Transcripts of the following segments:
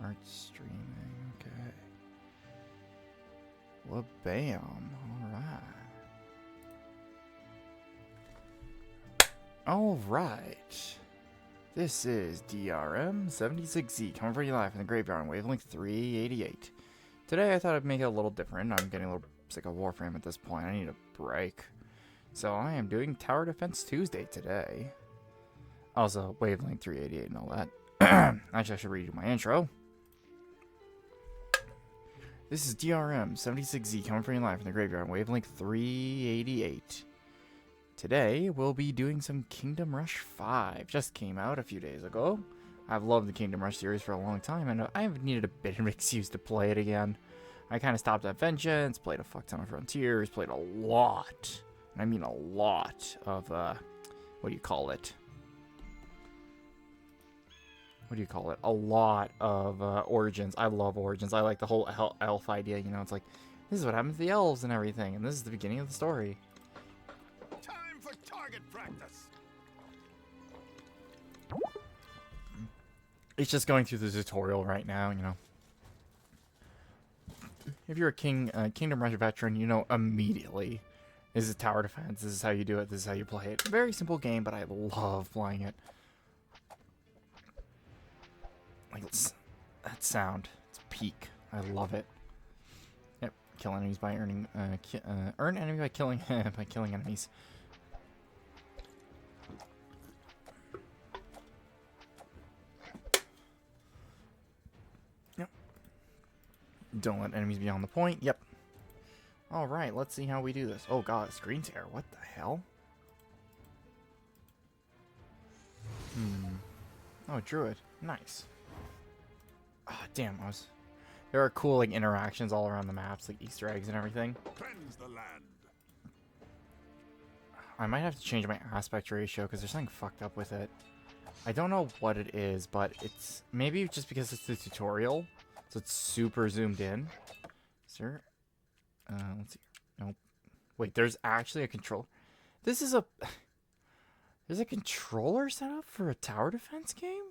Start streaming. Okay. Well, bam. Alright. This is DRM76Z coming for you live from the graveyard on Wavelength 388. Today I thought I'd make it a little different. I'm getting a little sick of Warframe at this point. I need a break. So I am doing Tower Defense Tuesday today. Also, Wavelength 388 and all that. Actually, I should read you my intro. This is DRM76Z coming for you live from the graveyard on Wavelength 388. Today, we'll be doing some Kingdom Rush 5. Just came out a few days ago. I've loved the Kingdom Rush series for a long time, and I've needed a bit of an excuse to play it again. I kind of stopped at Vengeance, played a fuck ton of Frontiers, played a lot, and I mean a lot of, what do you call it? A lot of Origins. I love Origins. I like the whole elf idea, you know, it's like, this is what happens to the elves and everything, and this is the beginning of the story. Time for target practice. It's just going through the tutorial right now, you know. If you're a Kingdom Rush veteran, you know immediately, this is Tower Defense, this is how you do it, this is how you play it. Very simple game, but I love playing it. Like, that sound, it's peak. I love it. Yep, kill enemies by earn enemy by killing enemies. Yep. Don't let enemies be on the point. Yep. All right, let's see how we do this. Oh god, screen tear. What the hell? Oh, Druid. Nice. Ah, damn, there are cool like interactions all around the maps, like Easter eggs and everything. Cleanse the land. I might have to change my aspect ratio because there's something fucked up with it. I don't know what it is, but it's maybe just because it's the tutorial, so it's super zoomed in. Is there? Let's see. Nope. Wait, there's actually a control. There's a controller set up for a tower defense game?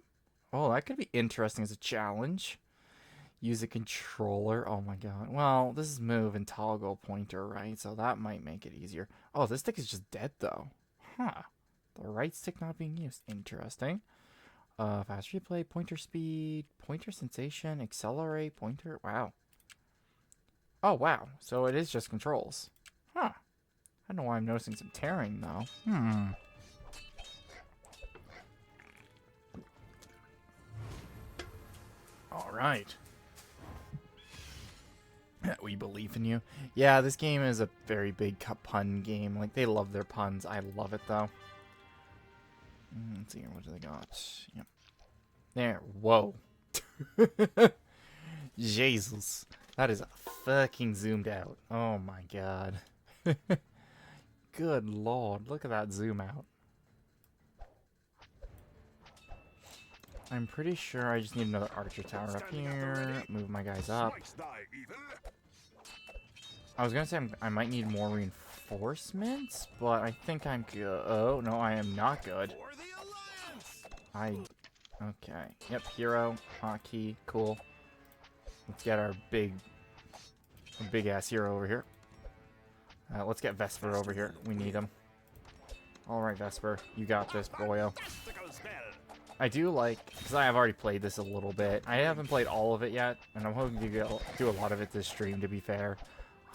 Oh, that could be interesting as a challenge. Use a controller. Oh my god. Well, this is move and toggle pointer, right? So that might make it easier. Oh, this stick is just dead though. Huh. The right stick not being used. Interesting. Fast replay, pointer speed, pointer sensation, accelerate, pointer. Wow. Oh, wow. So it is just controls. Huh. I don't know why I'm noticing some tearing though. Alright. We believe in you. Yeah, this game is a very big pun game. Like, they love their puns. I love it, though. Let's see here. What do they got? Yep. There. Whoa. Jesus. That is fucking zoomed out. Oh, my God. Good lord. Look at that zoom out. I'm pretty sure I just need another archer tower up here. Move my guys up. I was gonna say I might need more reinforcements, but I think I'm good. Oh, no, I am not good. Okay. Yep, hero. Hotkey. Cool. Let's get our big-ass hero over here. Let's get Vesper over here. We need him. Alright, Vesper. You got this, boyo. I do like, because I have already played this a little bit. I haven't played all of it yet, and I'm hoping to do a lot of it this stream, to be fair.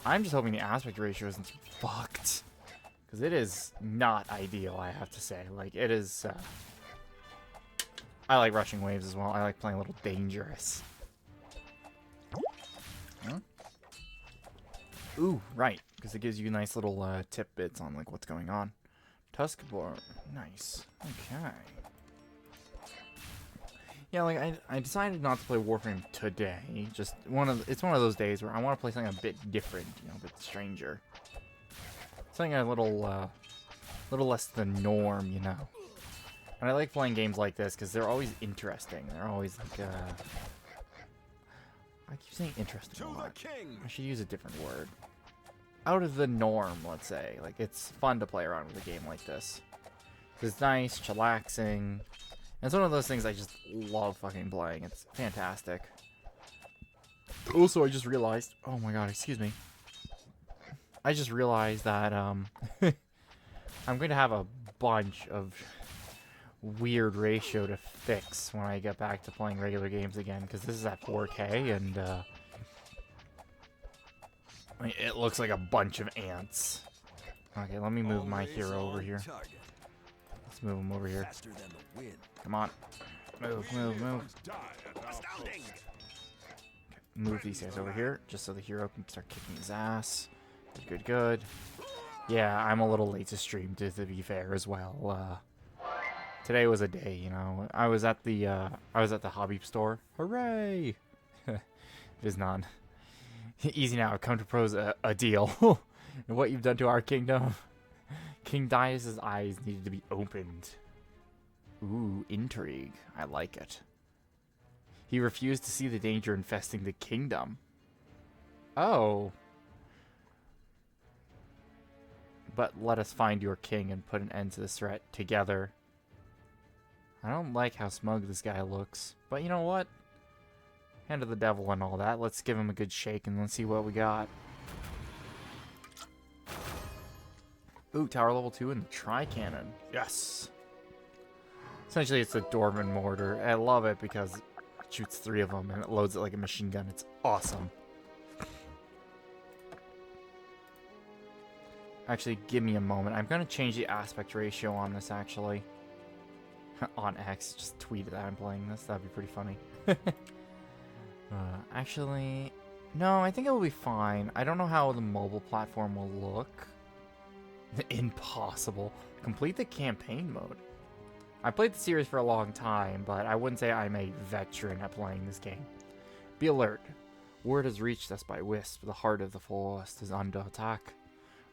I'm just hoping the aspect ratio isn't fucked. Because it is not ideal, I have to say. Like, it is, I like rushing waves as well. I like playing a little dangerous. Huh? Ooh, right. Because it gives you nice little tidbits on, like, what's going on. Tuskbor. Nice. Okay. Yeah, like, I decided not to play Warframe today. Just it's one of those days where I want to play something a bit different, you know, a bit stranger. Something a little less the norm, you know. And I like playing games like this because they're always interesting. They're always like, I keep saying interesting a lot. I should use a different word. Out of the norm, let's say. Like, it's fun to play around with a game like this. It's nice, chillaxing. It's one of those things I just love fucking playing. It's fantastic. Also, I just realized. Oh my god, excuse me. I just realized that I'm going to have a bunch of weird ratio to fix when I get back to playing regular games again, because this is at 4K and I mean, it looks like a bunch of ants. Okay, let me move my hero over here. Let's move him over here. Come on. Move, move, move. Astounding. Move these guys over here, just so the hero can start kicking his ass. Good, good, good. Yeah, I'm a little late to stream, to be fair, as well. Today was a day, you know. I was at the hobby store. Hooray! It is not easy now. I've come to propose a deal. And what you've done to our kingdom. King Darius's eyes needed to be opened. Ooh, intrigue. I like it. He refused to see the danger infesting the kingdom. Oh. But let us find your king and put an end to this threat together. I don't like how smug this guy looks. But you know what? Hand of the devil and all that. Let's give him a good shake and let's see what we got. Ooh, tower level 2 and the tri-cannon. Yes! Essentially, it's a Dwarven mortar. I love it because it shoots 3 of them and it loads it like a machine gun. It's awesome. Actually, give me a moment. I'm going to change the aspect ratio on this, actually. On X. Just tweet that I'm playing this. That'd be pretty funny. Actually, no, I think it will be fine. I don't know how the mobile platform will look. Impossible. Complete the campaign mode. I played the series for a long time, but I wouldn't say I'm a veteran at playing this game. Be alert. Word has reached us by Wisp. The heart of the forest is under attack.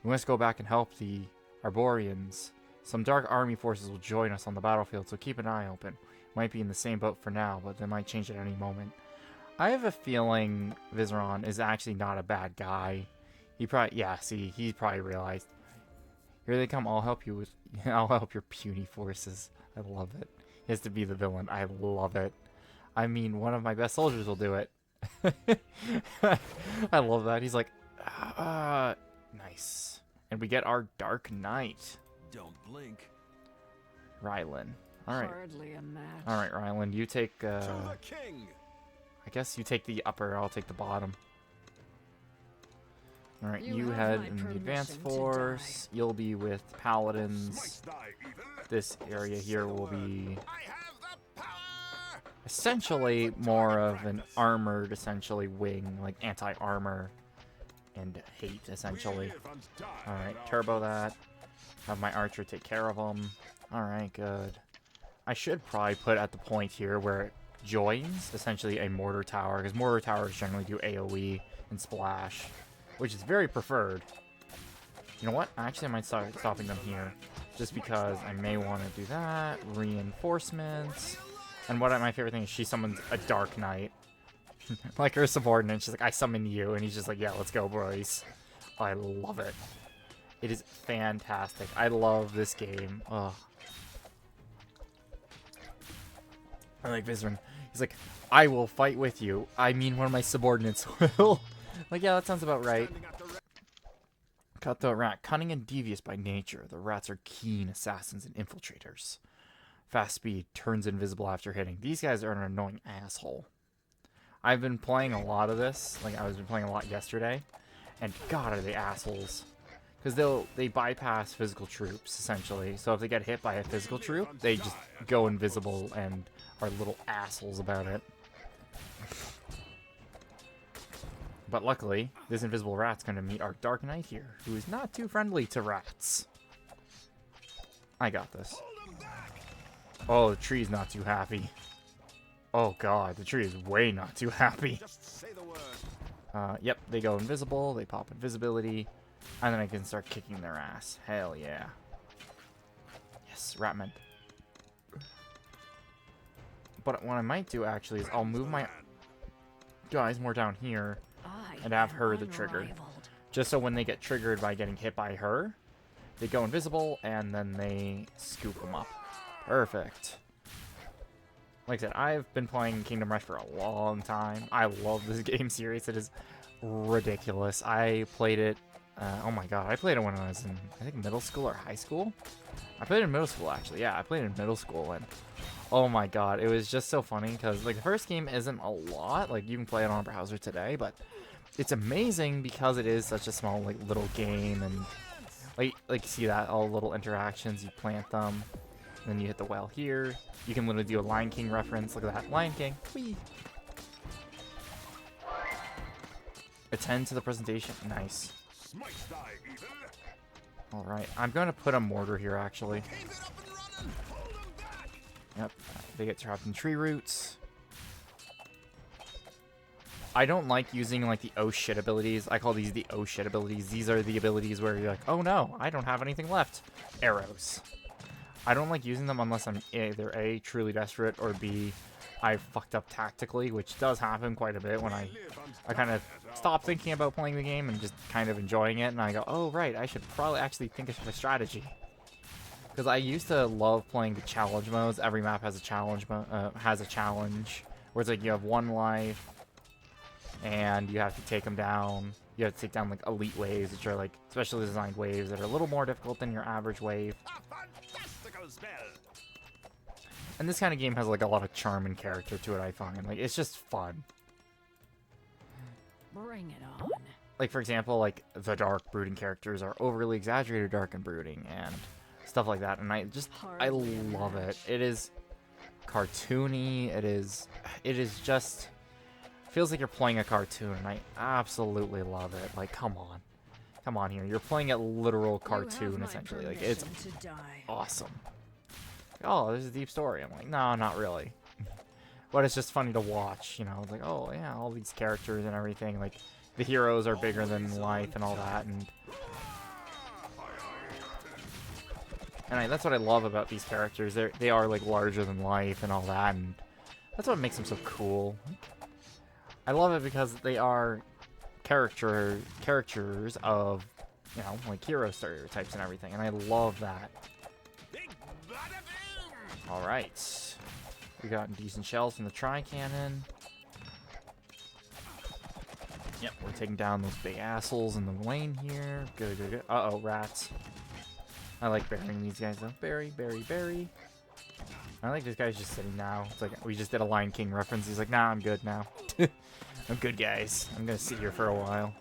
We must go back and help the Arborians. Some dark army forces will join us on the battlefield, so keep an eye open. Might be in the same boat for now, but they might change at any moment. I have a feeling Viseron is actually not a bad guy. He probably, yeah, see, he probably realized. Here they come, I'll help you with, I'll help your puny forces. I love it. He has to be the villain. I love it. I mean, one of my best soldiers will do it. I love that. He's like, nice. And we get our Dark Knight. Don't blink. Rylan. Alright. Hardly a match. Alright, Rylan, you take, To the king. I guess you take the upper, I'll take the bottom. Alright, You you have head my in the advanced permission to force. You'll be with paladins. Smite thy evil. This area here will be I have the power. essentially more of an armored, essentially, wing, like anti-armor and hate, essentially. We live and die Alright, at our turbo post. that. Have my archer take care of them. Alright, good. I should probably put at the point here where it joins, essentially, a mortar tower, because mortar towers generally do AoE and splash, which is very preferred. You know what? Actually, I might start stopping them here, just because I may want to do that. Reinforcements. And my favorite thing is she summons a Dark Knight. Like her subordinate, she's like, I summon you, and he's just like, yeah, let's go, boys. I love it. It is fantastic. I love this game. Ugh. I like Viseron. He's like, I will fight with you. I mean, one of my subordinates will. Like, yeah, that sounds about right. Standing at the re- Cutthroat rat. Cunning and devious by nature, the rats are keen assassins and infiltrators. Fast speed, turns invisible after hitting. These guys are an annoying asshole. I've been playing a lot of this. Like, I was been playing a lot yesterday. And God, are they assholes. Because they bypass physical troops, essentially. So if they get hit by a physical troop, they just go invisible and are little assholes about it. But luckily, this invisible rat's going to meet our Dark Knight here, who is not too friendly to rats. I got this. Oh, the tree's not too happy. Oh god, the tree is way not too happy. Just say the word. Yep, they go invisible, they pop invisibility, and then I can start kicking their ass. Hell yeah. Yes, Ratman. But what I might do, actually, is I'll move my guys more down here, and have her the trigger. Just so when they get triggered by getting hit by her, they go invisible, and then they scoop them up. Perfect. like I said, I've been playing Kingdom Rush for a long time. I love this game series. It is ridiculous. I played it, oh my god, I played it when I was in, I think, middle school or high school. I played it in middle school, actually. Yeah, I played it in middle school, and oh my god, it was just so funny, because, like, the first game isn't a lot. Like, you can play it on a browser today, but it's amazing because it is such a small, like, little game, and, like you see that, all the little interactions, you plant them, then you hit the well here. You can literally do a Lion King reference. Look at that, Lion King. Whee! Attend to the presentation. Nice. Smite thy evil. Alright, I'm going to put a mortar here, actually. Keep it up and running. Hold 'em back. Yep, they get trapped in tree roots. I don't like using, like, the oh shit abilities. I call these the oh shit abilities. These are the abilities where you're like, oh no, I don't have anything left. Arrows. I don't like using them unless I'm either A, truly desperate, or B, I fucked up tactically, which does happen quite a bit when I kind of stop thinking about playing the game and just kind of enjoying it, and I go, oh right, I should probably actually think of a strategy. Because I used to love playing the challenge modes. Every map has a challenge where it's like you have one life, and you have to take them down. You have to take down like elite waves, which are like specially designed waves that are a little more difficult than your average wave. A fantastical spell. And this kind of game has like a lot of charm and character to it, I find. Like, it's just fun. Bring it on. Like, for example, like the dark brooding characters are overly exaggerated dark and brooding and stuff like that, and I love it. It is cartoony. It is just feels like you're playing a cartoon, and I absolutely love it. Like, come on here, you're playing a literal cartoon essentially. Like, it's awesome. Oh, there's a deep story. I'm like, no, not really. But it's just funny to watch, you know. It's like, oh yeah, all these characters and everything. Like, the heroes are bigger than life and all that, and that's what I love about these characters. They are like larger than life and all that, and that's what makes them so cool. I love it because they are characters of, you know, like hero stereotypes and everything, and I love that. All right, we got decent shells from the tri-cannon. Yep, we're taking down those big assholes in the lane here. Good, good, good. Uh-oh, rats. I like burying these guys though. Bury, bury, bury. I like this guy's just sitting now. It's like we just did a Lion King reference. He's like, nah, I'm good now. I'm good, guys. I'm gonna sit here for a while.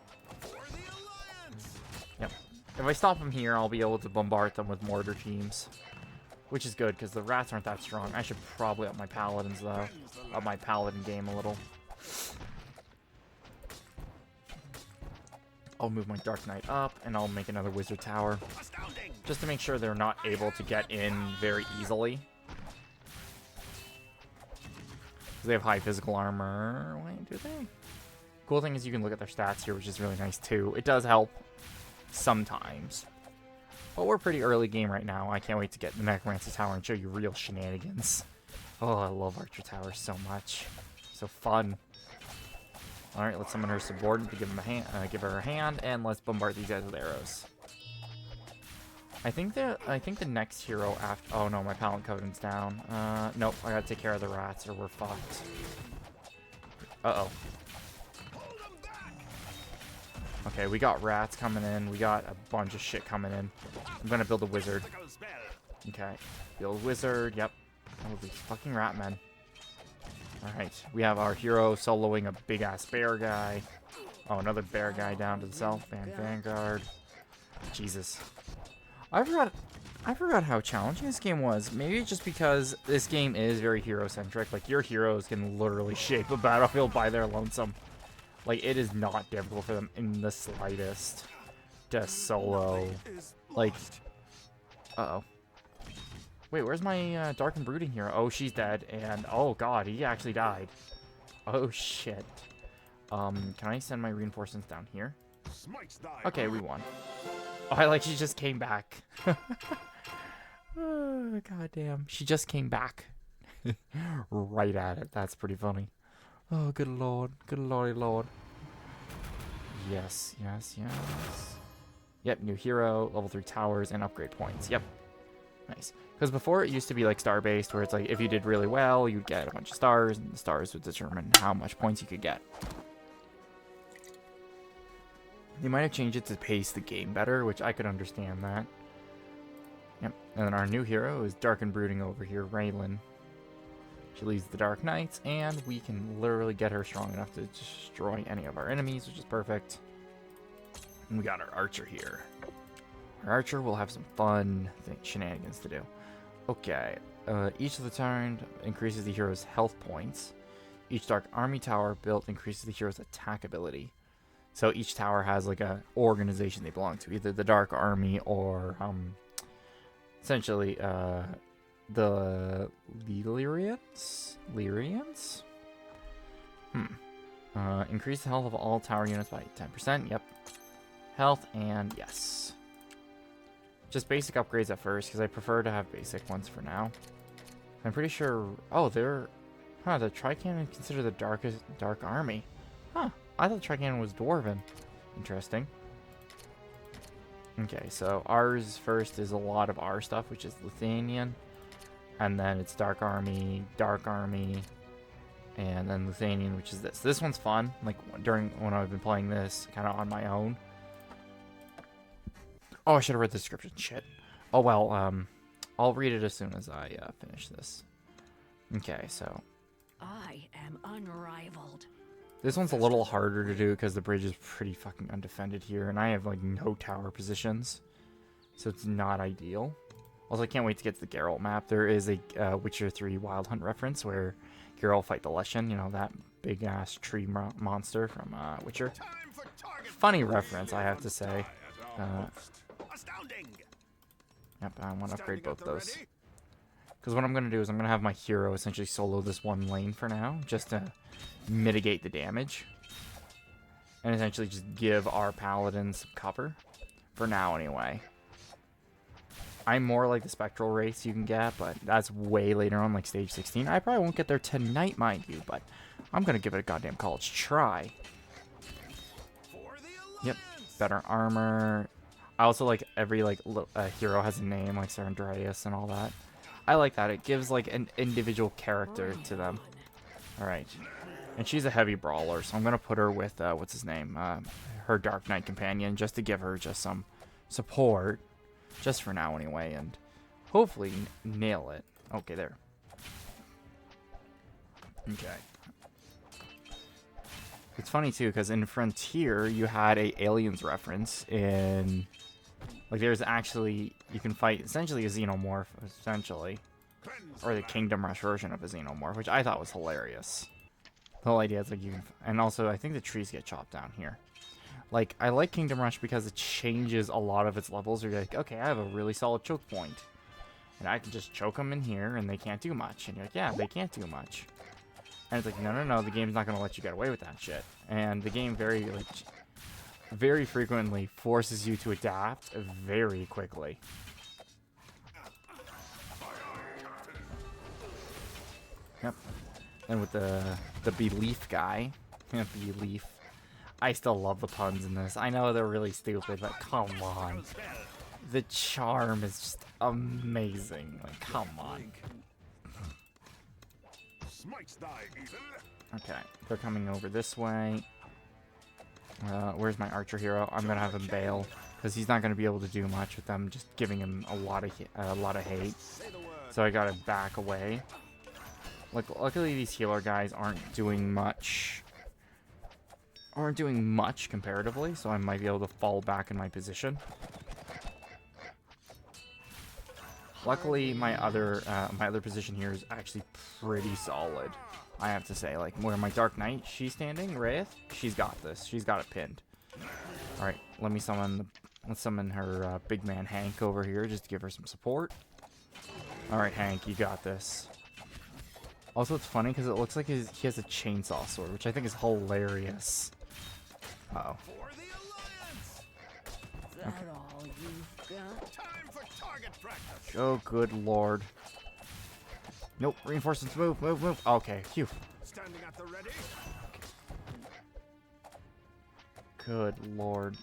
Yep. If I stop them here, I'll be able to bombard them with mortar teams. Which is good, because the rats aren't that strong. I should probably up my paladins, though. Up my paladin game a little. I'll move my Dark Knight up, and I'll make another Wizard Tower. Just to make sure they're not able to get in very easily. They have high physical armor. Wait, do they? Cool thing is you can look at their stats here, which is really nice, too. It does help sometimes. But we're pretty early game right now. I can't wait to get the Necromancer Tower and show you real shenanigans. Oh, I love Archer Tower so much. So fun. Alright, let's summon her subordinate to give him a hand, give her a hand, and let's bombard these guys with arrows. I think the next hero after... Oh no, my Paladin Covenant's down. Nope, I gotta take care of the rats or we're fucked. Uh-oh. Okay, we got rats coming in. We got a bunch of shit coming in. I'm gonna build a wizard. Okay, build wizard. Yep. Oh, these fucking rat men. Alright, we have our hero soloing a big-ass bear guy. Oh, another bear guy down to the south. Vanguard. Jesus. I forgot how challenging this game was. Maybe just because this game is very hero-centric. Like, your heroes can literally shape a battlefield by their lonesome. Like, it is not difficult for them in the slightest to solo. Like, uh-oh. Wait, where's my Dark and Brooding hero? Oh, she's dead, and oh god, he actually died. Oh shit. Can I send my reinforcements down here? Okay, we won. Oh, I like she just came back. Oh, goddamn. She just came back. Right at it. That's pretty funny. Oh, good lord. Good lordy lord. Yes, yes, yes. Yep, new hero, level 3 towers, and upgrade points. Yep. Nice. Because before it used to be like star-based, where it's like if you did really well, you'd get a bunch of stars, and the stars would determine how much points you could get. They might have changed it to pace the game better, which I could understand that. Yep. And then our new hero is Dark and Brooding over here, Raylan. She leads the Dark Knights, and we can literally get her strong enough to destroy any of our enemies, which is perfect. And we got our Archer here. Our Archer will have some fun shenanigans to do. Okay, each of the turn increases the hero's health points. Each Dark Army tower built increases the hero's attack ability. So each tower has like a organization they belong to, either the Dark Army or essentially the Lyrians? Lyrians? Increase the health of all tower units by 10%. Yep. Health and yes. Just basic upgrades at first, because I prefer to have basic ones for now. I'm pretty sure... Oh, they're... Huh, the Tricannon considered the Dark Army. Huh, I thought Tricannon was Dwarven. Interesting. Okay, so ours first is a lot of our stuff, which is Luthanian. And then it's Dark Army, and then Luthanian, which is this. This one's fun, like during when I've been playing this, kind of on my own. Oh, I should have read the description. Shit. Oh, well, I'll read it as soon as I finish this. Okay, so. I am unrivaled. This one's a little harder to do because the bridge is pretty fucking undefended here, and I have, like, no tower positions. So it's not ideal. Also, I can't wait to get to the Geralt map. There is a Witcher 3 Wild Hunt reference where Geralt fight the Leshen, you know, that big-ass tree monster from Witcher. Funny reference, I have to say. Yep, I want to upgrade both those. Because what I'm going to do is I'm going to have my hero essentially solo this one lane for now, just to mitigate the damage. And essentially just give our paladins some cover. For now, anyway. I'm more like the Spectral race you can get, but that's way later on, like stage 16. I probably won't get there tonight, mind you, but I'm going to give it a goddamn college try. Yep, better armor. I also like every hero has a name, like Sir Andreas and all that. I like that. It gives like an individual character to them. All right, and she's a heavy brawler, so I'm gonna put her with what's his name, her Dark Knight companion, just to give her just some support, just for now anyway, and hopefully nail it. Okay, there. Okay. It's funny too, because in Frontier you had a Aliens reference in. Like, there's actually, you can fight essentially a Xenomorph, essentially. Or the Kingdom Rush version of a Xenomorph, which I thought was hilarious. The whole idea is, like, you can, and also, I think the trees get chopped down here. Like, I like Kingdom Rush because it changes a lot of its levels. You're like, okay, I have a really solid choke point. And I can just choke them in here, and they can't do much. And you're like, yeah, they can't do much. And it's like, no, the game's not going to let you get away with that shit. And the game very frequently forces you to adapt very quickly. Yep. And with the Belief guy, Belief, I still love the puns in this. I know they're really stupid, but come on. The charm is just amazing. Like, come on. Okay, they're coming over this way. Where's my Archer hero? I'm gonna have him bail because he's not gonna be able to do much with them just giving him a lot of hate. So I gotta back away. Like, luckily these healer guys aren't doing much comparatively, so I might be able to fall back in my position. Luckily, my other position here is actually pretty solid. I have to say, like, where my Dark Knight, she's standing, Wraith, she's got this. She's got it pinned. Alright, let's summon her big man Hank over here, just to give her some support. Alright, Hank, you got this. Also, it's funny, because it looks like he has a chainsaw sword, which I think is hilarious. Uh-oh. Is that all you've got? Time for target practice. Oh, good lord. Nope, reinforcements, move. Okay, phew. Standing at the ready. Good lord.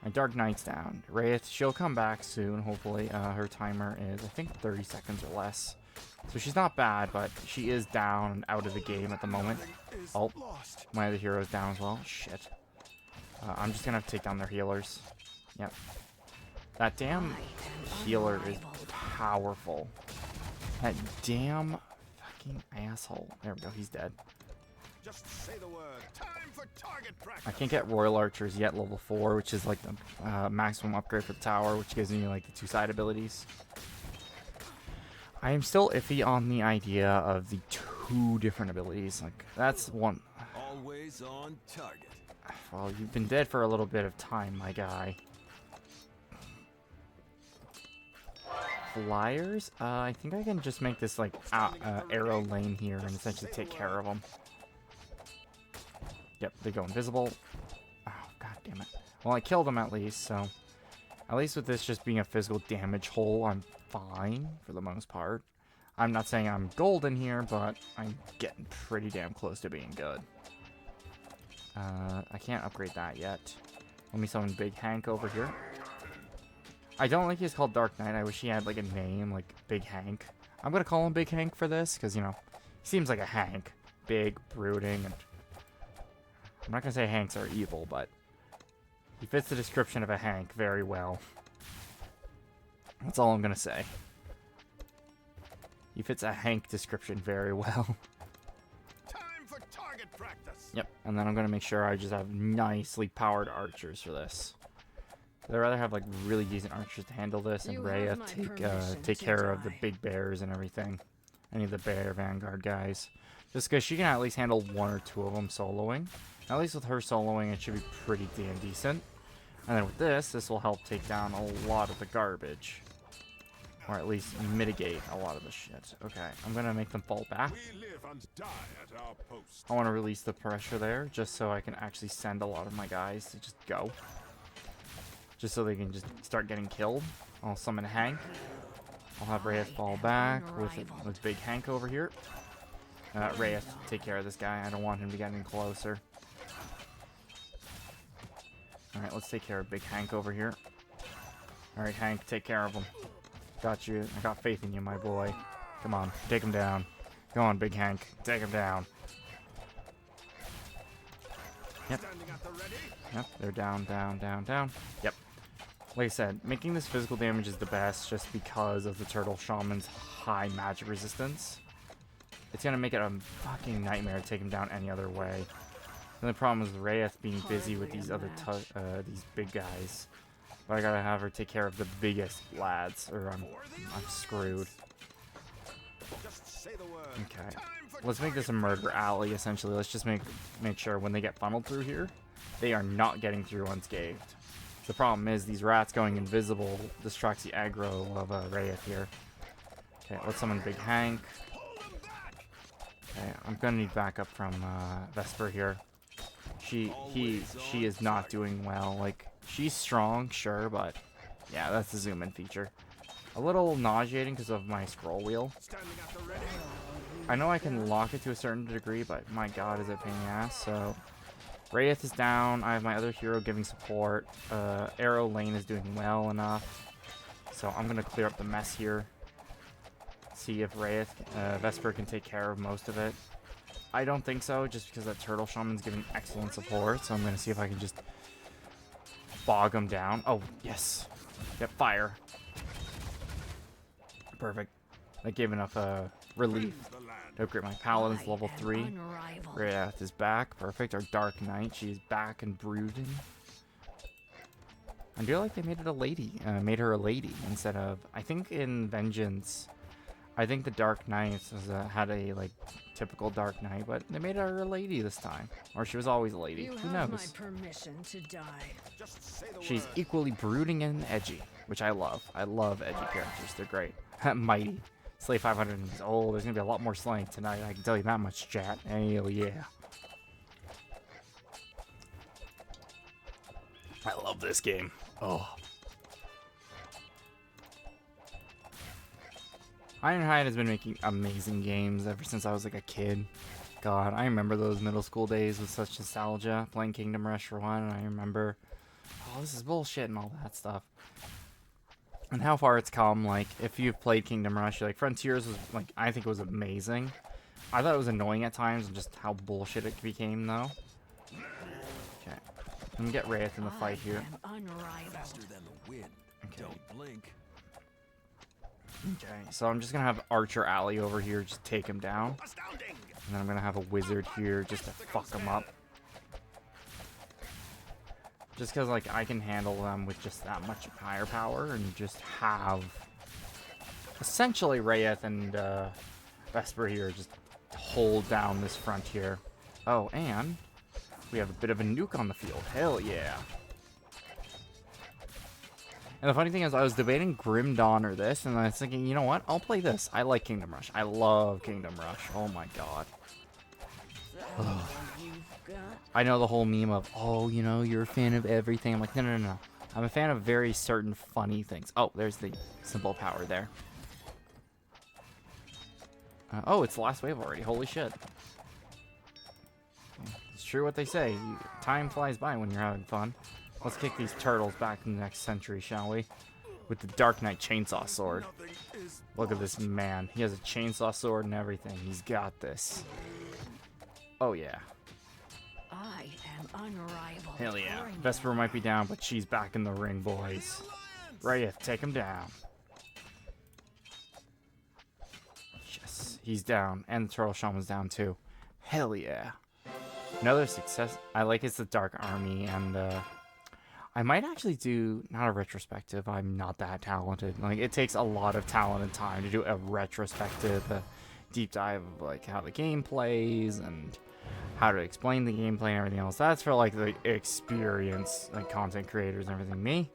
My Dark Knight's down. Wraith, she'll come back soon, hopefully. Her timer is, I think, 30 seconds or less. So she's not bad, but she is down and out of the game at the moment. Oh, my other hero's down as well. Shit. I'm just gonna have to take down their healers. Yep. That damn healer is powerful. That damn fucking asshole. There we go, he's dead. Just say the word. Time for target practice. I can't get Royal Archers yet, level 4, which is like the maximum upgrade for the tower, which gives me like the 2-side abilities. I am still iffy on the idea of the 2 different abilities. Like, that's one. Always on target. Well, you've been dead for a little bit of time, my guy. Flyers? I think I can just make this like arrow lane here and essentially take care of them. Yep, they go invisible. Oh, god damn it. Well, I killed them at least, so at least with this just being a physical damage hole, I'm fine for the most part. I'm not saying I'm golden here, but I'm getting pretty damn close to being good. I can't upgrade that yet. Let me summon Big Hank over here. I don't think he's called Dark Knight. I wish he had like a name like Big Hank. I'm gonna call him Big Hank for this because, you know, he seems like a Hank. Big, brooding, and I'm not gonna say Hanks are evil, but he fits the description of a Hank very well. That's all I'm gonna say. He fits a Hank description very well. Time for target practice. Yep, and then I'm gonna make sure I just have nicely powered archers for this. I'd rather have like really decent archers to handle this, and You Rhea have my permission take to care of the die. big bears and everything. Any of the bear vanguard guys, just because she can at least handle 1 or 2 of them soloing. At least with her soloing, it should be pretty damn decent. And then with this will help take down a lot of the garbage. Or at least mitigate a lot of the shit. Okay, I'm gonna make them fall back. We live and die at our post. I want to release the pressure there, just so I can actually send a lot of my guys to just go. Just so they can just start getting killed. I'll summon Hank. I'll have Reyes fall back with Big Hank over here. Reyes, take care of this guy. I don't want him to get any closer. Alright, let's take care of Big Hank over here. Alright, Hank, take care of him. Got you. I got faith in you, my boy. Come on, take him down. Go on, Big Hank. Take him down. Yep. Standing at the ready. Yep, they're down, down, down, down. Yep. Like I said, making this physical damage is the best just because of the Turtle Shaman's high magic resistance. It's gonna make it a fucking nightmare to take him down any other way. And the problem is Reyes being busy with these other these big guys. But I gotta have her take care of the biggest lads, or I'm screwed. Just say the word. Okay. Time for Let's make this a murder alley, essentially. Let's just make sure when they get funneled through here, they are not getting through unscathed. The problem is these rats going invisible distracts the aggro of Reyes here. Okay, let's summon Big Hank. Okay, I'm gonna need backup from Vesper here. She is not doing well. Like, she's strong, sure, but yeah, that's the zoom in feature. A little nauseating because of my scroll wheel. standing at the ready. I know I can lock it to a certain degree, but my god, is it a pain in the ass. So Reyes is down. I have my other hero giving support. Arrow Lane is doing well enough. So I'm gonna clear up the mess here. See if Reyes, Vesper can take care of most of it. I don't think so, just because that Turtle Shaman's giving excellent support. So I'm gonna see if I can just bog him down. Oh, yes. Yep, fire. Perfect. That gave enough relief The land. to upgrade my Paladin's level 3. Unrivaled. Rhea is back. Perfect. Our Dark Knight. She's back and brooding. I feel like they made it a lady. Made her a lady instead of... I think in Vengeance, I think the Dark Knight had a like typical Dark Knight, but they made her a lady this time. Or she was always a lady. You Who have my knows? permission to die. Just say the She's word. equally brooding and edgy, which I love. I love edgy characters. They're great. Mighty. Slay 500 is old. There's going to be a lot more slaying tonight. I can tell you that much, chat. Hell yeah. I love this game. Oh. Ironhide has been making amazing games ever since I was like a kid. God, I remember those middle school days with such nostalgia, playing Kingdom Rush for one. I remember oh, this is bullshit and all that stuff. And how far it's come, like, if you've played Kingdom Rush, like, Frontiers was, like, I think it was amazing. I thought it was annoying at times, and just how bullshit it became, though. Okay. Let me get Wraith in the fight here. Faster than the wind. Okay. Don't blink. Okay, so I'm just gonna have Archer Alley over here, just take him down. Astounding. And then I'm gonna have a Wizard here, just to fuck him up. Just because, like, I can handle them with just that much firepower and just have essentially Wraith and Vesper here just hold down this front here. Oh, and we have a bit of a nuke on the field. Hell yeah. And the funny thing is, I was debating Grim Dawn or this, and I was thinking, you know what? I'll play this. I like Kingdom Rush. I love Kingdom Rush. Oh my god. I know the whole meme of, oh, you know, you're a fan of everything. I'm like, no, no, no, no. I'm a fan of very certain funny things. Oh, there's the simple power there. Oh, it's the last wave already. Holy shit. It's true what they say. Time flies by when you're having fun. Let's kick these turtles back in the next century, shall we? With the Dark Knight chainsaw sword. Look at this man. He has a chainsaw sword and everything. He's got this. Oh, yeah. I am unrivaled. Hell yeah. Vesper might be down, but she's back in the ring, boys. Wraith, take him down. Yes, he's down. And the Turtle Shaman's down, too. Hell yeah. Another success. I like it's the Dark Army, and I might actually do, not a retrospective, I'm not that talented. Like, it takes a lot of talent and time to do a retrospective, a deep dive of, like, how the game plays, and how to explain the gameplay and everything else. That's for, like, the experience, like, content creators and everything. Me,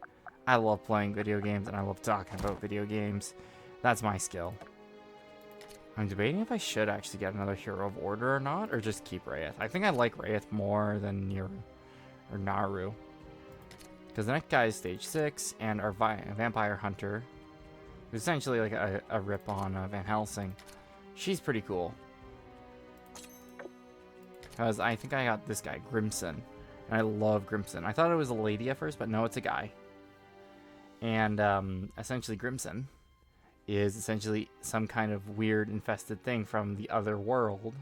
I love playing video games, and I love talking about video games. That's my skill. I'm debating if I should actually get another Hero of Order or not, or just keep Wraith. I think I like Wraith more than Naru. Because the next guy is stage 6, and our Vampire Hunter, who's essentially like a rip on Van Helsing. She's pretty cool. Because I think I got this guy, Grimson. And I love Grimson. I thought it was a lady at first, but no, it's a guy. And essentially Grimson is essentially some kind of weird infested thing from the other world.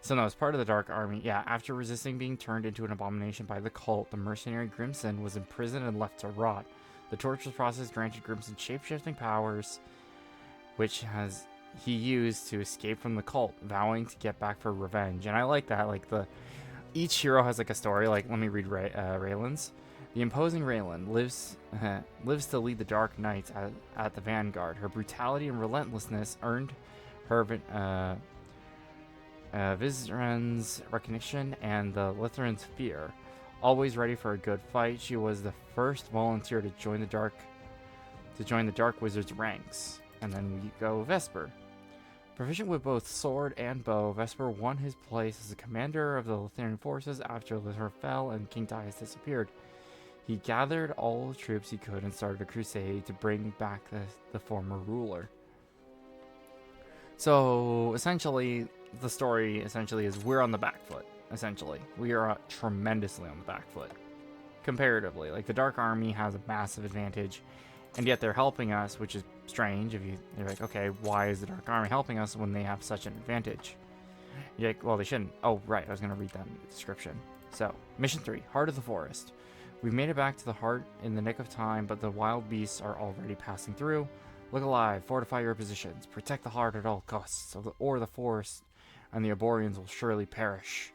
So no, it's part of the Dark Army. Yeah, after resisting being turned into an abomination by the cult, the mercenary Grimson was imprisoned and left to rot. The torture process granted Grimson shape-shifting powers, which he used to escape from the cult, vowing to get back for revenge. And I like that. Like, each hero has like a story. Like, let me read Raylan's. The imposing Raylan lives to lead the Dark Knights at the vanguard. Her brutality and relentlessness earned her Vizren's recognition and the Lithran's fear. Always ready for a good fight, she was the first volunteer to join the Dark Wizard's ranks. And then we go Vesper. Proficient with both sword and bow, Vesper won his place as the commander of the Lithran forces after Lithran fell and King Dias disappeared. He gathered all the troops he could and started a crusade to bring back the former ruler. So essentially, the story is we're on the back foot. Essentially, we are tremendously on the back foot comparatively. Like, the Dark Army has a massive advantage, and yet they're helping us, which is strange. You're like, okay, why is the Dark Army helping us when they have such an advantage? You're like, well, they shouldn't. Oh, right, I was gonna read that in the description. So, Mission 3, Heart of the Forest. We've made it back to the heart in the nick of time, but the wild beasts are already passing through. Look alive, fortify your positions, protect the heart at all costs, or the forest and the Arborians will surely perish.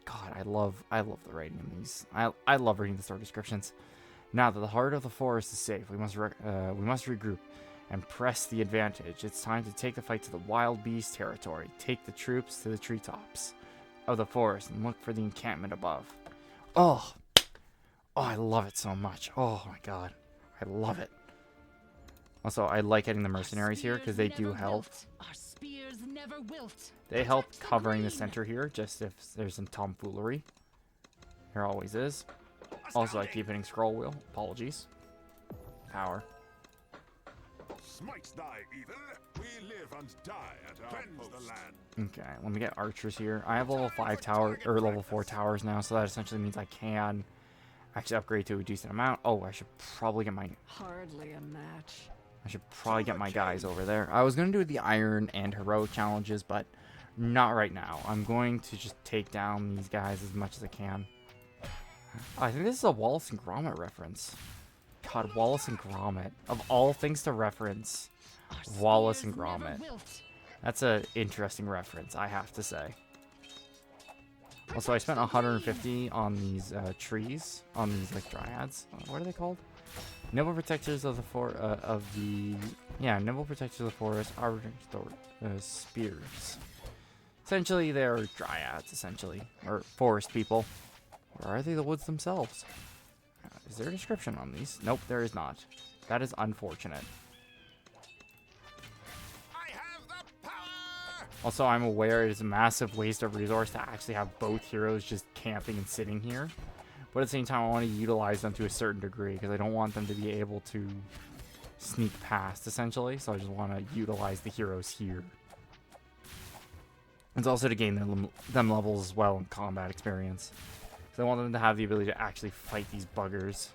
God, I love the writing in these. I love reading the story descriptions. Now that the heart of the forest is safe, we must regroup and press the advantage. It's time to take the fight to the wild beast territory. Take the troops to the treetops of the forest and look for the encampment above. Oh, I love it so much. Oh my god, I love it. Also, I like getting the mercenaries here because they do help. Our spears never wilt. They help covering the center here, just if there's some tomfoolery. There always is. Also, I keep hitting scroll wheel. Apologies. Power. Smites thy evil. We live and die at our post. The land. Okay, let me get archers here. I have level 5 tower or level 4 towers now, so that essentially means I can actually upgrade to a decent amount. Oh, I should probably get my Hardly a match. guys over there. I was gonna do the iron and heroic challenges, but not right now. I'm going to just take down these guys as much as I can. Oh, I think this is a Wallace and Gromit reference. God, Wallace and Gromit. Of all things to reference, Our Wallace and spears never Gromit. wilt. That's an interesting reference, I have to say. Also, I spent 150 on these trees, on these like dryads. What are they called? Nimble protectors of the nimble protectors of the forest. Arbiter spears. Essentially, they're dryads, essentially, or forest people. Or are they the woods themselves? Is there a description on these? Nope, there is not. That is unfortunate. I have the power! Also, I'm aware it is a massive waste of resource to actually have both heroes just camping and sitting here. But at the same time, I want to utilize them to a certain degree because I don't want them to be able to sneak past, essentially. So I just want to utilize the heroes here. It's also to gain them levels as well in combat experience. So I want them to have the ability to actually fight these buggers.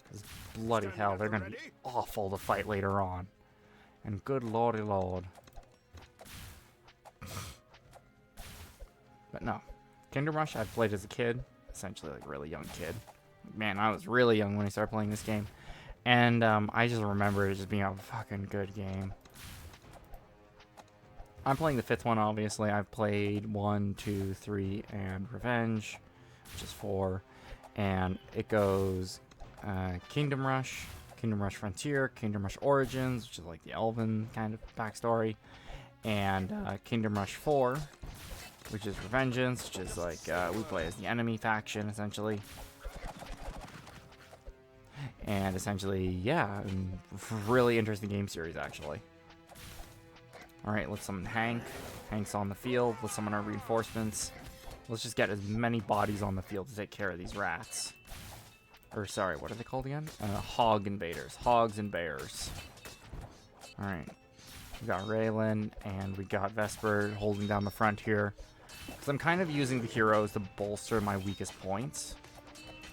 Because bloody hell, they're going to be awful to fight later on. And good lordy lord. But no. Kingdom Rush, I've played as a kid. Essentially, like, really young kid. Man, I was really young when I started playing this game. And I just remember it just being a fucking good game. I'm playing the 5th one, obviously. I've played 1, 2, 3, and Revenge, which is 4. And it goes Kingdom Rush Frontier, Kingdom Rush Origins, which is like the Elven kind of backstory, and Kingdom Rush 4, which is Revengeance, which is like we play as the enemy faction, essentially. And essentially, yeah, really interesting game series, actually. Alright, let's summon Hank. Hank's on the field. Let's summon our reinforcements. Let's just get as many bodies on the field to take care of these rats. Or, sorry, what are they called again? Hog invaders. Hogs and bears. Alright. We got Raylan, and we got Vesper holding down the front here. Because I'm kind of using the heroes to bolster my weakest points.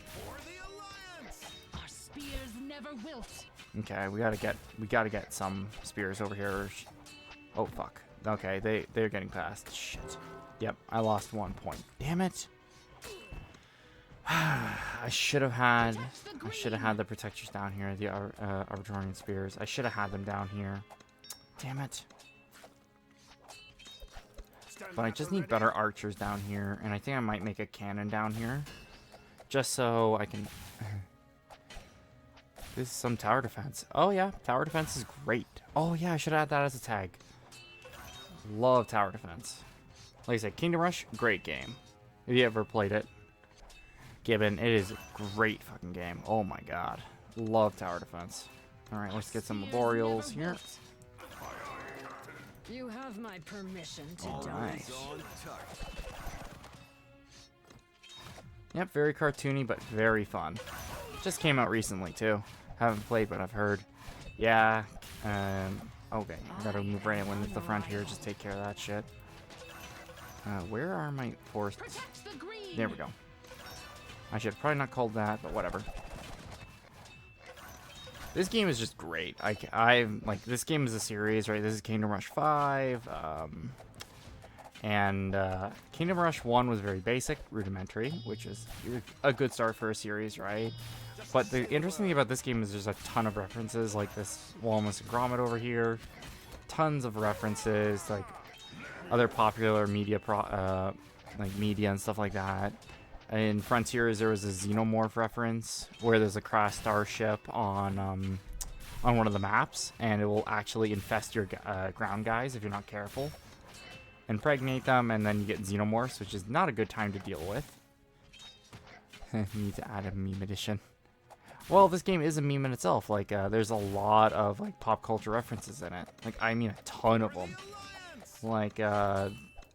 For the Alliance! Our spears never wilt. Okay, we gotta get some spears over here. Oh fuck. Okay, they're getting past. Shit. Yep, I lost 1 point. Damn it. I should have had the protectors down here, the Arbitorian spears. I should have had them down here. Damn it. But I just need better archers down here, and I think I might make a cannon down here. Just so I can... This is some tower defense. Oh yeah, tower defense is great. Oh yeah, I should have had that as a tag. Love tower defense. Like I said, Kingdom Rush, great game. If you ever played it, Gibbon, it is a great fucking game. Oh my god. Love tower defense. Alright, let's get some memorials here. You have my permission to die. Alright. On target. Yep, very cartoony, but very fun. Just came out recently, too. Haven't played, but I've heard. Yeah, okay, I gotta move Raylan into the front here, just take care of that shit. Where are my forests? Protect the green. There we go. I should have probably not called that, but whatever. This game is just great. I like, this game is a series, right? This is Kingdom Rush 5, and Kingdom Rush 1 was very basic, rudimentary, which is a good start for a series, right? But the interesting thing about this game is there's a ton of references, like this Wallace and Gromit over here. Tons of references, like other popular media, media and stuff like that. In Frontiers, there was a Xenomorph reference where there's a crashed starship on one of the maps, and it will actually infest your ground guys if you're not careful. Impregnate them, and then you get Xenomorphs, which is not a good time to deal with. Need to add a meme edition. Well, this game is a meme in itself. Like, there's a lot of like pop culture references in it. Like, I mean, a ton of them. Like,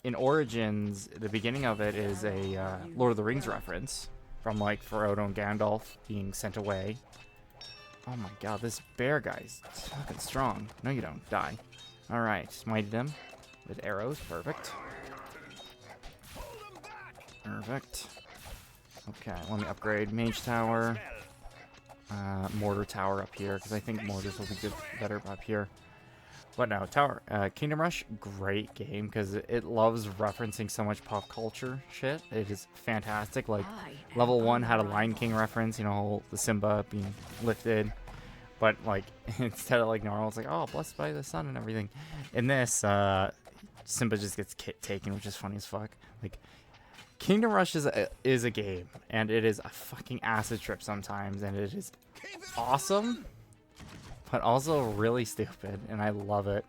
in Origins, the beginning of it is a Lord of the Rings reference from like Frodo and Gandalf being sent away. Oh my god, this bear guy's fucking strong. No, you don't. Die. All right, smited him with arrows. Perfect. Perfect. Okay, let me upgrade Mage Tower. Mortar Tower up here, because I think mortars will be good, better up here. But no, Tower, Kingdom Rush, great game, because it loves referencing so much pop culture shit. It is fantastic. Like, level 1 had a Lion King reference, you know, the Simba being lifted. But, like, instead of, like, normal, it's like, oh, blessed by the sun and everything. In this, Simba just gets taken, which is funny as fuck. Like, Kingdom Rush is a game, and it is a fucking acid trip sometimes, and it is awesome, but also really stupid, and I love it.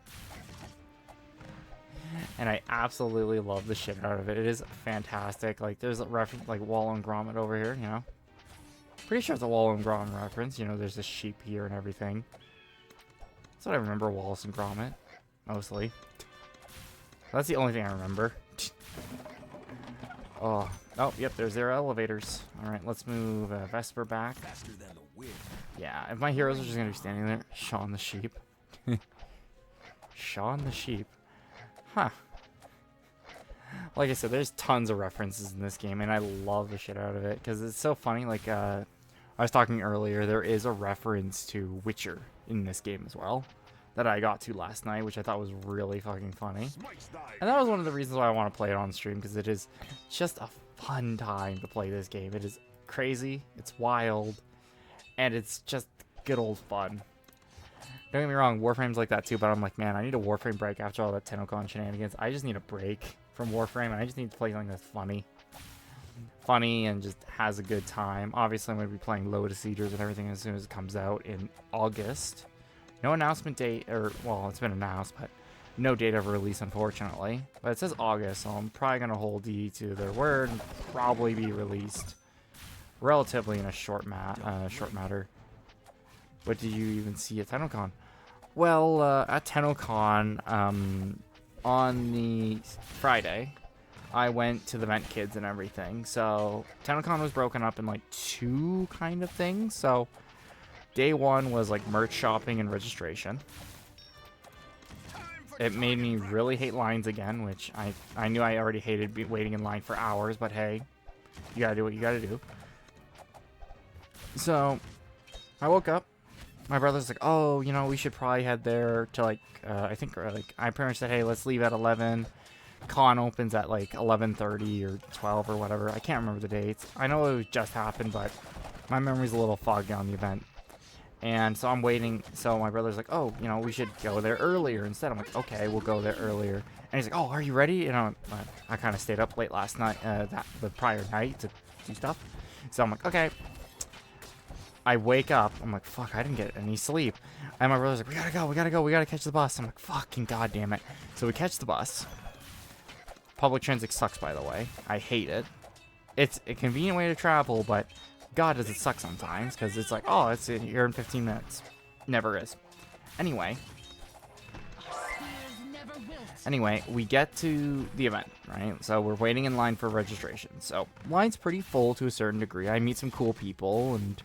And I absolutely love the shit out of it. It is fantastic. Like, there's a reference, like, Wallace and Gromit over here, you know? Pretty sure it's a Wallace and Gromit reference. You know, there's a sheep here and everything. That's what I remember, Wallace and Gromit, mostly. That's the only thing I remember. Oh, yep, there's their elevators. Alright, let's move Vesper back. Faster than the wind. Yeah, if my heroes are just gonna be standing there, Shaun the Sheep. Shaun the Sheep. Huh. Like I said, there's tons of references in this game, and I love the shit out of it, because it's so funny. Like, I was talking earlier, there is a reference to Witcher in this game as well, that I got to last night, which I thought was really fucking funny. And that was one of the reasons why I want to play it on stream, because it is just a fun time to play this game. It is crazy, it's wild, and it's just good old fun. Don't get me wrong, Warframe's like that too, but I'm like, man, I need a Warframe break after all that TennoCon shenanigans. I just need a break from Warframe, and I just need to play something that's funny. Funny and just has a good time. Obviously, I'm going to be playing Lotus Eaters and everything as soon as it comes out in August. No announcement date, or, well, it's been announced, but no date of release, unfortunately. But it says August, so I'm probably going to hold EA to their word and probably be released relatively in a short matter. What did you even see at TennoCon? Well, at TennoCon, on the Friday, I went to the Vent Kids and everything. So, TennoCon was broken up in, like, 2 kind of things. So, day 1 was, like, merch shopping and registration. It made me really hate lines again, which I knew I already hated waiting in line for hours, but hey, you gotta do what you gotta do. So, I woke up. My brother's like, oh, you know, we should probably head there to, like, I think, like, I pretty much said, hey, let's leave at 11. Con opens at, like, 11:30 or 12 or whatever. I can't remember the dates. I know it just happened, but my memory's a little foggy on the event. And so I'm waiting. So my brother's like, oh, you know, we should go there earlier instead. I'm like, okay, we'll go there earlier. And he's like, oh, are you ready? You know, I kind of stayed up late last night, the prior night to do stuff. So I'm like, okay. I wake up. I'm like, fuck, I didn't get any sleep. And my brother's like, we gotta go. We gotta catch the bus. I'm like, fucking goddamn it. So we catch the bus. Public transit sucks, by the way. I hate it. It's a convenient way to travel, but God, does it suck sometimes, because it's like, oh, it's here in 15 minutes. Never is. Anyway, we get to the event, right? So we're waiting in line for registration. So line's pretty full to a certain degree. I meet some cool people, and,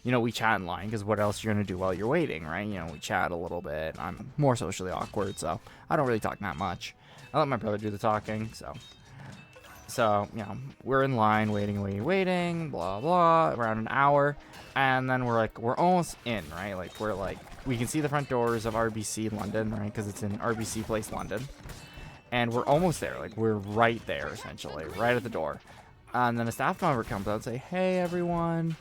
you know, we chat in line, because what else you're going to do while you're waiting, right? You know, we chat a little bit. I'm more socially awkward, so I don't really talk that much. I let my brother do the talking, So, you know, we're in line, waiting, blah, blah, around an hour. And then we're almost in, right? Like, we can see the front doors of RBC London, right? Because it's in RBC Place, London. And we're almost there. Like, we're right there, essentially, right at the door. And then a staff member comes out and say, hey, everyone,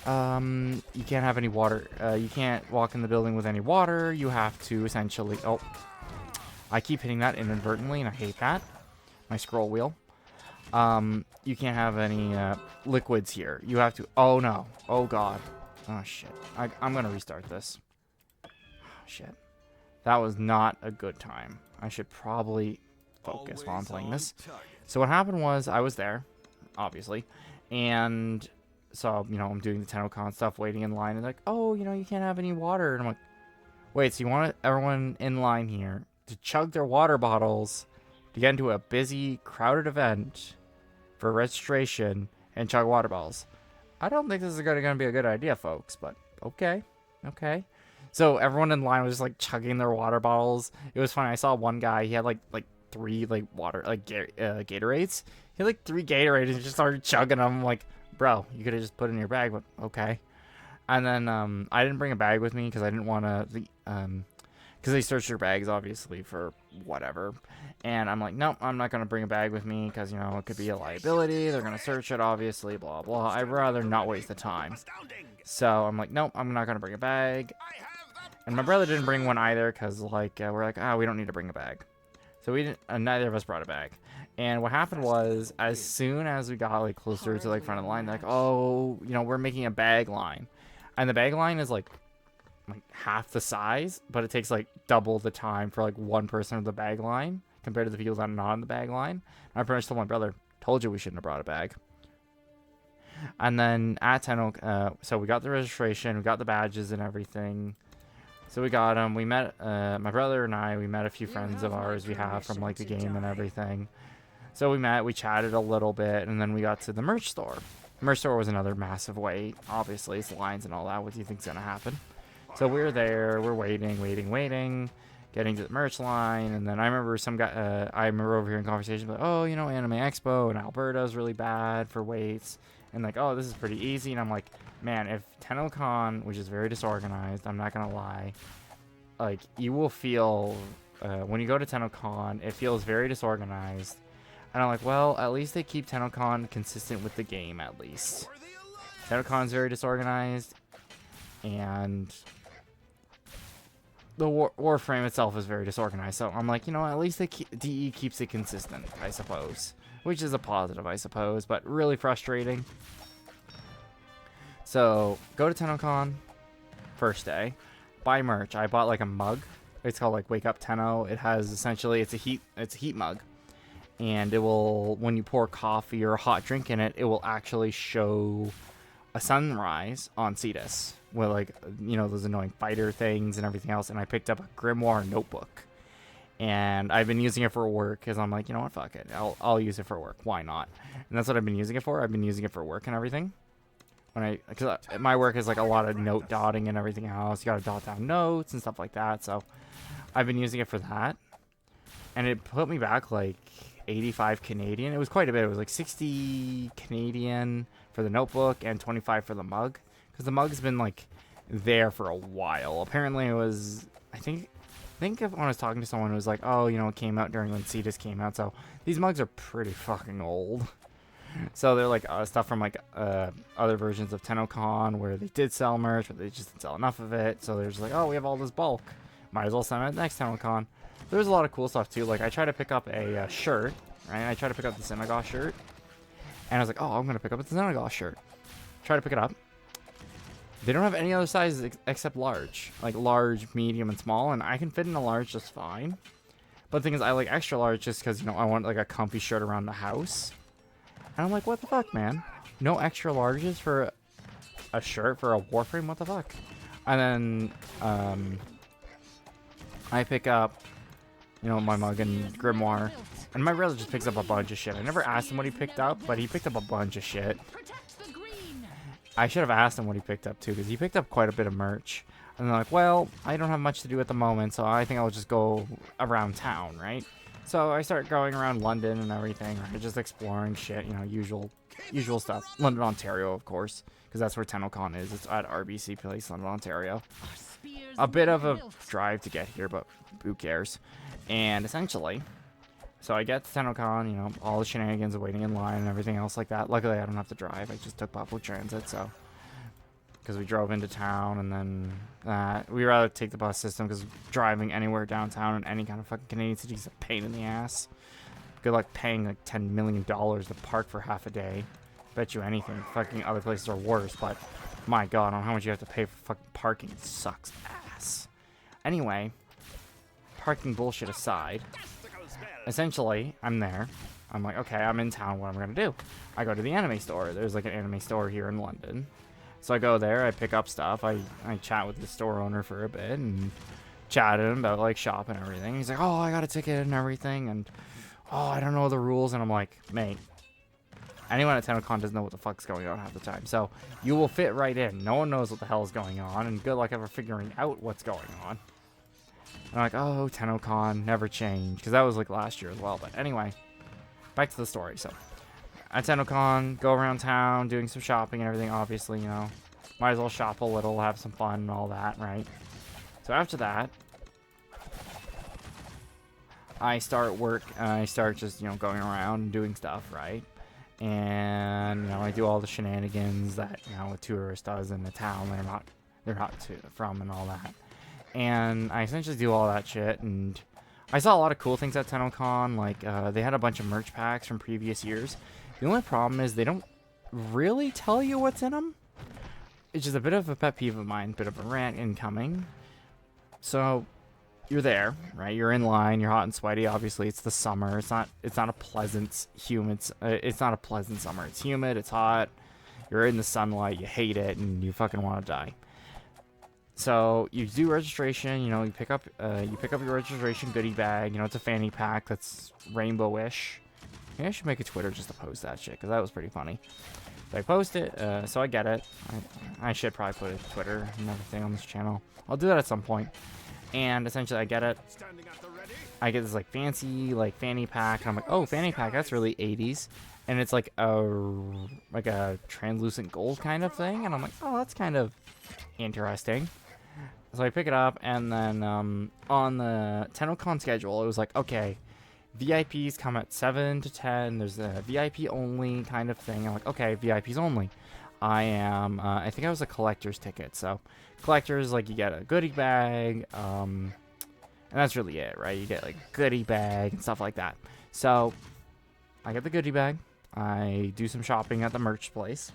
you can't have any water. You can't walk in the building with any water. You have to essentially, oh, I keep hitting that inadvertently, and I hate that. My scroll wheel. You can't have any liquids here. You have to, oh no, oh god, oh shit. I'm gonna restart this. Oh, shit. That was not a good time. I should probably focus while I'm playing this. So what happened was, I was there, obviously, and so, you know, I'm doing the TennoCon stuff, waiting in line, and like, oh, you know, you can't have any water. And I'm like, wait, so you want everyone in line here to chug their water bottles to get into a busy, crowded event for registration and chug water bottles? I don't think this is going to be a good idea, folks, but okay. So everyone in line was just, like, chugging their water bottles. It was funny. I saw one guy, he had like 3 like water, like Gatorades. He had like 3 Gatorades and just started chugging them. I'm like, bro, you could have just put it in your bag, but okay. And then I didn't bring a bag with me because I didn't want to, because they search your bags obviously for whatever. And I'm like, nope, I'm not going to bring a bag with me because, you know, it could be a liability. They're going to search it, obviously, blah, blah. I'd rather not waste the time. Astounding. So I'm like, nope, I'm not going to bring a bag. I have the And my brother didn't bring one either because, like, we're like, we don't need to bring a bag. So we didn't, neither of us brought a bag. And what happened was, as soon as we got, like, closer to, like, front of the line, they're like, oh, you know, we're making a bag line. And the bag line is, like half the size, but it takes, like, double the time for, like, one person of the bag line compared to the people that are not on the bag line. And I pretty much told my brother, told you we shouldn't have brought a bag. And then at 10, so we got the registration, we got the badges and everything. So we got them. We met, my brother and I, we met a few friends of ours we have from, like, the game and everything. So we met, we chatted a little bit, and then we got to the merch store. The merch store was another massive wait. Obviously, it's lines and all that. What do you think's going to happen? So we're there, we're waiting, getting to the merch line, and then I remember some guy, I remember overhearing conversations like, oh, you know, Anime Expo in Alberta is really bad for waits, and like, oh, this is pretty easy, and I'm like, man, if TennoCon, which is very disorganized, I'm not gonna lie, like, you will feel, when you go to TennoCon, it feels very disorganized, and I'm like, well, at least they keep TennoCon consistent with the game, at least. TennoCon's very disorganized, and the Warframe itself is very disorganized, so I'm like, you know, at least DE keeps it consistent, I suppose. Which is a positive, I suppose, but really frustrating. So, go to TennoCon, first day, buy merch. I bought, like, a mug. It's called, like, Wake Up Tenno. It has, essentially, it's a heat mug. And it will, when you pour coffee or a hot drink in it, it will actually show a sunrise on Cetus. With, like, you know, those annoying fighter things and everything else. And I picked up a Grimoire notebook. And I've been using it for work because I'm like, you know what, fuck it. I'll use it for work. Why not? And that's what I've been using it for. I've been using it for work and everything. Because my work is like a lot of note dotting and everything else. You got to dot down notes and stuff like that. So I've been using it for that. And it put me back like 85 Canadian. It was quite a bit. It was like 60 Canadian for the notebook and 25 for the mug. Because the mug's been like there for a while. Apparently it was, I think if when I was talking to someone, it was like, oh, you know, it came out during when Cetus came out. So these mugs are pretty fucking old. So they're like stuff from like other versions of TennoCon where they did sell merch, but they just didn't sell enough of it. So they're just like, oh, we have all this bulk. Might as well send it at next TennoCon. There's a lot of cool stuff too. Like I tried to pick up a shirt, right? I tried to pick up the Senegal shirt. And I was like, oh, I'm going to pick up the Senegal shirt. Try to pick it up. They don't have any other sizes except large. Like large, medium, and small. And I can fit in a large just fine. But the thing is, I like extra large just because, you know, I want like a comfy shirt around the house. And I'm like, what the fuck, man? No extra larges for a shirt for a Warframe? What the fuck? And then I pick up, you know, my mug and Grimoire. And my brother just picks up a bunch of shit. I never asked him what he picked up, but he picked up a bunch of shit. I should have asked him what he picked up too, because he picked up quite a bit of merch. And they're like, well, I don't have much to do at the moment, so I think I'll just go around town, right? So I start going around London and everything, right? Just exploring shit, you know, usual stuff. London, Ontario, of course, because that's where TennoCon is. It's at RBC Place, London, Ontario. A bit of a drive to get here, but who cares? And essentially, so I get to TennoCon, you know, all the shenanigans of waiting in line and everything else like that. Luckily, I don't have to drive. I just took public transit, so... Because we drove into town, and then we rather take the bus system, because driving anywhere downtown in any kind of fucking Canadian city is a pain in the ass. Good luck paying like $10 million to park for half a day. Bet you anything. Fucking other places are worse, but my god, on how much you have to pay for fucking parking sucks ass. Anyway, parking bullshit aside, essentially, I'm there. I'm like, okay, I'm in town, what am I gonna do? I go to the anime store. There's like an anime store here in London. So I go there, I pick up stuff, I chat with the store owner for a bit, and chatted him about, like, shop and everything. He's like, oh, I got a ticket and everything, and, oh, I don't know the rules, and I'm like, mate, anyone at TennoCon doesn't know what the fuck's going on half the time, so you will fit right in. No one knows what the hell is going on, and good luck ever figuring out what's going on. And I'm like, oh, TennoCon, never change, because that was, like, last year as well, but anyway, back to the story, so... at TennoCon, go around town doing some shopping and everything. Obviously, you know, might as well shop a little, have some fun and all that, right? So after that, I start work. I start just, you know, going around and doing stuff, right? And, you know, I do all the shenanigans that, you know, a tourist does in the town they're not from and all that. And I essentially do all that shit, and I saw a lot of cool things at TennoCon. Like, they had a bunch of merch packs from previous years. The only problem is they don't really tell you what's in them. It's just a bit of a pet peeve of mine, bit of a rant incoming. So, you're there, right? You're in line. You're hot and sweaty. Obviously, it's the summer. It's not a pleasant, humid. It's not a pleasant summer. It's humid. It's hot. You're in the sunlight. You hate it, and you fucking want to die. So you do registration. You know, you pick up your registration goodie bag. You know, it's a fanny pack that's rainbowish. Maybe I should make a Twitter just to post that shit, because that was pretty funny. So I post it. So I get it. I should probably put a Twitter, another thing on this channel. I'll do that at some point. And essentially, I get it. I get this like fancy like fanny pack. And I'm like, oh, fanny pack, that's really 80s. And it's like a translucent gold kind of thing. And I'm like, oh, that's kind of interesting. So I pick it up, and then on the TennoCon schedule, it was like, okay, VIPs come at 7 to 10. There's a VIP only kind of thing. I'm like, okay, VIPs only. I think I was a collector's ticket. So collectors, like, you get a goodie bag, and that's really it, right? You get like goodie bag and stuff like that. So I get the goodie bag. I do some shopping at the merch place,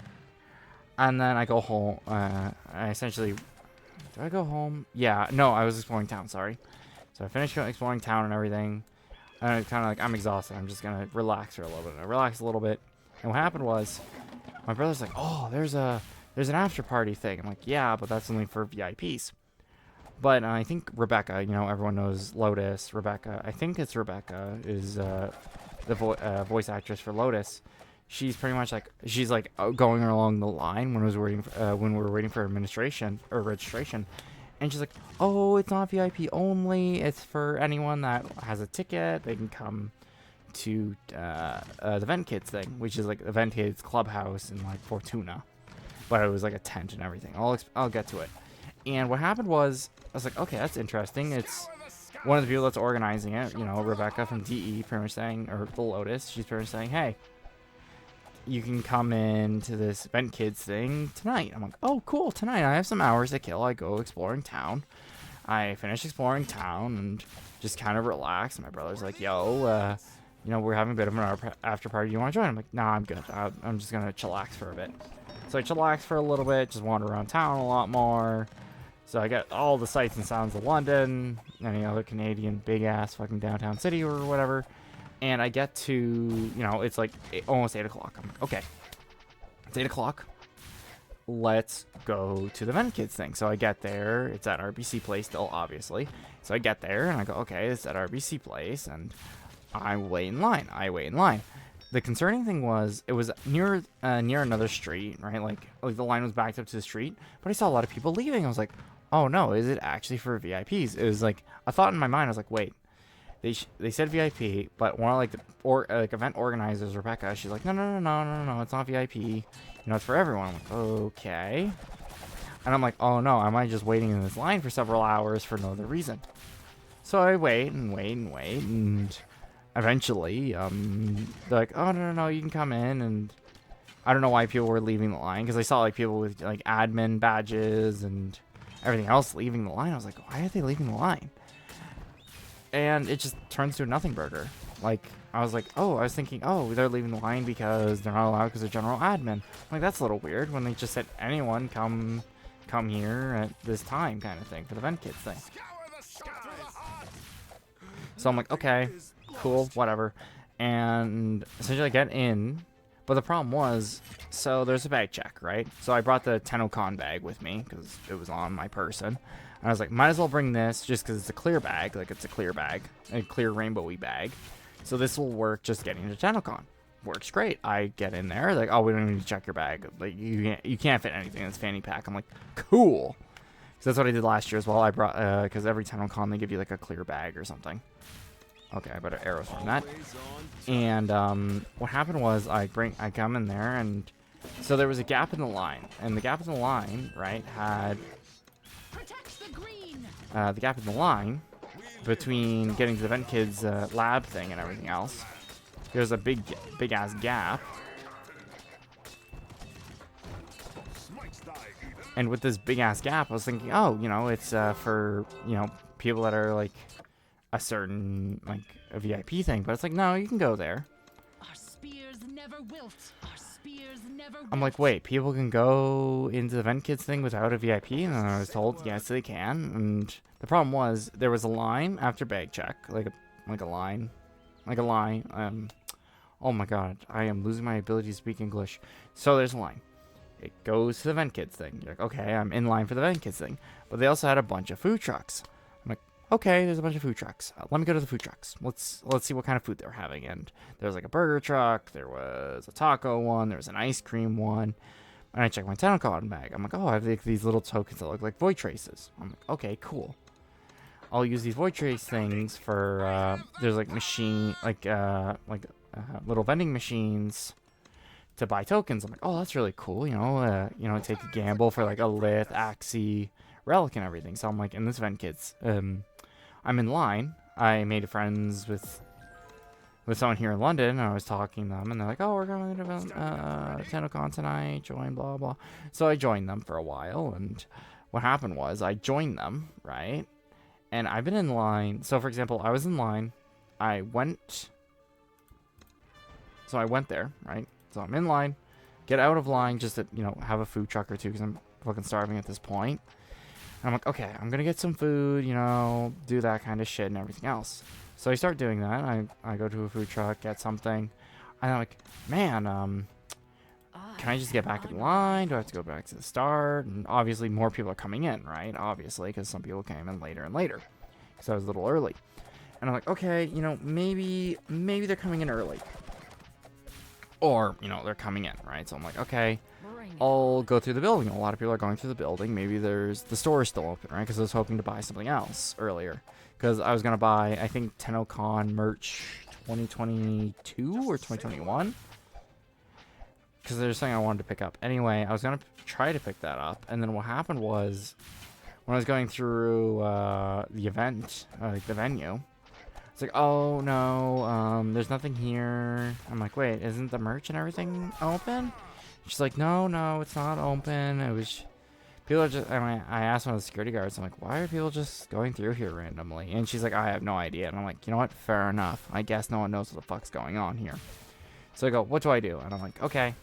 and then I go home. I essentially, did I go home? Yeah, no, I was exploring town. Sorry. So I finished exploring town and everything. And it's kind of like, I'm exhausted. I'm just gonna relax for a little bit. I relaxed a little bit, and what happened was, my brother's like, oh, there's an after party thing. I'm like, yeah, but that's only for VIPs. But I think Rebecca, you know, everyone knows Lotus. Rebecca, I think it's Rebecca, is the voice actress for Lotus. She's pretty much like, she's like going along the line when we were waiting for administration or registration, and she's like, oh, it's not VIP only. It's for anyone that has a ticket. They can come to the Vent Kids thing, which is like the Vent Kids Clubhouse in like Fortuna, but it was like a tent and everything. I'll get to it. And what happened was, I was like, okay, that's interesting. It's one of the people that's organizing it, you know, Rebecca from DE, pretty much saying, or the Lotus, she's pretty much saying, hey, you can come into this Vent Kids thing tonight. I'm like, oh, cool, tonight I have some hours to kill. I go exploring town. I finish exploring town and just kind of relax. And my brother's like, yo, you know, we're having a bit of an after party. You want to join? I'm like, nah, I'm good. I'm just going to chillax for a bit. So I chillax for a little bit, just wander around town a lot more. So I got all the sights and sounds of London, any other Canadian big-ass fucking downtown city or whatever. And I get to, you know, it's like almost 8 o'clock. I'm like, okay, it's 8 o'clock. Let's go to the Vent Kids thing. So I get there. It's at RBC Place still, obviously. So I get there, and I go, okay, it's at RBC Place, and I wait in line. The concerning thing was, it was near another street, right? Like the line was backed up to the street, but I saw a lot of people leaving. I was like, oh no, is it actually for VIPs? It was like a thought in my mind. I was like, wait, they said VIP, but one of like the event organizers, Rebecca, she's like, no, it's not VIP. You know, it's for everyone. I'm like, okay. And I'm like, oh no, am I just waiting in this line for several hours for no other reason? So I wait, and eventually, they're like, oh, no, you can come in, and I don't know why people were leaving the line, because I saw, like, people with, like, admin badges and everything else leaving the line. I was like, why are they leaving the line? And it just turns to a nothing burger. Like, I was thinking, oh, they're leaving the line because they're not allowed because they're general admin. I'm like, that's a little weird when they just said anyone come here at this time kind of thing for the Vent Kids thing. So I'm like, okay, cool, whatever. And essentially I get in, but the problem was, so there's a bag check, right? So I brought the TennoCon bag with me because it was on my person. And I was like, might as well bring this just because it's a clear bag. Like, it's a clear bag, a clear rainbowy bag. So this will work just getting to TennoCon. Works great. I get in there, like, oh, we don't even need to check your bag. Like, you can't fit anything in this fanny pack. I'm like, cool. So that's what I did last year as well. I brought, because every TennoCon they give you like a clear bag or something. Okay, I better arrows from that. Always on And what happened was I come in there, and so there was a gap in the line, and the gap in the line, right, had Protect the green. the gap in the line between getting to the Vent Kids lab thing and everything else. There's a big ass gap, smites thy either. and with this big ass gap, I was thinking, oh, you know, it's for, you know, people that are like a certain like a VIP thing, but it's like, no, you can go there. Our spears never wilt. Our spears never wilt. I'm like, wait, people can go into the Vent Kids thing without a VIP? And then I was told, yes, they can. And the problem was, there was a line after bag check, like a line. Oh my god, I am losing my ability to speak English. So there's a line. It goes to the Vent Kids thing. You're like, okay, I'm in line for the Vent Kids thing. But they also had a bunch of food trucks. I'm like, okay, there's a bunch of food trucks. Let me go to the food trucks. Let's see what kind of food they're having. And there was like a burger truck, there was a taco one, there was an ice cream one. And I checked my TennoCon bag. I'm like, oh, I have like these little tokens that look like void traces. I'm like, okay, cool. I'll use these void trace things for there's like little vending machines to buy tokens. I'm like, oh, that's really cool. You know, take a gamble for like a Lith, Axie, Relic, and everything. So I'm like, in this Vent Kids, I'm in line. I made friends with someone here in London, and I was talking to them, and they're like, oh, we're going to TennoCon tonight, join, blah, blah. So I joined them for a while, and what happened was I joined them, right? And I've been in line. So, for example, I was in line. I went there, right? So I'm in line, get out of line just to, you know, have a food truck or two because I'm fucking starving at this point. And I'm like, okay, I'm going to get some food, you know, do that kind of shit and everything else. So I start doing that. I go to a food truck, get something. And I'm like, man, can I just get back in line? Do I have to go back to the start? And obviously more people are coming in, right? Obviously, because some people came in later and later. So I was a little early. And I'm like, okay, you know, maybe they're coming in early. Or, you know, they're coming in, right? So I'm like, okay, Bring it. I'll go through the building. A lot of people are going through the building. Maybe the store is still open, right? Because I was hoping to buy something else earlier. Because I was going to buy, I think, TennoCon merch 2022 or 2021. Because there's something I wanted to pick up. Anyway, I was going to try to pick that up. And then what happened was, when I was going through the event, like the venue, it's like, oh, no, there's nothing here. I'm like, wait, isn't the merch and everything open? She's like, no, it's not open. It was... People are just... I asked one of the security guards, I'm like, why are people just going through here randomly? And she's like, I have no idea. And I'm like, you know what? Fair enough. I guess no one knows what the fuck's going on here. So I go, what do I do? And I'm like, okay,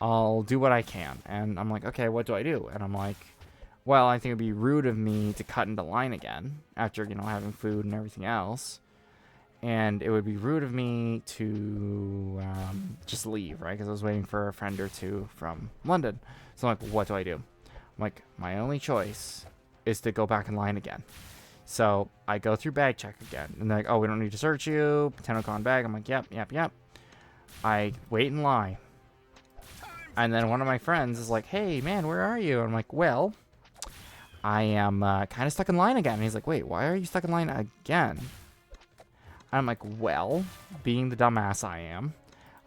I'll do what I can. And I'm like, okay, what do I do? And I'm like, well, I think it'd be rude of me to cut into line again after, you know, having food and everything else. And it would be rude of me to just leave, right? Because I was waiting for a friend or two from London. So I'm like, what do I do? I'm like, my only choice is to go back in line again. So I go through bag check again. And they're like, oh, we don't need to search you. TennoCon bag. I'm like, yep. I wait in line. And then one of my friends is like, hey, man, where are you? And I'm like, well, I am kind of stuck in line again. And he's like, wait, why are you stuck in line again? And I'm like, well, being the dumbass I am,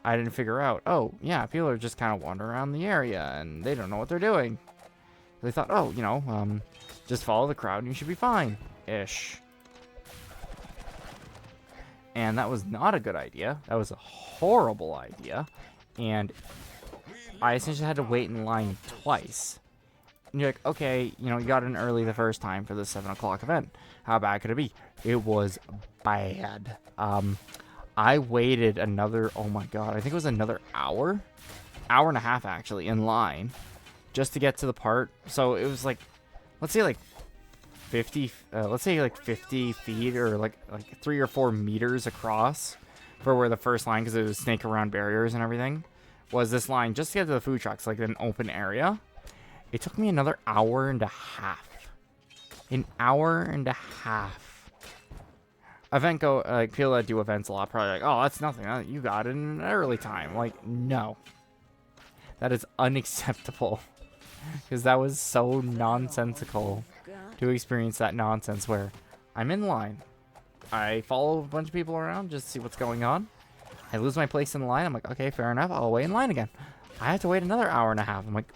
I didn't figure out, oh, yeah, people are just kind of wandering around the area, and they don't know what they're doing. They thought, oh, you know, just follow the crowd and you should be fine-ish. And that was not a good idea. That was a horrible idea. And I essentially had to wait in line twice. And you're like, okay, you know, you got in early the first time for the 7 o'clock event. How bad could it be? It was bad. I waited another, oh my god, I think it was another hour and a half actually, in line, just to get to the part. So it was like, let's say like 50 feet or like 3 or 4 meters across for where the first line, because it was snake around barriers and everything, was this line just to get to the food trucks, like an open area. It took me another hour and a half. An hour and a half. People that do events a lot probably like, oh, that's nothing. You got it in an early time. Like, no. That is unacceptable. Because that was so nonsensical to experience that nonsense where I'm in line. I follow a bunch of people around just to see what's going on. I lose my place in the line. I'm like, okay, fair enough. I'll wait in line again. I have to wait another hour and a half. I'm like,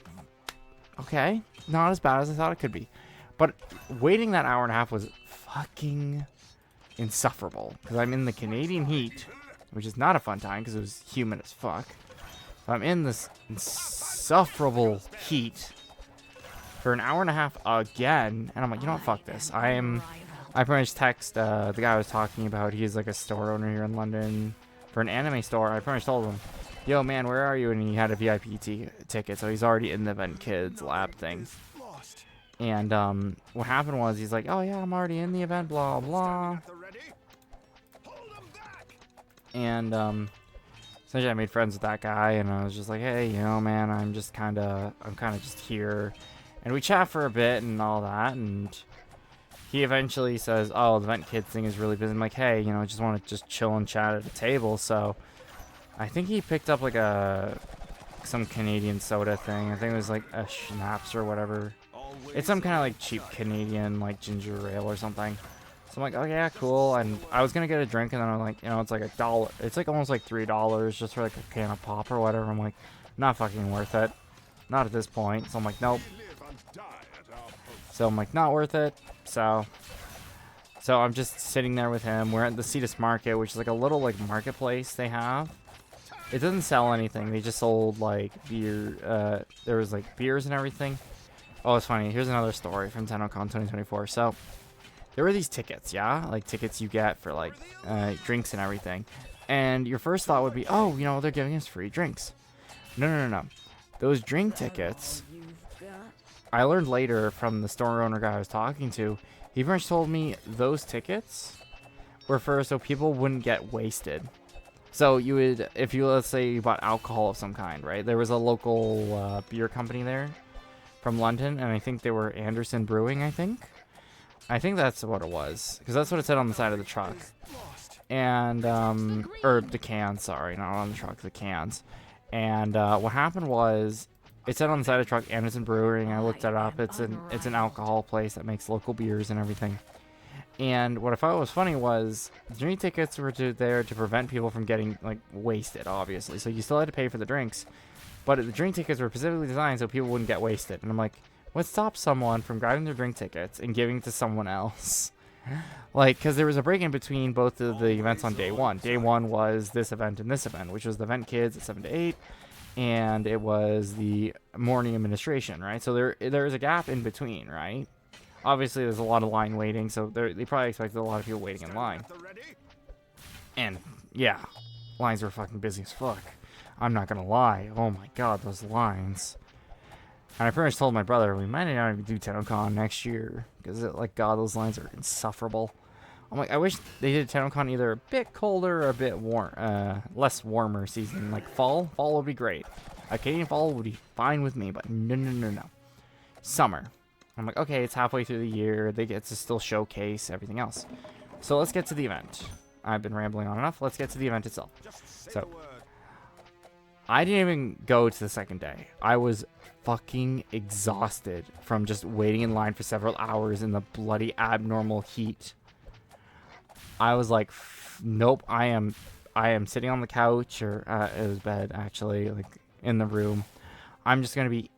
okay, not as bad as I thought it could be. But waiting that hour and a half was fucking insufferable. Because I'm in the Canadian heat, which is not a fun time because it was humid as fuck. So I'm in this insufferable heat for an hour and a half again. And I'm like, you know what, fuck this. I pretty much text the guy I was talking about. He's like a store owner here in London for an anime store. I pretty much told him, yo, man, where are you? And he had a VIP ticket, so he's already in the Event Kids lab thing. And what happened was he's like, oh, yeah, I'm already in the event, blah, blah. And essentially I made friends with that guy, and I was just like, hey, you know, man, I'm kind of just here. And we chat for a bit and all that, and he eventually says, oh, the Event Kids thing is really busy. I'm like, hey, you know, I just want to just chill and chat at a table. So I think he picked up like some Canadian soda thing. I think it was like a schnapps or whatever. It's some kind of like cheap Canadian like ginger ale or something. So I'm like, oh yeah, cool. And I was gonna get a drink, and then I'm like, you know, it's like $1. It's like almost like $3 just for like a can of pop or whatever. I'm like, not fucking worth it. Not at this point. So I'm like, nope. So I'm like, not worth it. So I'm just sitting there with him. We're at the Cetus Market, which is like a little like marketplace they have. It doesn't sell anything. They just sold like beer. There was like beers and everything. Oh, it's funny. Here's another story from TennoCon 2024. So there were these tickets, yeah? Like tickets you get for like drinks and everything. And your first thought would be, oh, you know, they're giving us free drinks. No. Those drink tickets, I learned later from the store owner guy I was talking to, he pretty much told me those tickets were for so people wouldn't get wasted. So you would, if you, let's say you bought alcohol of some kind, right? There was a local beer company there from London, and I think they were Anderson Brewing, I think that's what it was, because that's what it said on the side of the truck. And or the cans, sorry, not on the truck, the cans. And what happened was, it said on the side of the truck Anderson Brewing. I looked it up. It's an alcohol place that makes local beers and everything. And what I thought was funny was the drink tickets were there to prevent people from getting like wasted, obviously. So you still had to pay for the drinks. But the drink tickets were specifically designed so people wouldn't get wasted. And I'm like, what stops someone from grabbing their drink tickets and giving it to someone else? Like, because there was a break in between both of the events on day one. Day one was this event and this event, which was the Event Kids at 7 to 8. And it was the morning administration, right? So there is a gap in between, right? Obviously, there's a lot of line waiting, so they probably expected a lot of people waiting in line. And, yeah, lines were fucking busy as fuck. I'm not gonna lie. Oh my god, those lines. And I pretty much told my brother we might not even do TennoCon next year, because, like, god, those lines are insufferable. I'm like, I wish they did TennoCon either a bit colder or a bit less warmer season. Like, fall would be great. A Canadian fall would be fine with me, but no. Summer. I'm like, okay, it's halfway through the year. They get to still showcase everything else. So let's get to the event. I've been rambling on enough. Let's get to the event itself. So I didn't even go to the second day. I was fucking exhausted from just waiting in line for several hours in the bloody abnormal heat. I was like, nope, I am sitting on the couch, or it was bed actually, like in the room. I'm just gonna be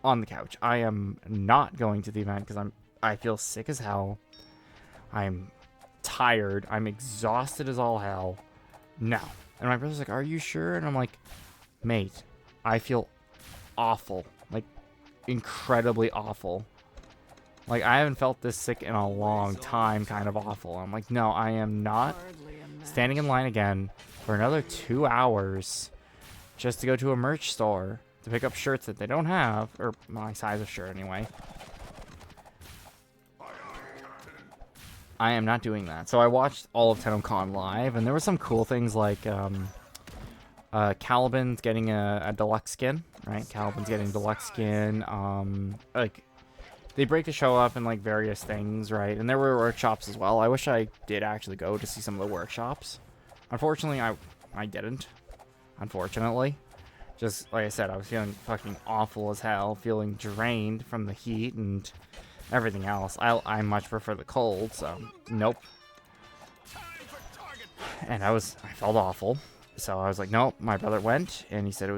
on the couch. I am not going to the event because I feel sick as hell. I'm tired. I'm exhausted as all hell. No. And my brother's like, are you sure? And I'm like, mate, I feel awful. Like, incredibly awful. Like, I haven't felt this sick in a long time, kind of awful. I'm like, no, I am not standing in line again for another 2 hours just to go to a merch store to pick up shirts that they don't have, or my size of shirt anyway. I am not doing that. So I watched all of TennoCon live, and there were some cool things like Caliban's getting a deluxe skin, right? Caliban's getting deluxe skin. Like, they break the show up in like various things, right? And there were workshops as well. I wish I did actually go to see some of the workshops. Unfortunately, I didn't. Unfortunately. Just like I said, I was feeling fucking awful as hell, feeling drained from the heat and everything else. I much prefer the cold, so nope. And I felt awful. So I was like, nope. My brother went, and he said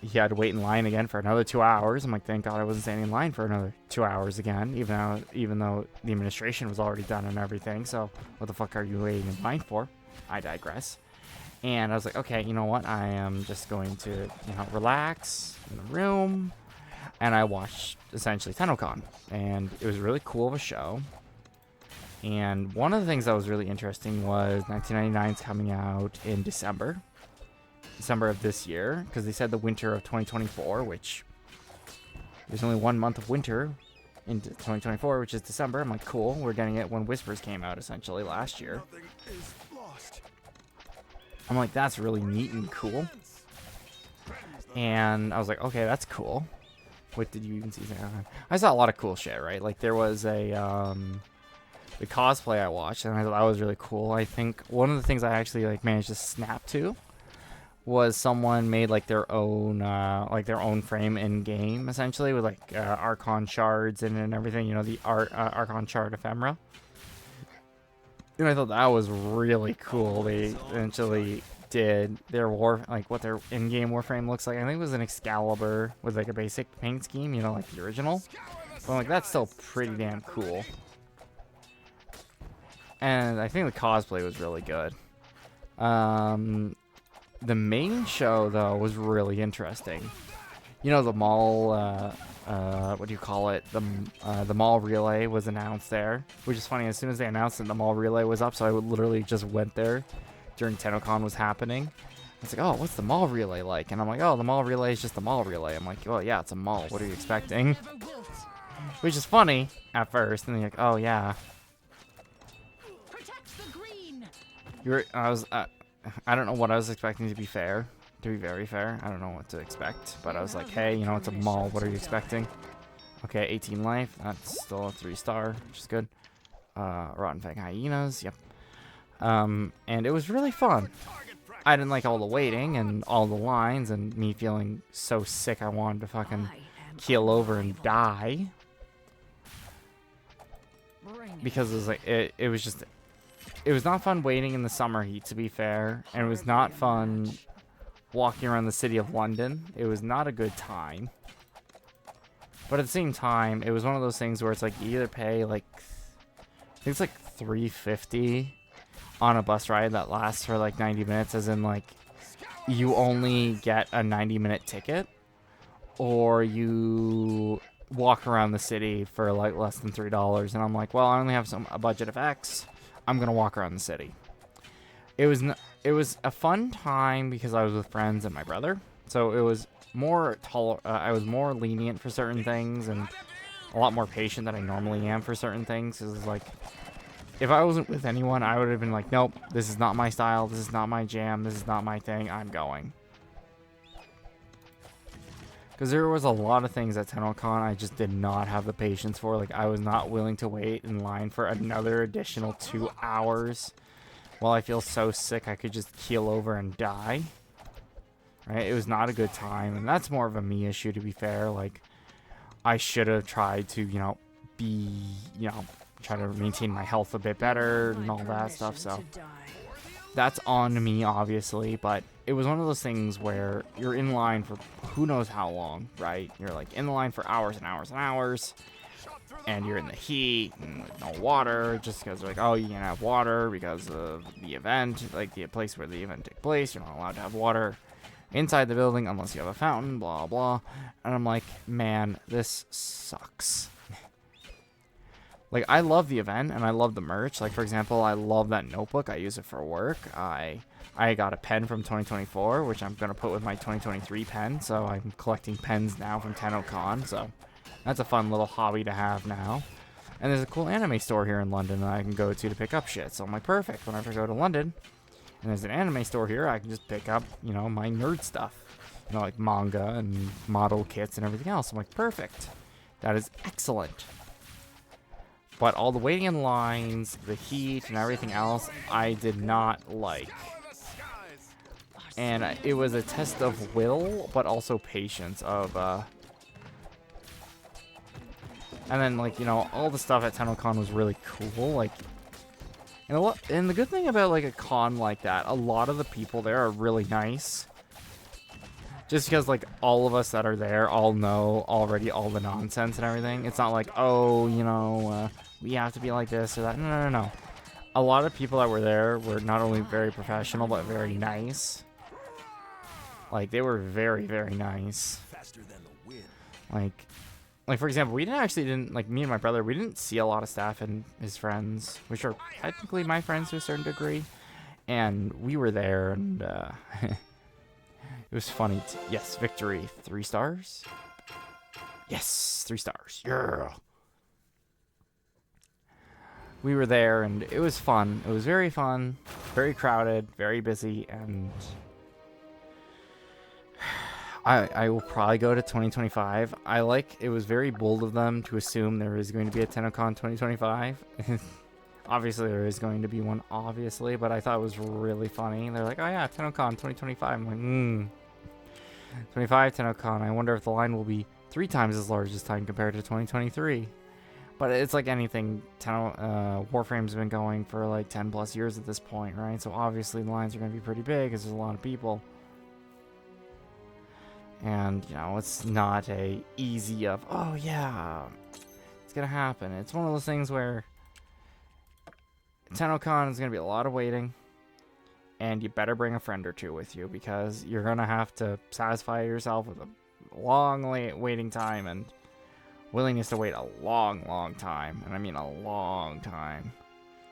he had to wait in line again for another 2 hours. I'm like, thank God I wasn't standing in line for another 2 hours again, even though the administration was already done and everything. So what the fuck are you waiting in line for? I digress. And I was like, okay, you know what? I am just going to, relax in the room. And I watched essentially TennoCon, and it was really cool of a show. And one of the things that was really interesting was 1999's coming out in December of this year, because they said the winter of 2024, which there's only 1 month of winter in 2024, which is December. I'm like, cool, we're getting it when Whispers came out essentially last year. Nothing is lost. I'm like, that's really neat and cool. And I was like, okay, that's cool. What did you even see? I saw a lot of cool shit, right? Like there was the cosplay I watched, and I thought that was really cool. I think one of the things I actually managed to snap to was someone made their own frame in game, essentially, with Archon shards and everything. The Archon shard ephemera. And I thought that was really cool. They essentially did their what their in-game Warframe looks like. I think it was an Excalibur with a basic paint scheme, like the original. But I'm like, that's still pretty damn cool. And I think the cosplay was really good. The main show though was really interesting. The mall, what do you call it? The mall relay was announced there, which is funny. As soon as they announced that the mall relay was up, so I literally just went there during TennoCon was happening. I was like, oh, what's the mall relay like? And I'm like, oh, the mall relay is just the mall relay. I'm like, well, yeah, it's a mall. What are you expecting? Which is funny at first, and then you're like, oh yeah. I don't know what I was expecting, to be fair. To be very fair, I don't know what to expect. But I was like, hey, it's a mall. What are you expecting? Okay, 18 life. That's still a 3-star, which is good. Rotten Fang Hyenas. Yep. And it was really fun. I didn't like all the waiting and all the lines and me feeling so sick I wanted to fucking keel over and die. Because it was like, it was just... It was not fun waiting in the summer heat, to be fair, and it was not fun walking around the city of London. It was not a good time. But at the same time, it was one of those things where it's like you either pay I think it's $3.50 on a bus ride that lasts for 90 minutes, as in you only get a 90-minute ticket, or you walk around the city for less than $3. And I'm like, well, I only have a budget of X. I'm gonna walk around the city. It was a fun time because I was with friends and my brother, so it was more I was more lenient for certain things and a lot more patient than I normally am for certain things. It's like, if I wasn't with anyone, I would have been like, nope, this is not my style, this is not my jam, this is not my thing, I'm going. Because there was a lot of things at TennoCon I just did not have the patience for. I was not willing to wait in line for another additional 2 hours while I feel so sick I could just keel over and die. Right? It was not a good time, and that's more of a me issue, to be fair. I should have tried to, try to maintain my health a bit better and all that stuff, so that's on me, obviously. But it was one of those things where you're in line for who knows how long, right? You're in the line for hours and hours and hours, and you're in the heat and with no water, just because they're like, oh, you can't have water because of the event, the place where the event took place. You're not allowed to have water inside the building unless you have a fountain, blah blah. And I'm like, man, this sucks. I love the event and I love the merch. For example, I love that notebook. I use it for work. I got a pen from 2024, which I'm gonna put with my 2023 pen. So I'm collecting pens now from TennoCon. So that's a fun little hobby to have now. And there's a cool anime store here in London that I can go to pick up shit. So I'm like, perfect. Whenever I go to London and there's an anime store here, I can just pick up, my nerd stuff. Manga and model kits and everything else. I'm like, perfect. That is excellent. But all the waiting in lines, the heat, and everything else, I did not like. And it was a test of will, but also patience of, and then, all the stuff at TennoCon was really cool. And the good thing about like a con like that, a lot of the people there are really nice. Just because like all of us that are there all know already all the nonsense and everything. It's not like, oh, you know, we have to be like this or that. No, no, no, no. A lot of people that were there were not only very professional but very nice. Like they were very, very nice. Faster than the wind. Like for example, we didn't like me and my brother. We didn't see a lot of staff and his friends, which are technically my friends to a certain degree. And we were there, and it was funny. Yes, victory, 3 stars. Yes, 3 stars. Yeah. We were there, and it was fun. It was very fun, very crowded, very busy, and I will probably go to 2025. It was very bold of them to assume there is going to be a TennoCon 2025. Obviously, there is going to be one, obviously, but I thought it was really funny. They're like, oh yeah, TennoCon 2025. I'm like, 25 TennoCon. I wonder if the line will be 3 times as large this time compared to 2023. But it's like anything, Warframe's been going for like 10 plus years at this point, right? So obviously the lines are going to be pretty big because there's a lot of people. And, you know, it's not a easy of, oh yeah, it's going to happen. It's one of those things where TennoCon is going to be a lot of waiting. And you better bring a friend or 2 with you because you're going to have to satisfy yourself with a long waiting time and willingness to wait a long, long time. And I mean a long time.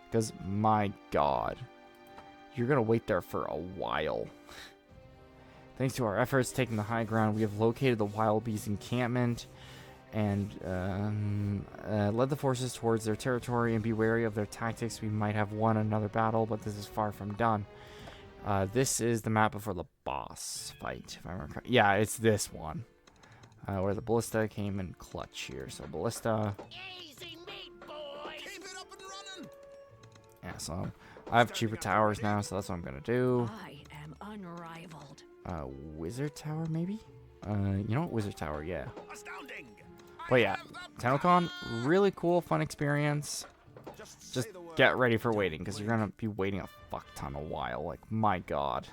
Because, my God, you're going to wait there for a while. Thanks to our efforts taking the high ground, we have located the Wild Beast encampment and led the forces towards their territory, and be wary of their tactics. We might have won another battle, but this is far from done. This is the map before the boss fight, if I remember correctly. Yeah, it's this one. Where the Ballista came in clutch here. So Ballista. Easy meat, boy. Keep it up and running. Yeah, so I have cheaper towers now, so that's what I'm gonna do. I am unrivaled. Wizard Tower, maybe? You know what? Wizard Tower, yeah. Astounding. But yeah, TennoCon, really cool, fun experience. Just get ready for waiting, because you're gonna be waiting a fuck ton of while. Like, my God.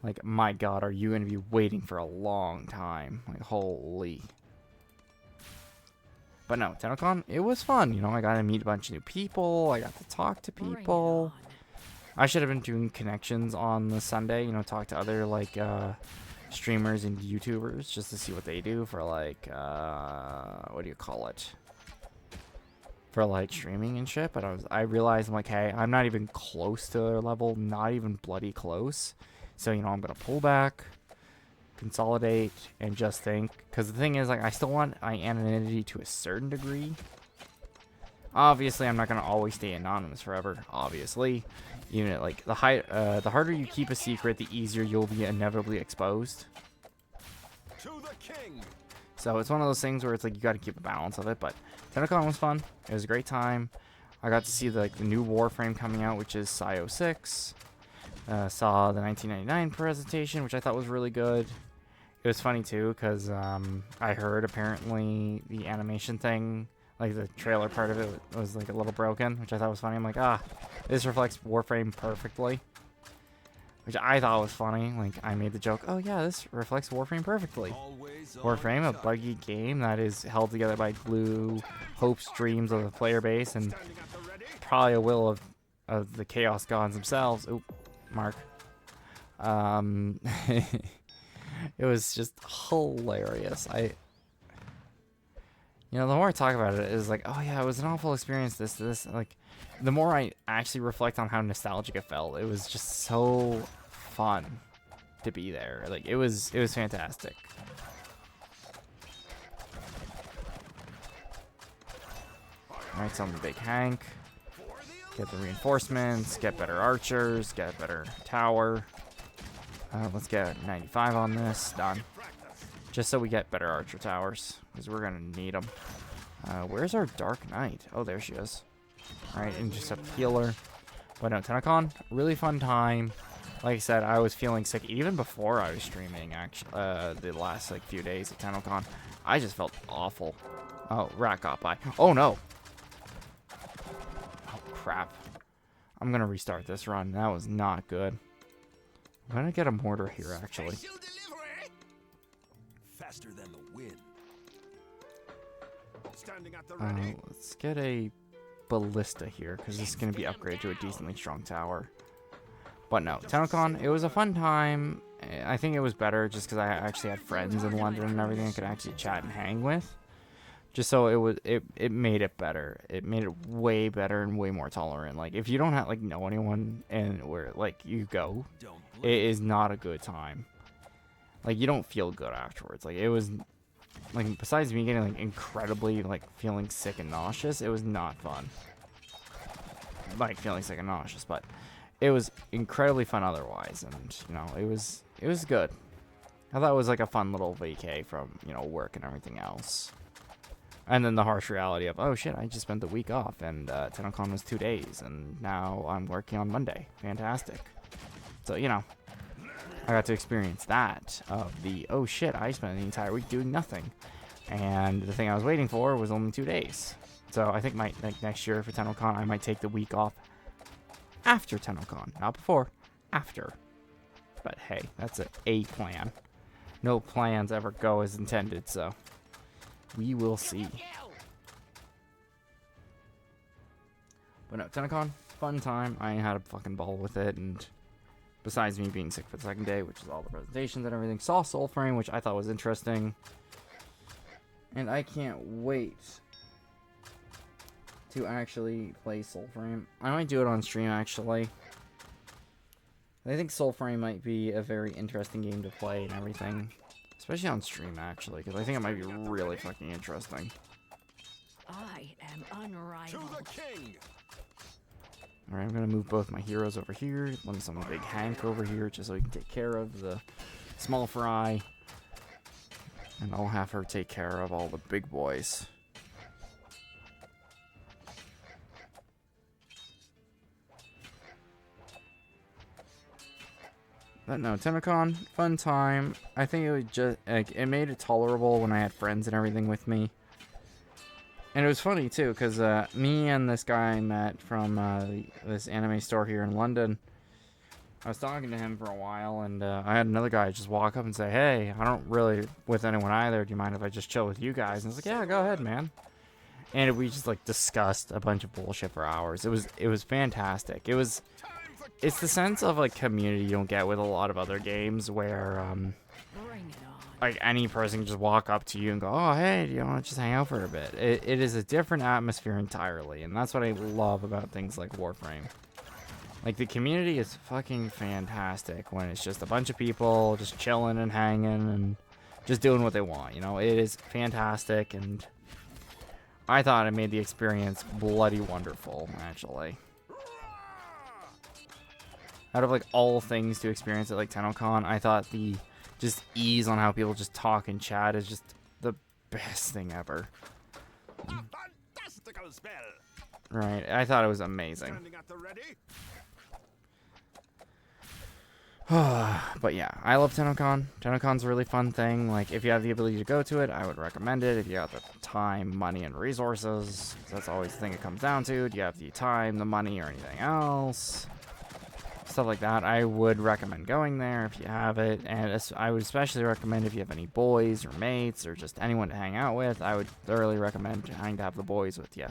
Like, my God, are you gonna be waiting for a long time? Like, holy. But no, TennoCon, it was fun. You know, I got to meet a bunch of new people. I got to talk to people. I should have been doing connections on the Sunday, you know, talk to other, like, streamers and YouTubers just to see what they do for, like, what do you call it? For, like, streaming and shit. But I realized, I'm like, hey, I'm not even close to their level, not even bloody close. So, you know, I'm going to pull back, consolidate, and just think. Because the thing is, like, I still want my anonymity to a certain degree. Obviously, I'm not going to always stay anonymous forever, obviously. Even like the harder you keep a secret, the easier you'll be inevitably exposed. To the king. So it's one of those things where it's like you got to keep a balance of it. But TennoCon was fun. It was a great time. I got to see the new Warframe coming out, which is Scio 6. Saw the 1999 presentation, which I thought was really good. It was funny too because I heard apparently the animation thing, like the trailer part of it, was like a little broken, which I thought was funny. I'm like, this reflects Warframe perfectly, which I thought was funny. Like, I made the joke, oh yeah, this reflects Warframe perfectly. Warframe, a buggy game that is held together by glue, hopes, dreams of the player base, and probably a will of the Chaos Gods themselves. Oop, Mark. It was just hilarious. You know, the more I talk about it, is like, oh yeah, it was an awful experience, this. Like, the more I actually reflect on how nostalgic it felt, it was just so fun to be there. Like, it was fantastic. Alright, so I'm the Big Hank. Get the reinforcements, get better archers, get a better tower. Let's get 95 on this, done. Just so we get better archer towers, because we're going to need them. Where's our Dark Knight? Oh, there she is. Alright, and just a healer. But no, TennoCon, really fun time. Like I said, I was feeling sick even before I was streaming, actually, the last, like, few days of TennoCon. I just felt awful. Oh, rat got by. Oh, no. Oh, crap. I'm gonna restart this run. That was not good. I'm gonna get a mortar here, actually. Special delivery. Faster than the wind. Standing at the ready. Let's get a ballista here, because this is gonna be upgraded to a decently strong tower. But no, TennoCon, it was a fun time. I think it was better just because I actually had friends in London and everything I could actually chat and hang with. Just so it made it better. It made it way better and way more tolerant. Like if you don't have know anyone and where like you go, it is not a good time. Like you don't feel good afterwards. Like it was like besides me getting like incredibly like feeling sick and nauseous, it was not fun. Like feeling sick and nauseous, but it was incredibly fun otherwise, and you know it was good. I thought it was like a fun little vacay from work and everything else. And then the harsh reality of, oh shit, I just spent the week off, and TennoCon was 2 days, and now I'm working on Monday. Fantastic. So, I got to experience that of the, oh shit, I spent the entire week doing nothing. And the thing I was waiting for was only 2 days. So I think next year for TennoCon, I might take the week off after TennoCon. Not before, after. But hey, that's a plan. No plans ever go as intended, so we will see. But no, TennoCon, fun time. I had a fucking ball with it, and besides me being sick for the second day, which is all the presentations and everything, saw Soulframe, which I thought was interesting. And I can't wait to actually play Soulframe. I might do it on stream, actually. I think Soulframe might be a very interesting game to play and everything. Especially on stream, actually, because I think it might be really fucking interesting. I am unrivaled. To the king. Alright, I'm going to move both my heroes over here. Let me summon Big Hank over here, just so he can take care of the small fry. And I'll have her take care of all the big boys. But no, TennoCon, fun time. I think it was just, like, it made it tolerable when I had friends and everything with me. And it was funny, too, because me and this guy I met from this anime store here in London, I was talking to him for a while, and I had another guy just walk up and say, hey, I don't really with anyone either. Do you mind if I just chill with you guys? And I was like, yeah, go ahead, man. And we just, like, discussed a bunch of bullshit for hours. It was fantastic. It's the sense of like community you don't get with a lot of other games where Bring it on. like any person can just walk up to you and go, oh hey, do you want to just hang out for a bit? It is a different atmosphere entirely, and that's what I love about things like Warframe. Like the community is fucking fantastic when it's just a bunch of people just chilling and hanging and just doing what they want. It is fantastic, and I thought it made the experience bloody wonderful, actually. Out of like all things to experience at like TennoCon, I thought the just ease on how people just talk and chat is just the best thing ever. A fantastical spell. Right, I thought it was amazing. Standing at the ready. But yeah, I love TennoCon. TennoCon's a really fun thing. Like, if you have the ability to go to it, I would recommend it. If you have the time, money, and resources, that's always the thing it comes down to. Do you have the time, the money, or anything else? Stuff like that, I would recommend going there if you have it, and I would especially recommend if you have any boys or mates or just anyone to hang out with. I would thoroughly recommend trying to have the boys with you,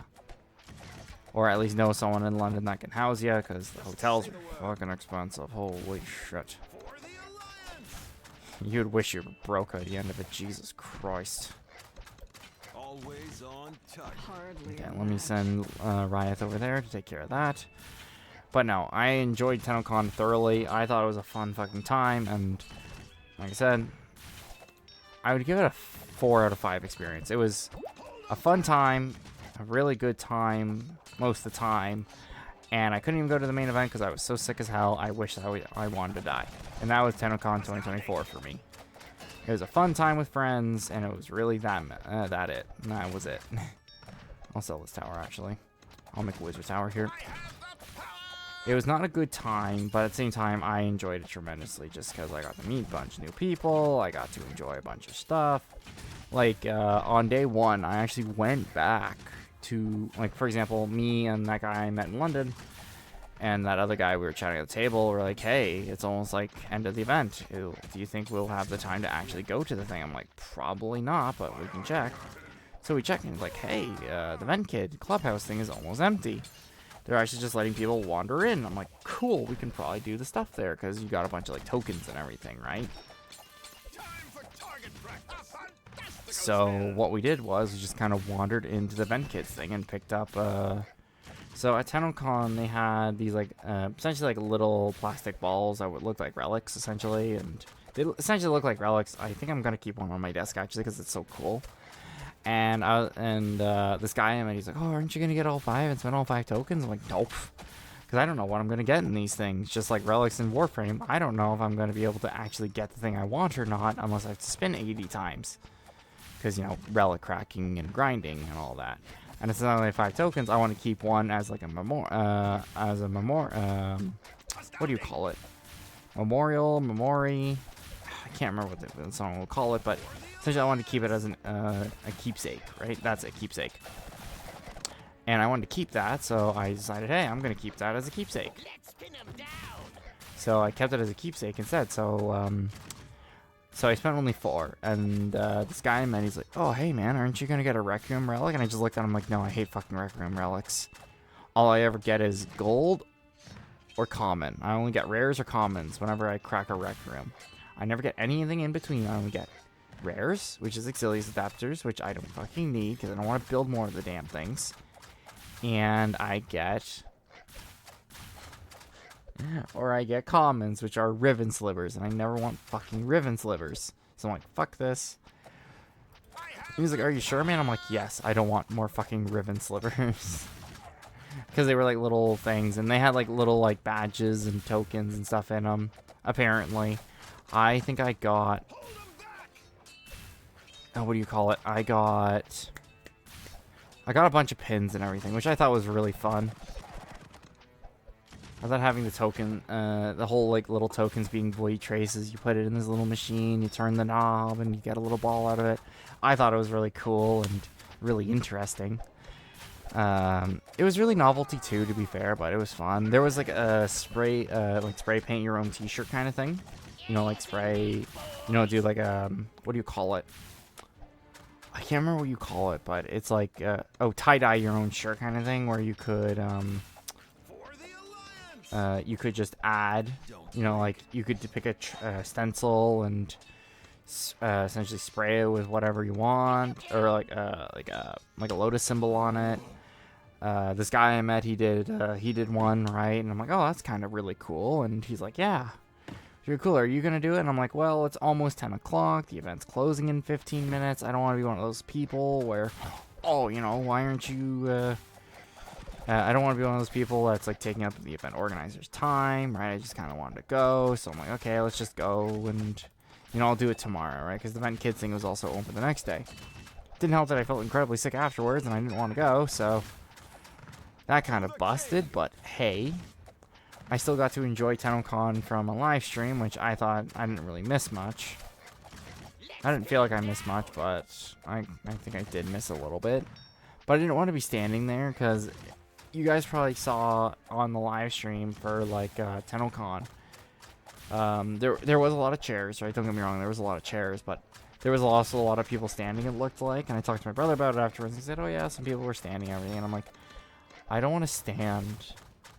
or at least know someone in London that can house you, because the hotels are fucking expensive. Holy shit! For the alliance. You'd wish you were broke at the end of it. Jesus Christ! Always on target. Hardly. Okay, let me send Riot over there to take care of that. But no, I enjoyed TennoCon thoroughly. I thought it was a fun fucking time, and like I said, I would give it a 4 out of 5 experience. It was a fun time, a really good time most of the time, and I couldn't even go to the main event because I was so sick as hell. I wished I wanted to die, and that was TennoCon 2024 for me. It was a fun time with friends, and it was really that it. And that was it. I'll sell this tower, actually. I'll make a wizard tower here. It was not a good time, but at the same time, I enjoyed it tremendously just because I got to meet a bunch of new people. I got to enjoy a bunch of stuff. Like, on day 1, I actually went back to, like, for example, me and that guy I met in London, and that other guy we were chatting at the table were like, hey, it's almost like end of the event. Do you think we'll have the time to actually go to the thing? I'm like, probably not, but we can check. So we check, and it's like, hey, the Vent Kid clubhouse thing is almost empty. They're actually just letting people wander in. I'm like, cool, we can probably do the stuff there, because you got a bunch of like tokens and everything, right? So what we did was we just kind of wandered into the Vent Kids thing and picked up, so at TennoCon they had these like, essentially like little plastic balls that would look like relics essentially, and they essentially look like relics. I think I'm gonna keep one on my desk actually because it's so cool. And this guy I met, he's like, oh, aren't you gonna get all 5 and spend all 5 tokens? I'm like, nope, because I don't know what I'm gonna get in these things. Just like relics in Warframe, I don't know if I'm gonna be able to actually get the thing I want or not unless I have to spin 80 times. Because, you know, relic cracking and grinding and all that. And it's not only 5 tokens. I want to keep one as like a what do you call it? Memory. I can't remember what the song will call it, but essentially I wanted to keep it as a keepsake, right? That's a keepsake. And I wanted to keep that, so I decided, hey, I'm going to keep that as a keepsake. So I kept it as a keepsake instead. So I spent only 4, and this guy I met, he's like, oh, hey, man, aren't you going to get a Requiem relic? And I just looked at him like, no, I hate fucking Requiem relics. All I ever get is gold or common. I only get rares or commons whenever I crack a Requiem. I never get anything in between. I only get rares, which is Exilius adapters, which I don't fucking need because I don't want to build more of the damn things. And I get commons, which are Riven Slivers, and I never want fucking Riven Slivers. So I'm like, fuck this. He was like, are you sure, man? I'm like, yes, I don't want more fucking Riven Slivers. Because they were like little things, and they had like little like badges and tokens and stuff in them, apparently. I think I got... oh, what do you call it? I got a bunch of pins and everything, which I thought was really fun. I thought having the token, the whole like little tokens being void traces, you put it in this little machine, you turn the knob, and you get a little ball out of it. I thought it was really cool and really interesting. It was really novelty too, to be fair, but it was fun. There was like a spray paint your own t-shirt kind of thing. You know, like spray, you know, do like what do you call it? I can't remember what you call it, but it's like, tie-dye your own shirt kind of thing, where you could just add, you know, like you could pick a stencil and essentially spray it with whatever you want, or like a lotus symbol on it. This guy I met, he did one, right? And I'm like, oh, that's kind of really cool. And he's like, yeah, you're cool. Are you gonna do it? And I'm like, well, it's almost 10 o'clock. The event's closing in 15 minutes. I don't want to be one of those people where, oh, you know, why aren't you? I don't want to be one of those people that's like taking up the event organizer's time, right? I just kind of wanted to go, so I'm like, okay, let's just go, and you know, I'll do it tomorrow, right? Because the Vent Kids thing was also open the next day. Didn't help that I felt incredibly sick afterwards, and I didn't want to go, so that kind of busted. But hey, I still got to enjoy TennoCon from a live stream, which I thought I didn't really miss much. I didn't feel like I missed much, but I think I did miss a little bit. But I didn't want to be standing there, because you guys probably saw on the live stream for like TennoCon. There was a lot of chairs, right? Don't get me wrong, there was a lot of chairs, but there was also a lot of people standing, it looked like. And I talked to my brother about it afterwards, and he said, oh yeah, some people were standing and everything. And I'm like, I don't want to stand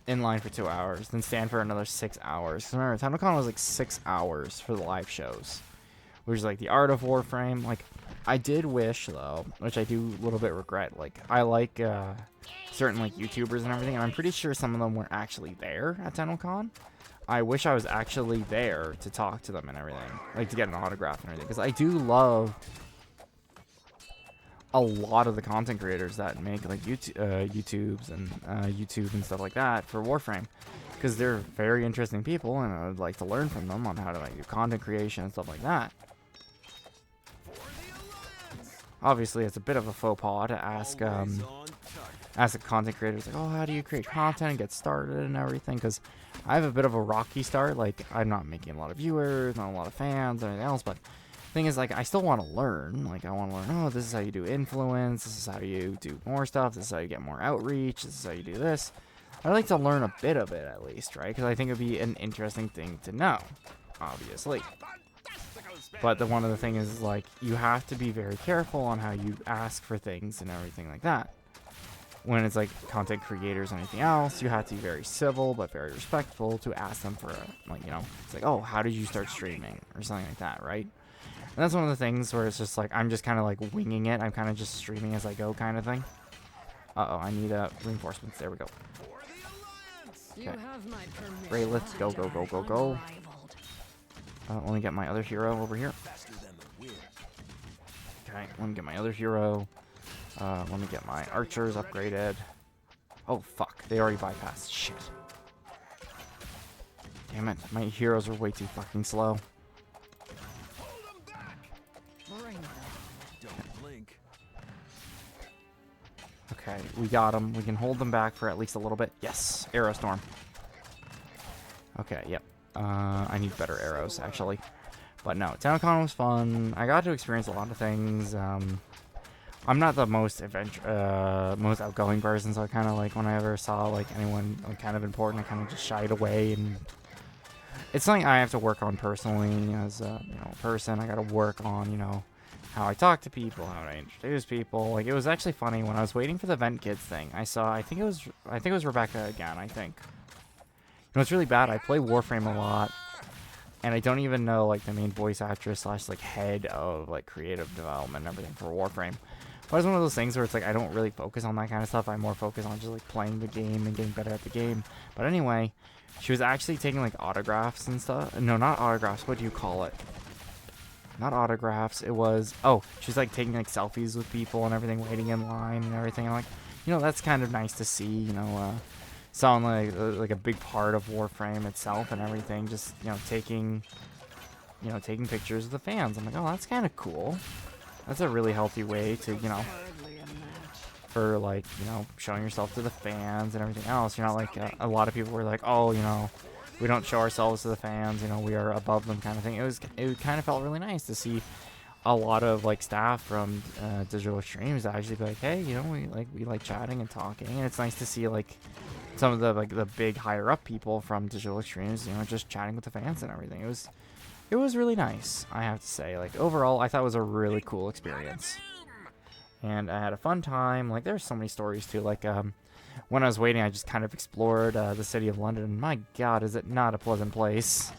in line for 2 hours, then stand for another 6 hours. Because remember, TennoCon was like 6 hours for the live shows, which is like the Art of Warframe. Like, I did wish, though, which I do a little bit regret, like, I like certain like YouTubers and everything, and I'm pretty sure some of them were actually there at TennoCon. I wish I was actually there to talk to them and everything, like to get an autograph and everything, because I do love a lot of the content creators that make like YouTube and stuff like that for Warframe, because they're very interesting people, and I would like to learn from them on how to like do content creation and stuff like that. Obviously, it's a bit of a faux pas to ask the content creators, like, oh, how do you create content and get started and everything, because I have a bit of a rocky start. Like, I'm not making a lot of viewers, not a lot of fans, or anything else, but the thing is, like, I still want to learn. Like, I want to learn, oh, this is how you do influence, this is how you do more stuff, this is how you get more outreach, this is how you do this. I like to learn a bit of it at least, right? Because I think it'd be an interesting thing to know, obviously. Fantastical spin. But the one of the thing is like you have to be very careful on how you ask for things and everything like that. When it's like content creators or anything else, you have to be very civil but very respectful to ask them for like, you know, it's like, oh, how did you start streaming or something like that, right? And that's one of the things where it's just like I'm just kind of like winging it. I'm kind of just streaming as I go kind of thing. Uh-oh, I need reinforcements. There we go. For the alliance. You have my permission. Great, let's go, go, go, go, go. Unrivaled. Let me get my other hero over here. Faster than the wind. Okay, let me get my other hero. Let me get my archers upgraded. Oh, fuck. They already bypassed. Shit. Damn it. My heroes are way too fucking slow. Hold them back. Bring it on. Don't blink. Okay, we got them. We can hold them back for at least a little bit. Yes. Arrow storm. Okay, yep. I need better arrows, actually. But no, TownCon was fun. I got to experience a lot of things. I'm not the most most outgoing person, so I kind of like when I ever saw like anyone like kind of important, I kind of just shied away. And it's something I have to work on personally as a person. I got to work on how I talk to people, how I introduce people. Like it was actually funny when I was waiting for the Vent Kids thing. I saw I think it was Rebecca again. I think. It's really bad. I play Warframe a lot. And I don't even know like the main voice actress / like head of like creative development and everything for Warframe. But it's one of those things where it's like I don't really focus on that kind of stuff. I more focus on just like playing the game and getting better at the game. But anyway, she was actually taking like autographs and stuff. No, not autographs. What do you call it? Not autographs. It was she's like taking like selfies with people and everything, waiting in line and everything. I'm like, that's kind of nice to see. Sound like a big part of Warframe itself and everything. Just taking pictures of the fans. I'm like, oh, that's kind of cool. That's a really healthy way to Hardly a match. for like showing yourself to the fans and everything else. You're not like a lot of people were like, oh, we don't show ourselves to the fans. We are above them kind of thing. It kind of felt really nice to see a lot of like staff from Digital Extremes actually be like, hey, we like chatting and talking, and it's nice to see like some of the big higher up people from Digital Extremes, just chatting with the fans and everything. It was really nice, I have to say. Like overall, I thought it was a really cool experience, and I had a fun time. Like there's so many stories too. Like when I was waiting, I just kind of explored the city of London. My God, is it not a pleasant place?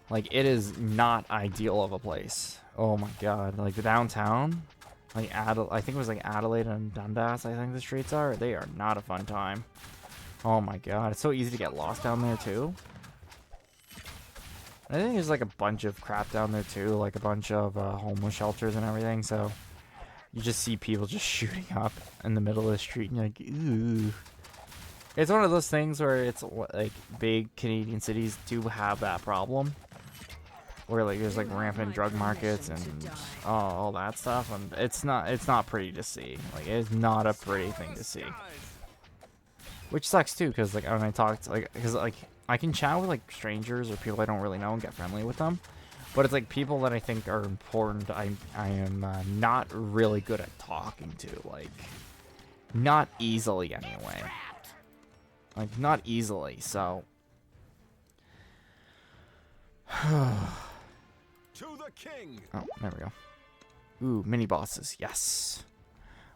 Like it is not ideal of a place. Oh my God, like the downtown. Like I think it was like Adelaide and Dundas, I think the streets are. They are not a fun time. Oh my God, it's so easy to get lost down there too. I think there's like a bunch of crap down there too, like a bunch of homeless shelters and everything. So you just see people just shooting up in the middle of the street, and you're like, ooh. It's one of those things where it's like big Canadian cities do have that problem. Where like there's like rampant drug markets and all that stuff, and it's not pretty to see. Like it's not a pretty thing to see, which sucks too. Because like when I talk to because I can chat with like strangers or people I don't really know and get friendly with them, but it's like people that I think are important. I am not really good at talking to, like not easily anyway. Like not easily. So. To the king. Oh, there we go. Ooh, mini bosses, yes.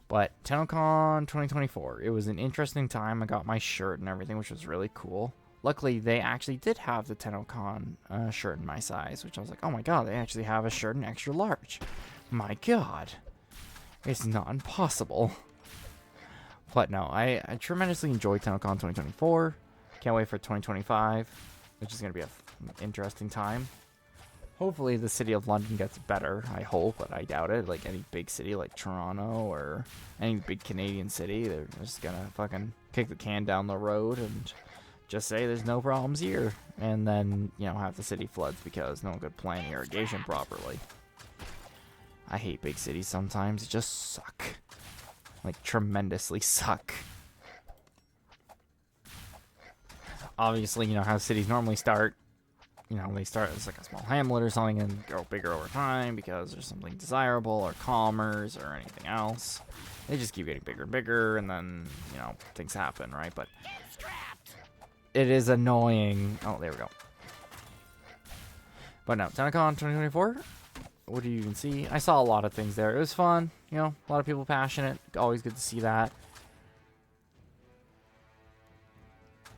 But TennoCon 2024, it was an interesting time. I got my shirt and everything, which was really cool. Luckily, they actually did have the TennoCon shirt in my size, which I was like, oh my God, they actually have a shirt in extra large. My God, it's not impossible. But no, I tremendously enjoyed TennoCon 2024. Can't wait for 2025, which is going to be an interesting time. Hopefully the city of London gets better, I hope, but I doubt it. Like any big city like Toronto or any big Canadian city, they're just gonna fucking kick the can down the road and just say there's no problems here. And then, have the city floods because no one could plan irrigation properly. I hate big cities sometimes, they just suck. Like tremendously suck. Obviously, how cities normally start. They start as like a small hamlet or something and grow bigger over time because there's something desirable or commerce or anything else. They just keep getting bigger and bigger, and then, you know, things happen, right? But it is annoying. Oh, there we go. But no, TennoCon 2024, what do you even see? I saw a lot of things there. It was fun, you know, a lot of people passionate. Always good to see that.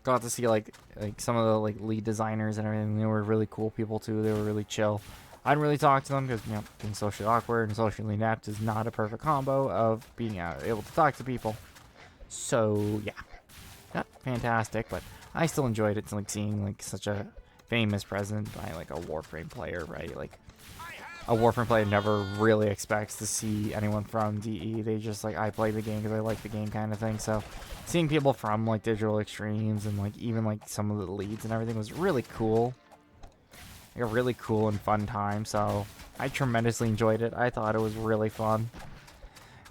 Got to see like some of the like lead designers and everything. They were really cool people too. They were really chill. I didn't really talk to them because, you know, being socially awkward and socially inept is not a perfect combo of being able to talk to people. So yeah, not fantastic, but I still enjoyed it. It's like seeing like such a famous present by like a Warframe player, right? Like a Warframe player never really expects to see anyone from DE. They just like, I play the game because I like the game kind of thing. So seeing people from like Digital Extremes and like even like some of the leads and everything was really cool. Like a really cool and fun time. So I tremendously enjoyed it. I thought it was really fun.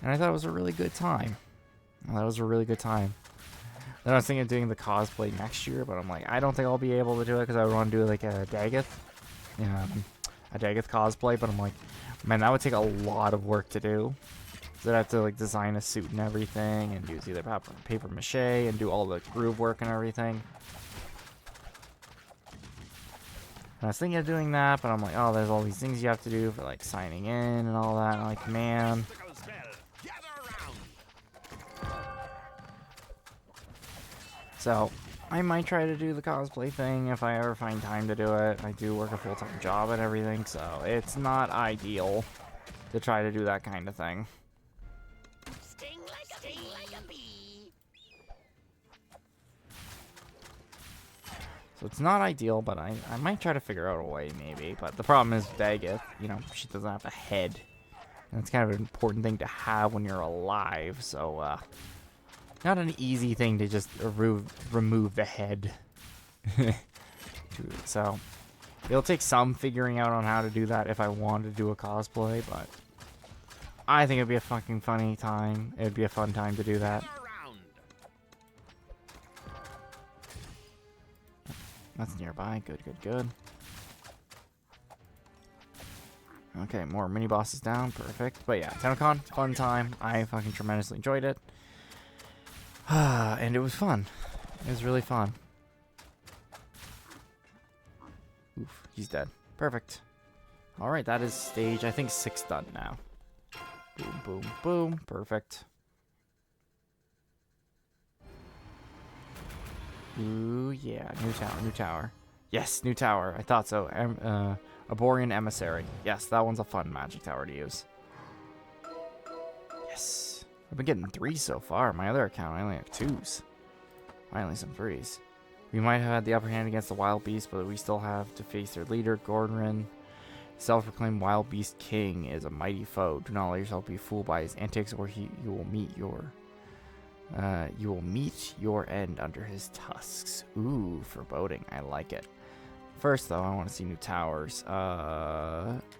And I thought it was a really good time. That was a really good time. Then I was thinking of doing the cosplay next year, but I'm like, I don't think I'll be able to do it because I would want to do like a Daggett. Yeah, a Daggett cosplay, but I'm like, man, that would take a lot of work to do. So I'd have to like design a suit and everything, and use either paper mache and do all the groove work and everything. And I was thinking of doing that, but I'm like, oh, there's all these things you have to do for like signing in and all that. And I'm like, man. So I might try to do the cosplay thing if I ever find time to do it. I do work a full-time job and everything, so it's not ideal to try to do that kind of thing. Sting like a bee. So it's not ideal, but I might try to figure out a way, maybe. But the problem is Daggett, you know, she doesn't have a head. And it's kind of an important thing to have when you're alive, so, not an easy thing to just remove the head. So, it'll take some figuring out on how to do that if I want to do a cosplay, but I think it'd be a fucking funny time. It'd be a fun time to do that. That's nearby. Good, good, good. Okay, more mini bosses down. Perfect. But yeah, TennoCon, fun time. I fucking tremendously enjoyed it. And it was fun. It was really fun. Oof, he's dead. Perfect. Alright, that is stage, I think, 6 done now. Boom, boom, boom. Perfect. Ooh, yeah. New tower, new tower. Yes, new tower. I thought so. Aborian Emissary. Yes, that one's a fun magic tower to use. Yes. I've been getting 3s so far. My other account, I only have 2s. Finally, some 3s. We might have had the upper hand against the Wild Beast, but we still have to face their leader, Gordon. Self-proclaimed Wild Beast King is a mighty foe. Do not let yourself be fooled by his antics, or you will meet your end under his tusks. Ooh, foreboding. I like it. First, though, I want to see new towers.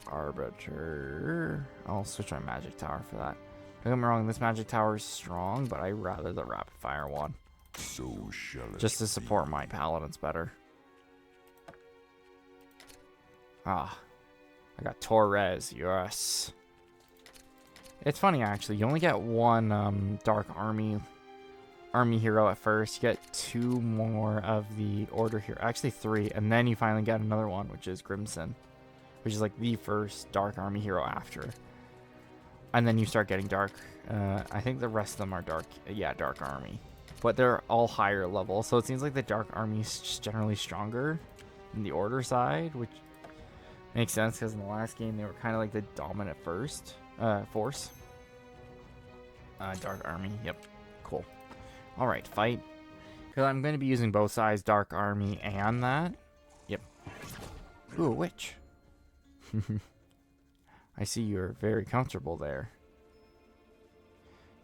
Arbiter. I'll switch my magic tower for that. Don't get me wrong, this magic tower is strong, but I'd rather the rapid fire one. So shall it Just to support my paladins better. Ah. I got Torres, yes. It's funny, actually. You only get one Dark Army hero at first. You get 2 more of the Order hero. Actually, 3. And then you finally get another one, which is Grimson. Which is like the first Dark Army hero after. And then you start getting Dark. I think the rest of them are Dark. Yeah, Dark Army. But they're all higher level. So it seems like the Dark Army is just generally stronger than the Order side. Which makes sense because in the last game they were kind of like the dominant force. Dark Army. Yep. Cool. Alright, fight. Because I'm going to be using both sides, Dark Army and that. Yep. Ooh, a witch. I see you're very comfortable there.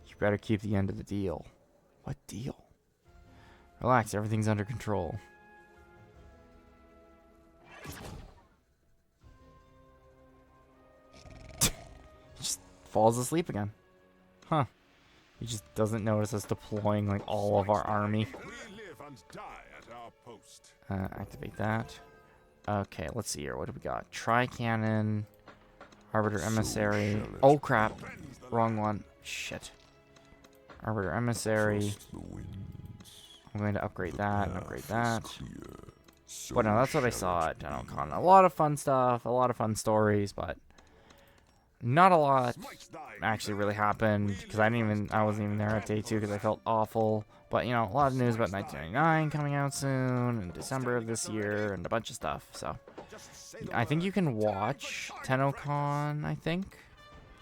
You better keep the end of the deal. What deal? Relax, everything's under control. He just falls asleep again. Huh. He just doesn't notice us deploying like all of our army. We live and die at our post. Activate that. Okay, let's see here. What do we got? Tri-cannon, Arbiter Emissary. Oh crap. Wrong one. Shit. Arbiter Emissary. Trust the winds. I'm going to upgrade that and upgrade that. Path is clear, so But no, that's what I shall saw it at be. TennoCon. A lot of fun stuff, a lot of fun stories, but not a lot Smite's thy actually really happened because I wasn't even there at day 2 because I felt awful. But you know, a lot of news about 1999 coming out soon in December of this year and a bunch of stuff. So Just say the I think word. you can watch TennoCon, I think.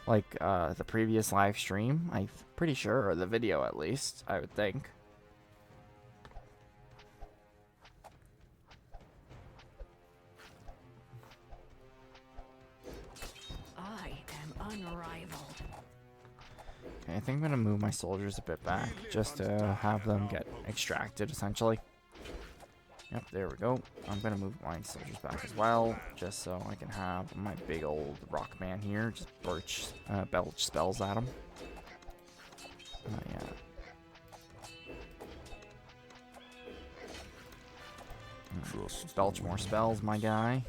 Like the previous live stream, I'm pretty sure, or the video at least, I would think. I am unrivaled. Okay, I think I'm gonna move my soldiers a bit back just to have them get extracted, essentially. Yep, there we go. I'm gonna move my soldiers back as well, just so I can have my big old rock man here just belch spells at him. Yeah. Trust the Belch more spells, my guy.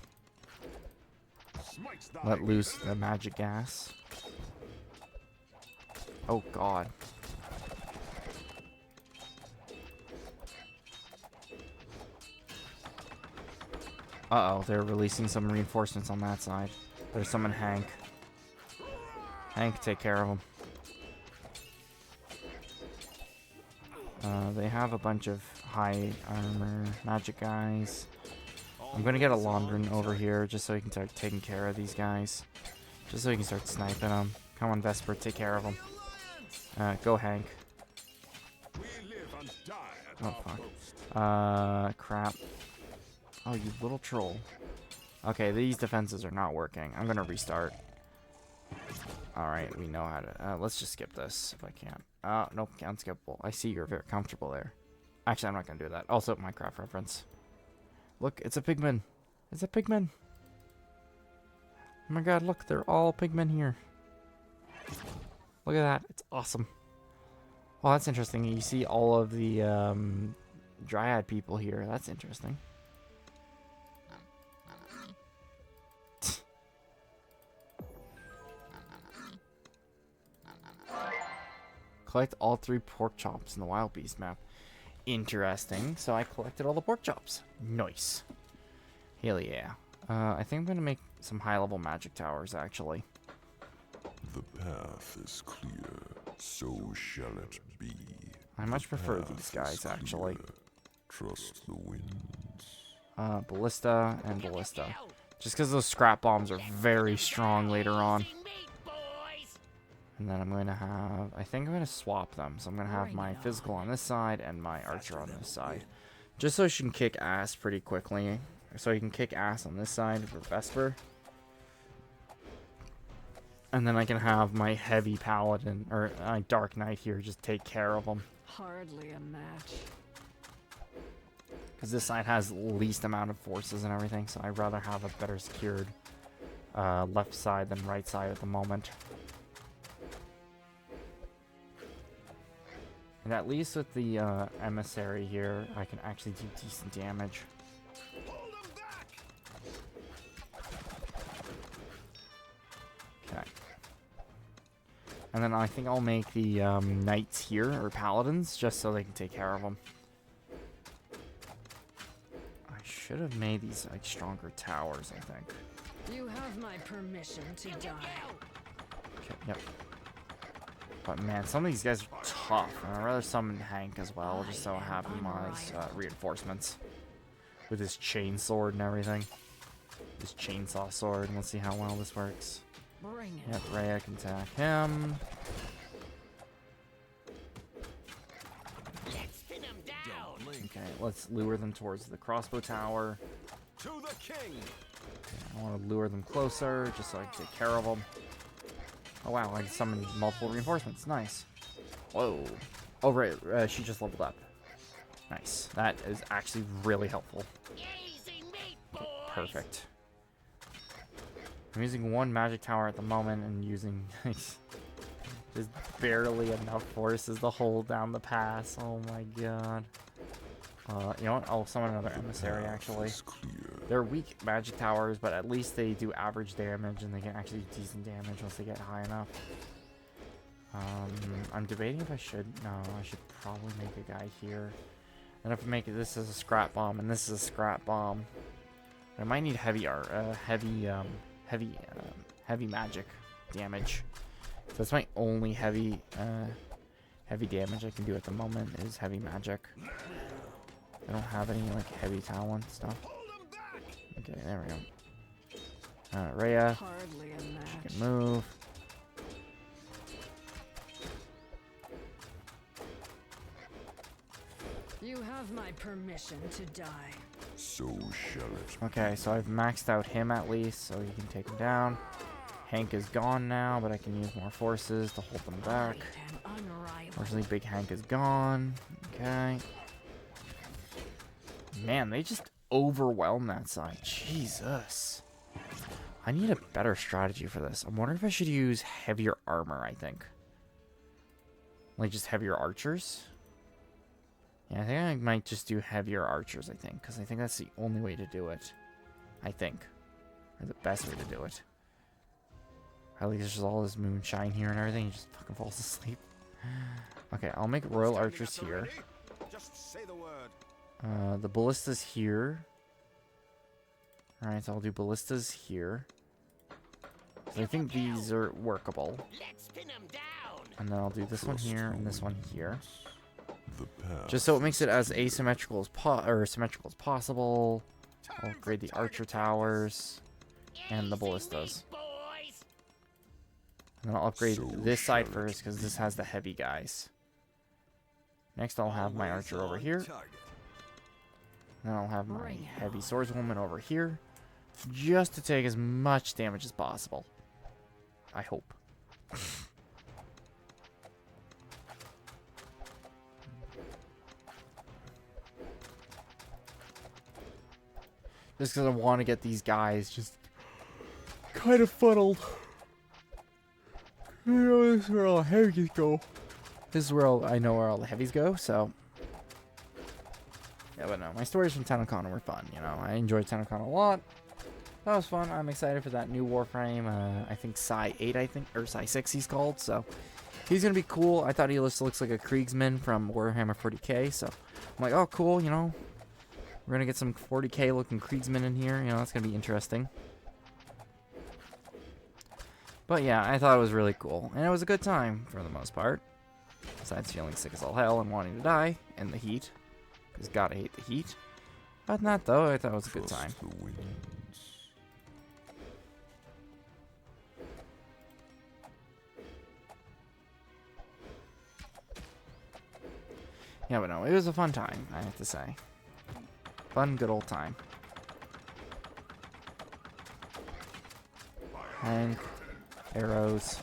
Smite's thy Let loose the magic gas. Oh god. Uh-oh, they're releasing some reinforcements on that side. There's someone Hank. Hank, take care of him. They have a bunch of high armor magic guys. I'm gonna get a Laundrin over here just so he can start taking care of these guys. Just so he can start sniping them. Come on, Vesper, take care of them. Go, Hank. We live and die at Oh, our fuck. post. Crap. Oh, you little troll. Okay, these defenses are not working. I'm gonna restart. Alright, we know how to... let's just skip this if I can. Nope, unskippable. I see you're very comfortable there. Actually, I'm not gonna do that. Also, Minecraft reference. Look, it's a pigman. It's a pigman. Oh my god, look, they're all pigmen here. Look at that. It's awesome. Well, that's interesting. You see all of the Dryad people here. That's interesting. Collect all 3 pork chops in the Wild Beast map. Interesting. So I collected all the pork chops. Nice. Hell yeah. I think I'm going to make some high-level magic towers, actually. The path is clear, so shall it be. I much prefer Path these is guys, actually. clear. Trust the winds. Ballista and Ballista. Just because those scrap bombs are very strong later on. Easy meat, boys. And then I'm going to have... I think I'm going to swap them. So I'm going to have my physical on this side and my archer on this side. Just so she can kick ass pretty quickly. So you can kick ass on this side for Vesper. And then I can have my heavy paladin, or dark knight here, just take care of them. Hardly a match. Because this side has least amount of forces and everything, so I'd rather have a better secured left side than right side at the moment. And at least with the emissary here, I can actually do decent damage. Hold 'em back. Okay. And then I think I'll make the knights here, or paladins, just so they can take care of them. I should have made these like stronger towers, I think. You have my permission to die. Okay, yep. But man, some of these guys are tough. And I'd rather summon Hank as well, just so I have him as reinforcements. With his chain sword and everything. His chainsaw sword, and let's see how well this works. Bring it. Yep, Rhea can attack him. Let's thin 'em down. Okay, let's lure them towards the crossbow tower. To the king. I want to lure them closer, just so I can take care of them. Oh wow, I can summon multiple reinforcements. Nice. Whoa. Oh right, she just leveled up. Nice. That is actually really helpful. Easy meat, boys. Perfect. I'm using one magic tower at the moment and using just barely enough forces to hold down the pass. Oh my god. You know what? I'll summon another emissary actually. Is clear. They're weak magic towers, but at least they do average damage and they can actually do decent damage once they get high enough. I'm debating if I should. No, I should probably make a guy here. And if I make it, this is a scrap bomb, and this is a scrap bomb. I might need heavy art, heavy magic damage. So that's my only heavy damage I can do at the moment is heavy magic. I don't have any like heavy talent stuff. Okay, there we go. Rhea, Hardly a she match. can move. You have my permission to die. So shall it. Okay, so I've maxed out him at least, so you can take him down. Hank is gone now, but I can use more forces to hold them back. Great and unrivaled. Unfortunately, Big Hank is gone. Okay. Man, they just overwhelm that side. Jesus. I need a better strategy for this. I'm wondering if I should use heavier armor, I think. Like, just heavier archers? Yeah, I think I might just do heavier archers, I think. Because I think that's the only way to do it. I think. Or the best way to do it. At least there's just all this moonshine here and everything. He just fucking falls asleep. Okay, I'll make royal archers here. Just say the word. The ballistas here. Alright, so I'll do ballistas here. So I think these are workable. Let's pin 'em down. And then I'll do this one here and this one here. The path. Just so it makes it as asymmetrical as symmetrical as possible. I'll upgrade the archer towers and the Easy ballistas. meat, boys. And then I'll upgrade So this side shall it first because this has the heavy guys. Next I'll have my archer over here. And then I'll have my Bring it heavy on. swordswoman over here. Just to take as much damage as possible. I hope. Just because I want to get these guys just kind of funneled. You know, this is where all the heavies go. This is where I know where all the heavies go, so. Yeah, but no, my stories from TennoCon were fun, you know. I enjoyed TennoCon a lot. That was fun. I'm excited for that new Warframe. I think Psi 8, or Psi 6 he's called, so. He's going to be cool. I thought he looks like a Kriegsman from Warhammer 40k, so. I'm like, oh, cool, you know. We're going to get some 40k looking Kriegsmen in here. You know, that's going to be interesting. But yeah, I thought it was really cool. And it was a good time for the most part. Besides feeling sick as all hell and wanting to die in the heat. Because gotta hate the heat. Other than that though, I thought it was a good time. Trust the winds. Yeah, but no, it was a fun time, I have to say. Fun, good old time. And arrows.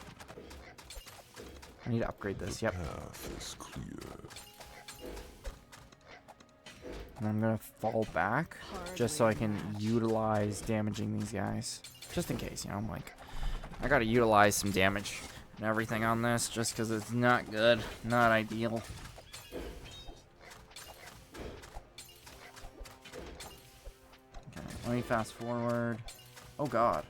I need to upgrade this, yep. Path is clear. And I'm gonna fall back just so I can utilize damaging these guys. Just in case, you know, I'm like, I gotta utilize some damage and everything on this just because it's not good, not ideal. Okay, let me fast forward. Oh god.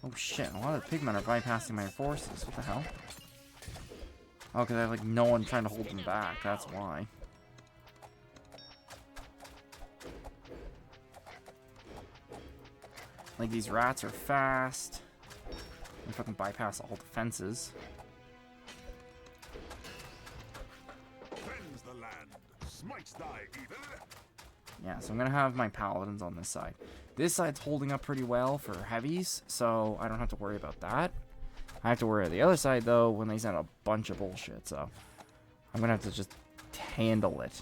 Oh shit, a lot of the pigmen are bypassing my forces. What the hell? Oh, because I have like no one trying to hold them back, that's why. Like, these rats are fast. I fucking bypass all the fences. Cleanse the land, smites thy evil. Yeah, so I'm gonna have my paladins on this side. This side's holding up pretty well for heavies, so I don't have to worry about that. I have to worry about the other side, though, when they send a bunch of bullshit, so I'm gonna have to just handle it.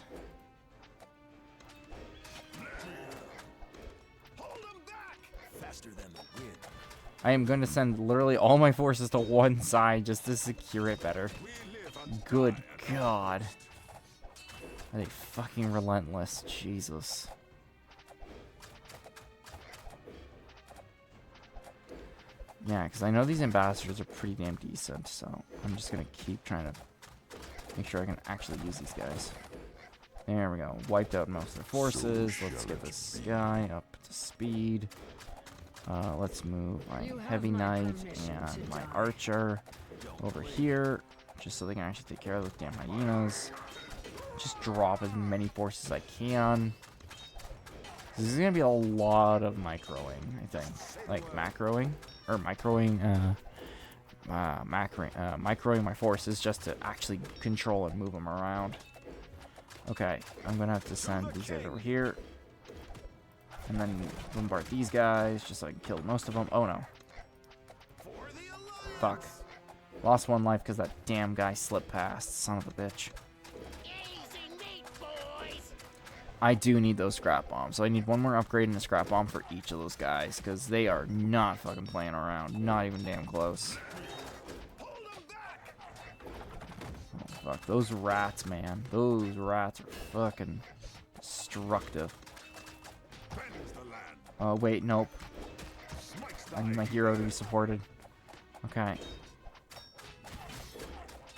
Hold them back. Faster than the wind. I am going to send literally all my forces to one side just to secure it better. We live on Good God. Are they fucking relentless? Jesus. Yeah, because I know these ambassadors are pretty damn decent, so I'm just going to keep trying to make sure I can actually use these guys. There we go. Wiped out most of their forces. Let's get this guy up to speed. Let's move my You have heavy my knight permission and to my die. archer. over here, just so they can actually take care of those damn hyenas. Just drop as many forces as I can. This is gonna be a lot of microing, I think. Like macroing, or microing my forces just to actually control and move them around. Okay, I'm gonna have to send these guys over here. And then bombard these guys, just so I can kill most of them. Oh no. Fuck. Lost one life because that damn guy slipped past. Son of a bitch. Easy meat, boys. I do need those scrap bombs. So I need one more upgrade and a scrap bomb for each of those guys. Because they are not fucking playing around. Not even damn close. Oh, fuck. Those rats, man. Those rats are fucking destructive. Oh, wait. Nope. I need my hero to be supported. Okay.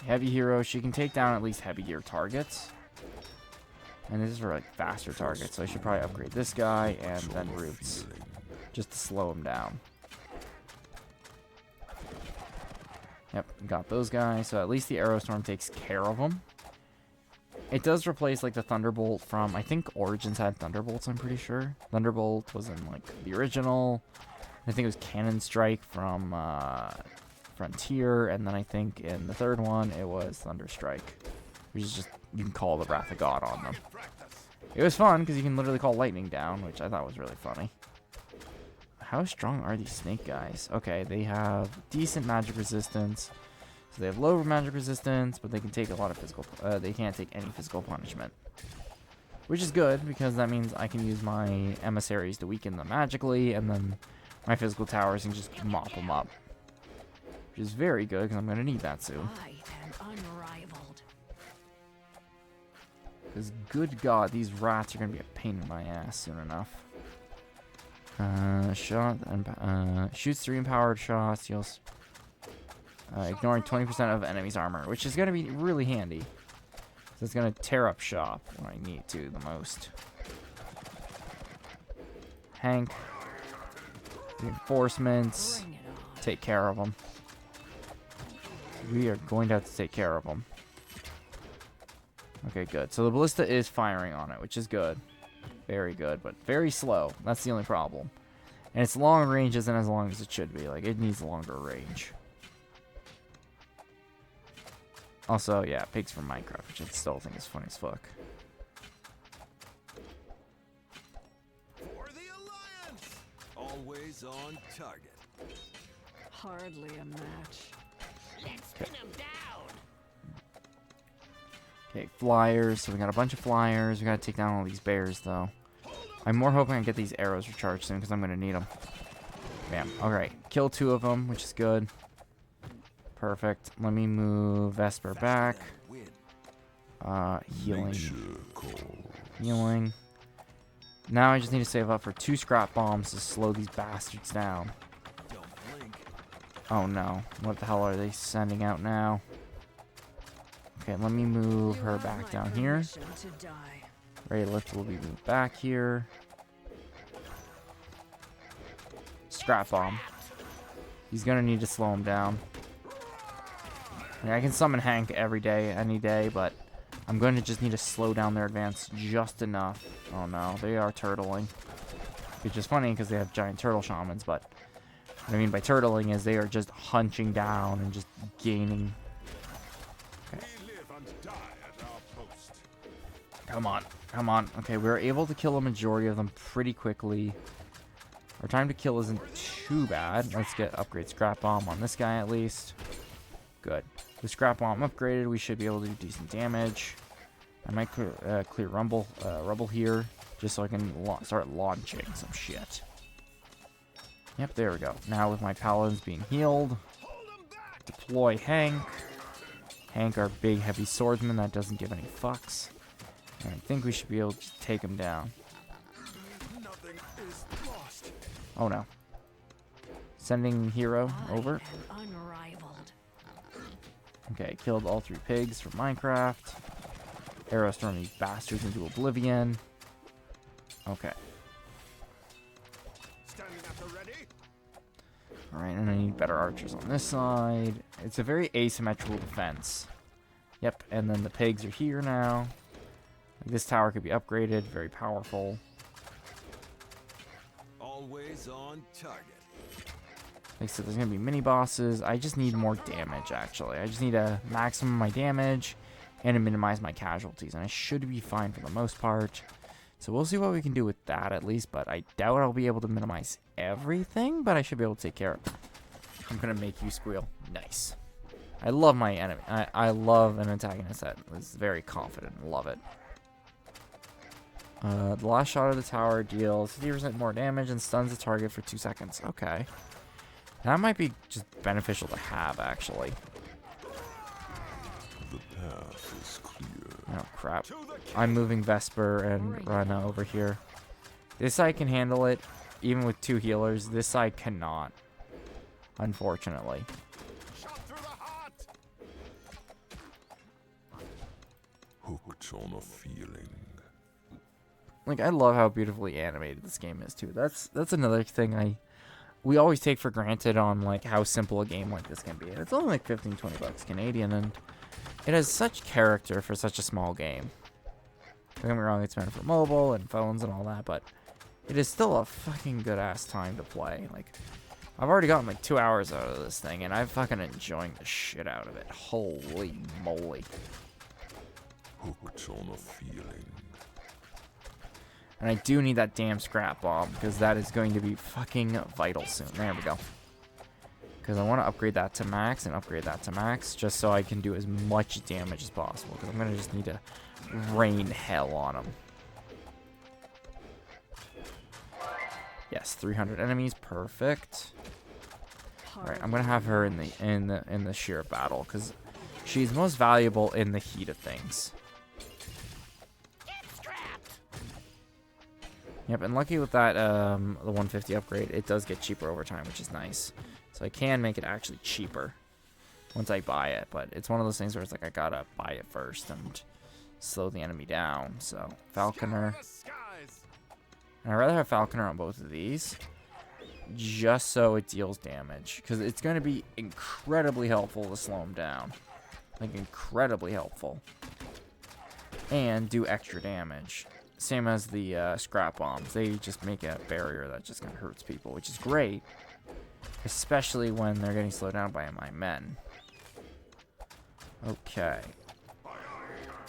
Heavy hero. She can take down at least heavier targets. And this is for like faster targets. So I should probably upgrade this guy and then Roots. Just to slow him down. Yep, got those guys. So at least the Aerostorm takes care of them. It does replace like the Thunderbolt from, I think Origins had Thunderbolts, I'm pretty sure. Thunderbolt was in like the original. I think it was Cannon Strike from Frontier, and then I think in the third one it was Thunder Strike, which is just, you can call the Wrath of God on them. It was fun because you can literally call lightning down, which I thought was really funny. How strong are these snake guys? Okay, they have decent magic resistance. So they have low magic resistance, but they can take a lot of physical, they can't take any physical punishment. Which is good, because that means I can use my emissaries to weaken them magically, and then my physical towers can just mop them up. Which is very good, because I'm going to need that soon. I am unrivaled. Because good god, these rats are going to be a pain in my ass soon enough. Shoots 3 empowered shots, deals ignoring 20% of enemy's armor, which is going to be really handy. So it's going to tear up shop when I need to the most. Hank. Reinforcements. Bring it on. Take care of them. We are going to have to take care of them. Okay, good. So the ballista is firing on it, which is good. Very good, but very slow. That's the only problem. And its long range isn't as long as it should be. Like, it needs a longer range. Also, yeah, pigs from Minecraft, which I still think is funny as fuck. For the Alliance! Always on target. Hardly a match. Let's pin him down. Okay, flyers. So we got a bunch of flyers. We gotta take down all these bears, though. I'm more hoping I get these arrows recharged soon, because I'm gonna need them. Bam. Alright, kill 2 of them, which is good. Perfect. Let me move Vesper back. Healing. Healing. Now I just need to save up for 2 scrap bombs to slow these bastards down. Oh no. What the hell are they sending out now? Okay, let me move her back down here. Ready lift will be moved back here. Scrap bomb. He's gonna need to slow him down. I can summon Hank every day, any day, but I'm going to just need to slow down their advance just enough. Oh no, they are turtling. Which is funny because they have giant turtle shamans, but what I mean by turtling is they are just hunching down and just gaining. Okay. We live and die at our post. Come on, come on. Okay, we were able to kill a majority of them pretty quickly. Our time to kill isn't too bad. Let's get upgrade scrap bomb on this guy at least. Good. With scrap bomb upgraded, we should be able to do decent damage. I might clear rubble here, just so I can start launching some shit. Yep, there we go. Now with my paladins being healed, deploy Hank. Hank, our big heavy swordsman that doesn't give any fucks. And I think we should be able to take him down. Nothing is lost. Oh no. Sending hero over. I am unrivaled. Okay, killed all 3 pigs from Minecraft. Aerostorm these bastards into oblivion. Okay. Standing at the ready. Alright, and I need better archers on this side. It's a very asymmetrical defense. Yep, and then the pigs are here now. Like, this tower could be upgraded, very powerful. Always on target. Like I said, there's going to be mini bosses. I just need more damage, actually. I just need to maximum my damage and to minimize my casualties. And I should be fine for the most part. So we'll see what we can do with that at least. But I doubt I'll be able to minimize everything. But I should be able to take care of it. I'm going to make you squeal. Nice. I love my enemy. I love an antagonist that is very confident. Love it. The last shot of the tower deals 50% more damage and stuns the target for 2 seconds. Okay. That might be just beneficial to have, actually. The path is clear. Oh, crap. I'm moving Vesper and Rana over here. This side can handle it, even with 2 healers. This side cannot, unfortunately. Shot through the heart. Hooked on a feeling. Like, I love how beautifully animated this game is, too. That's another thing we always take for granted on, like, how simple a game like this can be. And it's only like 15-20 bucks Canadian, and it has such character for such a small game. Don't get me wrong, it's meant for mobile and phones and all that, but it is still a fucking good-ass time to play. Like, I've already gotten, like, 2 hours out of this thing, and I'm fucking enjoying the shit out of it. Holy moly. Hooked on a feeling. And I do need that damn scrap bomb, because that is going to be fucking vital soon. There we go. Because I want to upgrade that to max and upgrade that to max, just so I can do as much damage as possible. Because I'm going to just need to rain hell on them. Yes, 300 enemies, perfect. All right, I'm going to have her in the sheer battle, because she's most valuable in the heat of things. Yep, and lucky with that, the 150 upgrade, it does get cheaper over time, which is nice. So I can make it actually cheaper once I buy it, but it's one of those things where it's like I gotta buy it first and slow the enemy down. So, Falconer. And I'd rather have Falconer on both of these, just so it deals damage, because it's going to be incredibly helpful to slow him down. Like, incredibly helpful. And do extra damage. Same as the scrap bombs. They just make a barrier that just kind of hurts people, which is great. Especially when they're getting slowed down by my men. Okay.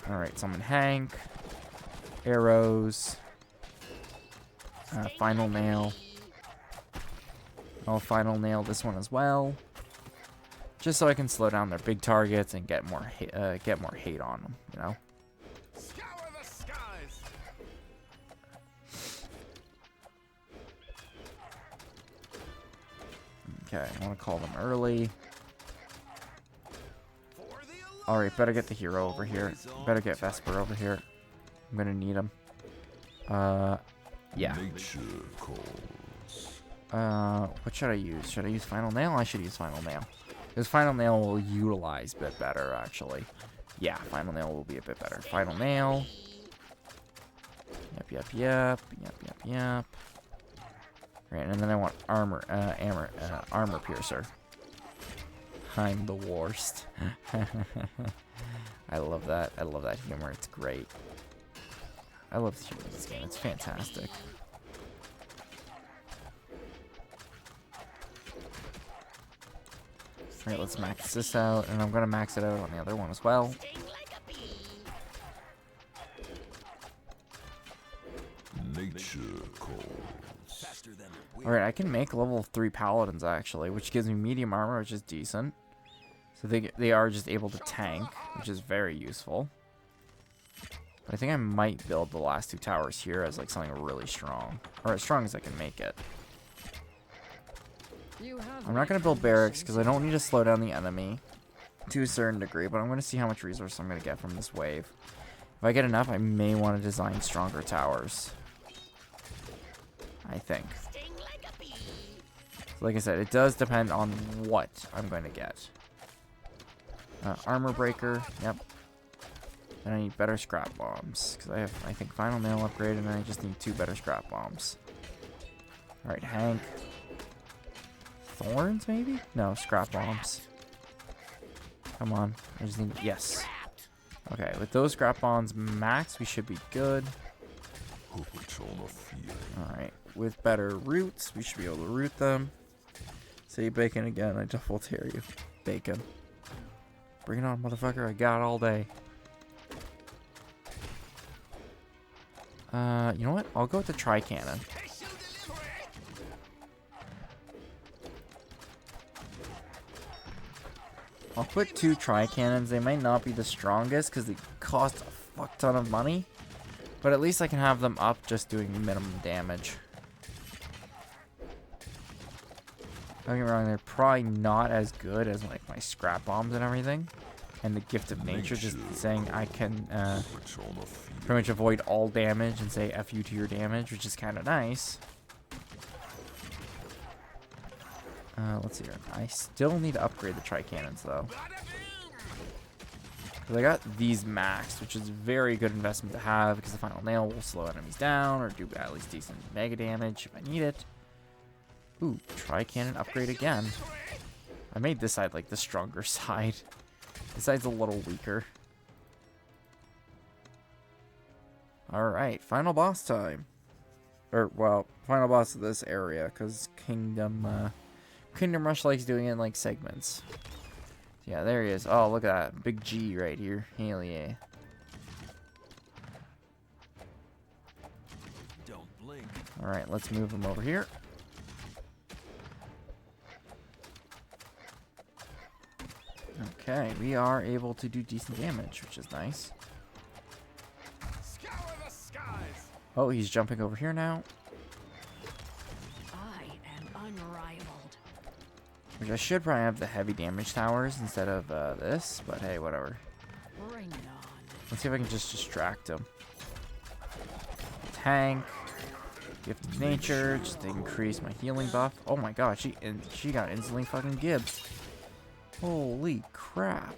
Alright, summon Hank. Arrows. Final nail. I'll final nail this one as well. Just so I can slow down their big targets and get more hate on them, you know? Okay, I want to call them early. Alright, better get the hero over here. Better get Vesper over here. I'm gonna need him. Yeah. Nature calls. What should I use? Should I use Final Nail? I should use Final Nail. Because Final Nail will utilize a bit better, actually. Yeah, Final Nail will be a bit better. Final Nail. Yep. Right, and then I want armor piercer. I'm the worst. I love that. I love that humor. It's great. I love the humor in this game. It's fantastic. Alright, let's max this out, and I'm gonna max it out on the other one as well. Nature calls. Alright, I can make level 3 paladins actually, which gives me medium armor, which is decent. So they are just able to tank, which is very useful. But I think I might build the last 2 towers here as like something really strong. Or as strong as I can make it. I'm not going to build barracks because I don't need to slow down the enemy to a certain degree, but I'm going to see how much resource I'm going to get from this wave. If I get enough, I may want to design stronger towers. I think. So like I said, it does depend on what I'm going to get. Armor breaker, yep. And I need better scrap bombs because I have, I think, final nail upgrade, and I just need 2 better scrap bombs. All right, Hank. thorns, maybe? No, scrap bombs. Come on. I just need... Yes. Okay, with those scrap bombs max, we should be good. Hope it's on a feeling. Alright. With better roots, we should be able to root them. Say bacon again. I double dare you. Bacon. Bring it on, motherfucker. I got all day. You know what? I'll go with the tri-cannon. I'll put 2 tri-cannons. They might not be the strongest because they cost a fuck ton of money. But at least I can have them up just doing minimum damage. Don't get me wrong, they're probably not as good as like my scrap bombs and everything. And the Gift of Nature, just saying I can pretty much avoid all damage and say F you to your damage, which is kind of nice. Let's see here. I still need to upgrade the tri-cannons though. Because I got these maxed, which is a very good investment to have because the final nail will slow enemies down or do at least decent mega damage if I need it. Ooh, tri-cannon upgrade again. I made this side like the stronger side. This side's a little weaker. Alright, final boss time. Or, well, final boss of this area, because Kingdom Rush likes doing it in, like, segments. Yeah, there he is. Oh, look at that. Big G right here. Hell yeah. Don't blink. Alright, let's move him over here. Okay, we are able to do decent damage, which is nice. Scour the skies. Oh, he's jumping over here now. I am unrivaled. Which I should probably have the heavy damage towers instead of this, but hey, whatever. Bring it on. Let's see if I can just distract him. Tank. Gift of Nature, just to increase my healing buff. Oh my god, she got instantly fucking gibbed. Holy crap.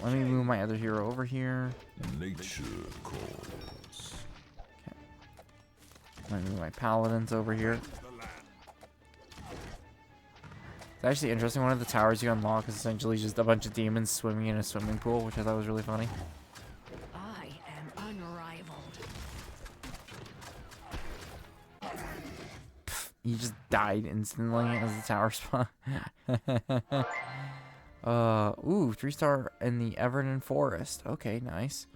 Let me move my other hero over here. Nature calls. Okay. Let me move my paladins over here. It's actually interesting. One of the towers you unlock is essentially just a bunch of demons swimming in a swimming pool, which I thought was really funny. I am unrivaled. He just died instantly as the tower spawned. Ooh, 3-star in the Everton Forest. Okay, nice.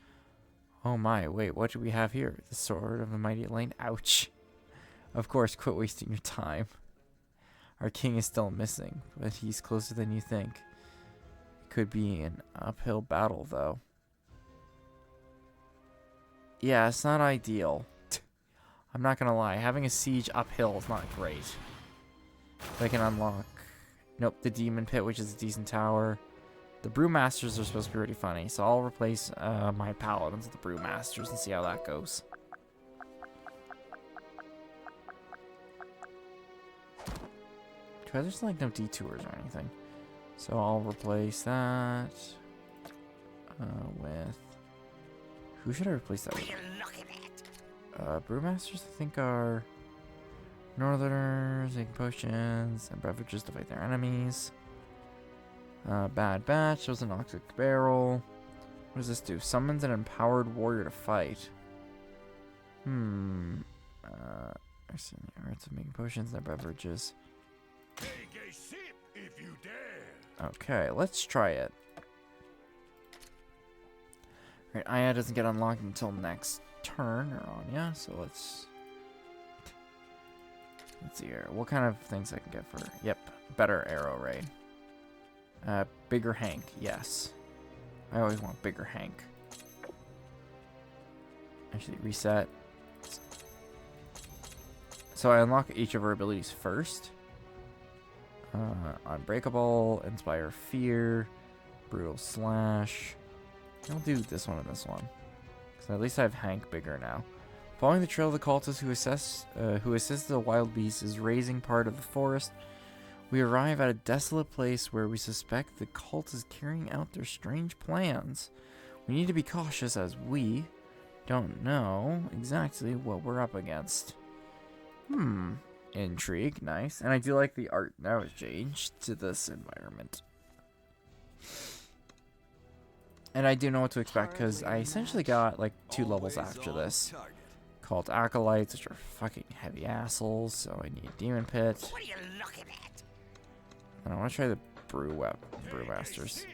Oh my, wait, what do we have here? The Sword of the Mighty Elaine. Ouch. Of course, quit wasting your time. Our king is still missing, but he's closer than you think. It could be an uphill battle, though. Yeah, it's not ideal. I'm not gonna lie, having a siege uphill is not great. But I can unlock... Nope, the Demon Pit, which is a decent tower. The Brewmasters are supposed to be really funny, so I'll replace my Paladins with the Brewmasters and see how that goes. There's like no detours or anything. So I'll replace that with... Who should I replace that with? Brewmasters, I think, are Northerners, making potions and beverages to fight their enemies. Bad Batch, shows an Oxic Barrel. What does this do? Summons an empowered warrior to fight. Arts of making potions and beverages. Take a sip if you dare. Okay, let's try it. Right, Aya doesn't get unlocked until next turn or on, yeah, so let's see here. What kind of things I can get for... Yep, better arrow raid. Bigger Hank, yes. I always want bigger Hank. Actually, reset. So I unlock each of her abilities first. Unbreakable, Inspire Fear, Brutal Slash. I'll do this one and this one. So at least I have Hank bigger now. Following the trail of the cultists who assist the wild beasts is raising part of the forest. We arrive at a desolate place where we suspect the cult is carrying out their strange plans. We need to be cautious as we, don't know exactly what we're up against. Intrigue, nice. And I do like the art that was changed to this environment. And I do know what to expect because I essentially got like 2 levels after this. Called Acolytes, which are fucking heavy assholes, so I need Demon Pit. What are you looking at? And I want to try the Brewmasters.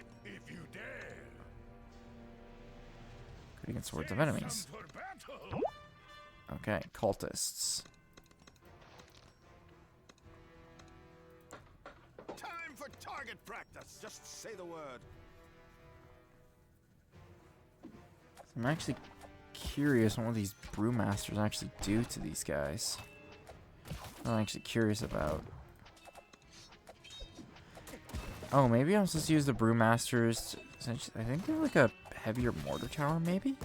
Good against Swords of Enemies. Okay, Cultists. Time for target practice. Just say the word. I'm actually curious on what these Brewmasters actually do to these guys. I'm actually curious about. Oh, maybe I'm supposed to use the Brewmasters. Essentially, I think they're like a heavier mortar tower, maybe?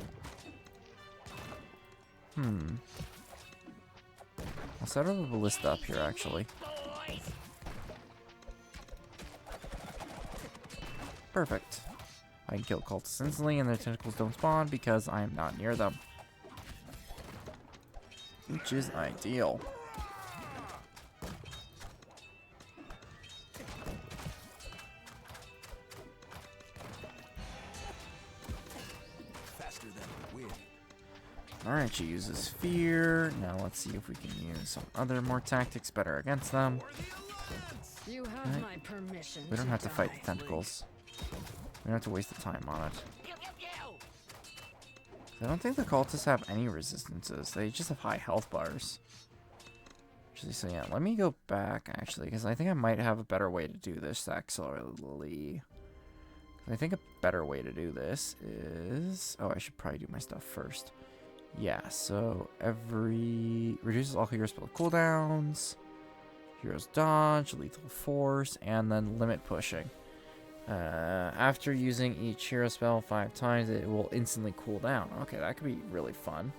I'll set up a ballista up here, actually. Boys. Perfect. I can kill cultists instantly and their tentacles don't spawn because I am not near them. Which is ideal. Faster than wind. Alright, she uses fear. Now let's see if we can use some other more tactics better against them. You have Alright. my permission. We don't have to fight die. the tentacles. We don't have to waste the time on it. Pew, pew, pew. I don't think the cultists have any resistances. They just have high health bars. Actually, so yeah, let me go back, actually, because I think I might have a better way to do this, actually. I think a better way to do this is... Oh, I should probably do my stuff first. Yeah, so every... Reduces all hero spell cooldowns, heroes dodge, lethal force, and then limit pushing. After using each hero spell 5 times, it will instantly cool down. Okay, that could be really fun.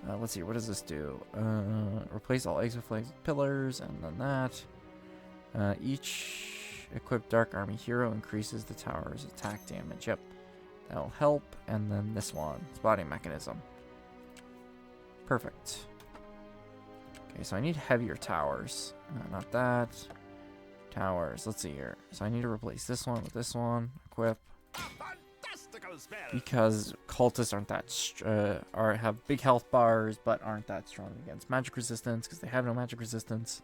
Let's see, what does this do? Replace all eggs with flames with pillars, and then that. Each equipped Dark Army hero increases the tower's attack damage. Yep, that'll help. And then this one, spotting mechanism. Perfect. Okay, so I need heavier towers. Not that. Towers. Let's see here. So I need to replace this one with this one. Equip. Fantastical spell. Because cultists aren't that have big health bars, but aren't that strong against magic resistance because they have no magic resistance.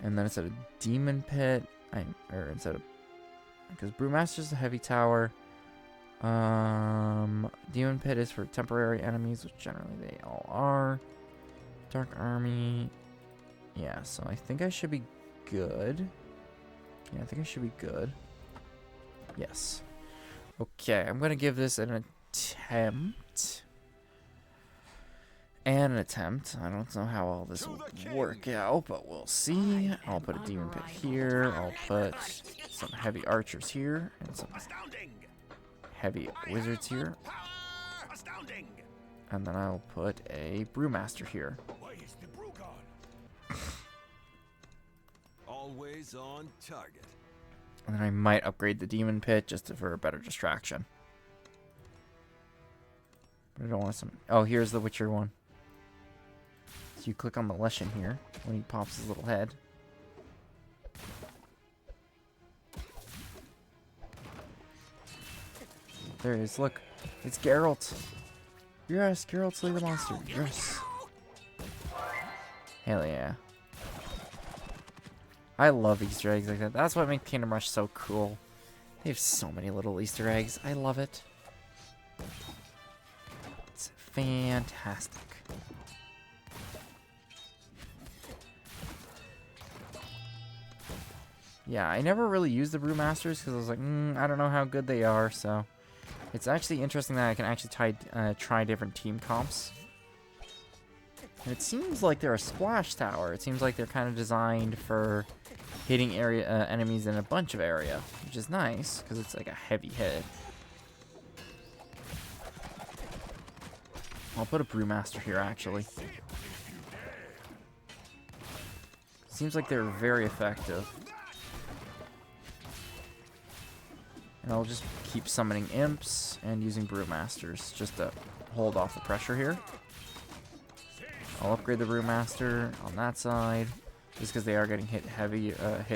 And then instead of Demon Pit, because Brewmaster is a heavy tower. Demon Pit is for temporary enemies, which generally they all are. Dark Army. Yeah, so I think I should be good. Yeah, I think I should be good. Yes. Okay, I'm going to give this an attempt. And an attempt. I don't know how all this will work out, but we'll see. I'll put a Demon Pit here. I'll put some heavy archers here. And some Astounding. heavy wizards here. Power. Astounding. And then I'll put a Brewmaster here. Why is the brew gone? Always on target. And then I might upgrade the Demon Pit just for a better distraction. But I don't want some... Oh, here's the Witcher one. So you click on the Leshen here when he pops his little head. There he is, look. It's Geralt. Yes, Geralt slay the monster. Yes. Hell yeah. I love Easter eggs like that. That's what makes Kingdom Rush so cool. They have so many little Easter eggs. I love it. It's fantastic. Yeah, I never really used the Brewmasters because I was like, I don't know how good they are, so... It's actually interesting that I can actually try different team comps. And it seems like they're a splash tower. It seems like they're kind of designed for hitting enemies in a bunch of area, which is nice because it's like a heavy hit. I'll put a Brewmaster here actually. Seems like they're very effective. And I'll just keep summoning imps and using Brewmasters just to hold off the pressure here. I'll upgrade the Brewmaster on that side, just because they are getting hit